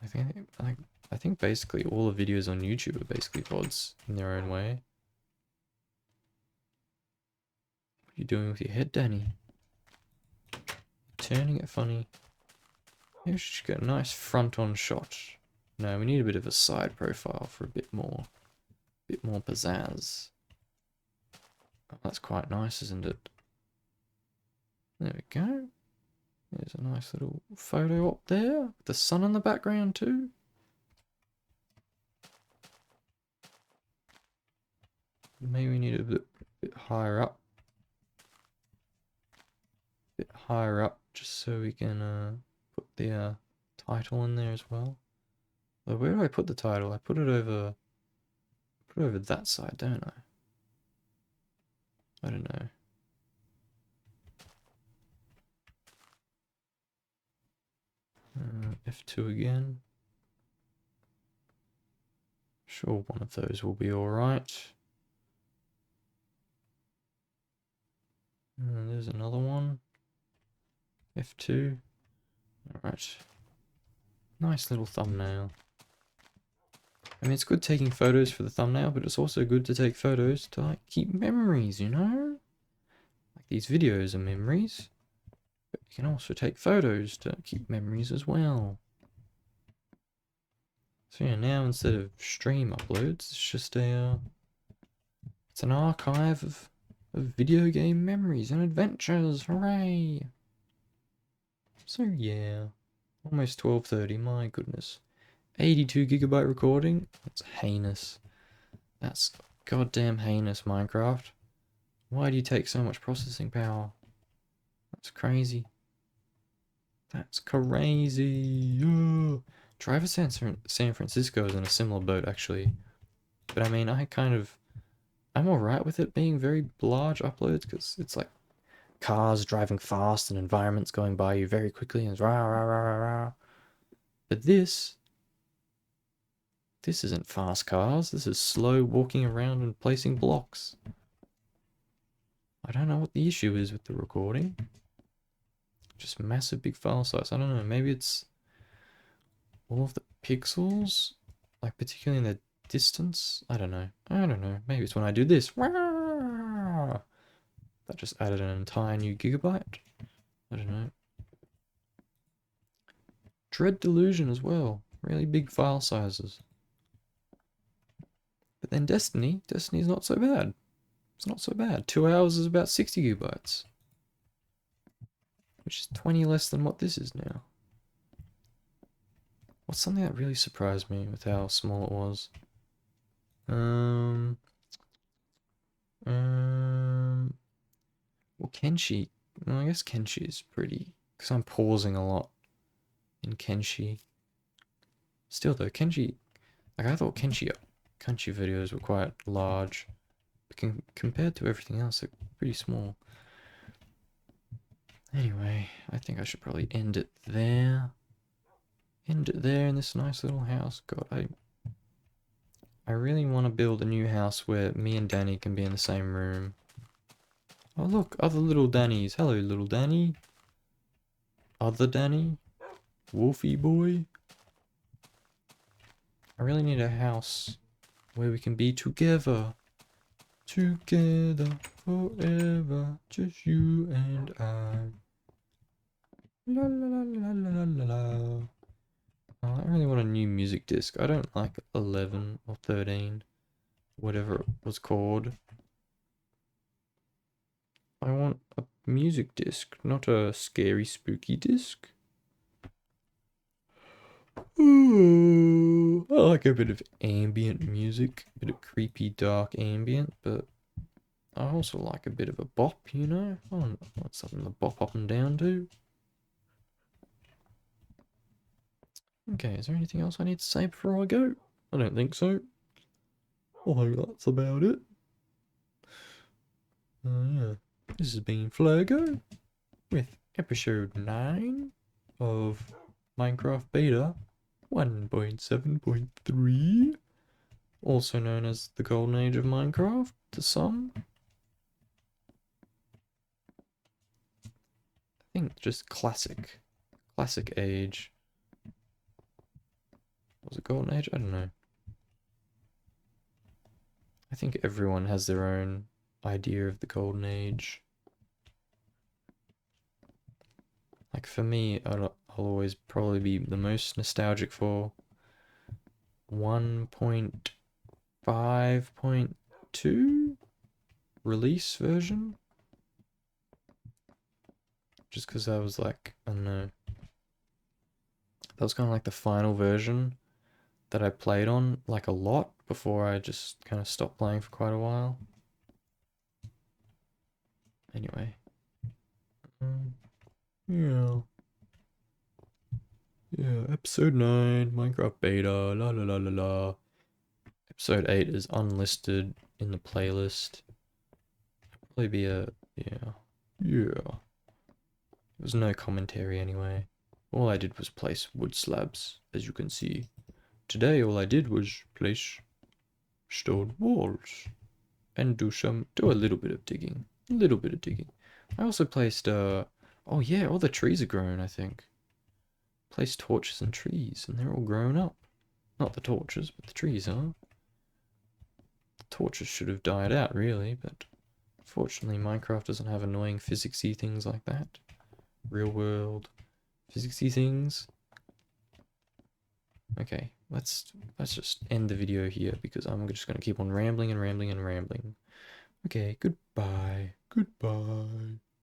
I think basically all the videos on YouTube are basically VODs in their own way. What are you doing with your head, Danny? Turning it funny. Maybe we should get a nice front-on shot. No, we need a bit of a side profile for a bit more pizzazz. Oh, that's quite nice, isn't it? There we go. There's a nice little photo up there. With the sun in the background too. Maybe we need a bit higher up. A bit higher up just so we can put the title in there as well. But where do I put the title? I put it over that side, don't I? I don't know. F2 again. Sure, one of those will be alright. There's another one. F2. Alright. Nice little thumbnail. I mean, it's good taking photos for the thumbnail, but it's also good to take photos to, like, keep memories, you know? Like, these videos are memories. But you can also take photos to keep memories as well. So yeah, now instead of stream uploads, it's just it's an archive of video game memories and adventures. Hooray! So yeah, almost 12:30, my goodness. 82 gigabyte recording? That's heinous. That's goddamn heinous, Minecraft. Why do you take so much processing power? That's crazy. That's crazy. Ugh. Driver San Francisco is in a similar boat, actually. But I mean, I'm alright with it being very large uploads, because it's like cars driving fast and environments going by you very quickly, and it's rah, rah, rah, rah, rah. But this isn't fast cars. This is slow walking around and placing blocks. I don't know what the issue is with the recording. Just massive big file size. I don't know. Maybe it's all of the pixels, like particularly in the distance. I don't know. Maybe it's when I do this. That just added an entire new gigabyte. I don't know. Dread Delusion as well. Really big file sizes. But then Destiny's not so bad. It's not so bad. 2 hours is about 60 gigabytes. Which is 20 less than what this is now. What's something that really surprised me with how small it was? Well, Kenshi. Well, I guess Kenshi is pretty, because I'm pausing a lot in Kenshi. Still though, Kenshi, like I thought Kenshi videos were quite large, but compared to everything else, they're pretty small. Anyway, I think I should probably end it there. End it there in this nice little house. God, I really want to build a new house where me and Danny can be in the same room. Oh look, other little Dannies. Hello, little Danny. Other Danny. Wolfie boy. I really need a house where we can be together. Together forever. Just you and I. La la la la la la la. Oh, I really want a new music disc. I don't like 11 or 13. Whatever it was called. I want a music disc, not a scary, spooky disc. Ooh, I like a bit of ambient music, a bit of creepy, dark ambient, but I also like a bit of a bop, you know? I want something to bop up and down to. Okay, is there anything else I need to say before I go? I don't think so. I think that's about it. Yeah. This has been Flergo with episode 9 of Minecraft Beta 1.7.3, also known as the Golden Age of Minecraft to some. I think just classic age. Was it Golden Age? I don't know. I think everyone has their own idea of the Golden Age. Like for me, I'll always probably be the most nostalgic for 1.5.2 release version. Just because that was like, I don't know. That was kind of like the final version that I played on like a lot before I just kind of stopped playing for quite a while. Anyway. Yeah. Yeah, episode 9, Minecraft beta, la la la la la. Episode 8 is unlisted in the playlist. Probably be a, yeah. Yeah. There was no commentary anyway. All I did was place wood slabs, as you can see. Today all I did was place stone walls. And do a little bit of digging. A little bit of digging. I also placed, oh yeah, all the trees are grown, I think. Placed torches and trees, and they're all grown up. Not the torches, but the trees are. The torches should have died out, really, but fortunately Minecraft doesn't have annoying physicsy things like that. Real world physicsy things. Okay, let's just end the video here because I'm just going to keep on rambling and rambling and rambling. Okay, goodbye. Goodbye.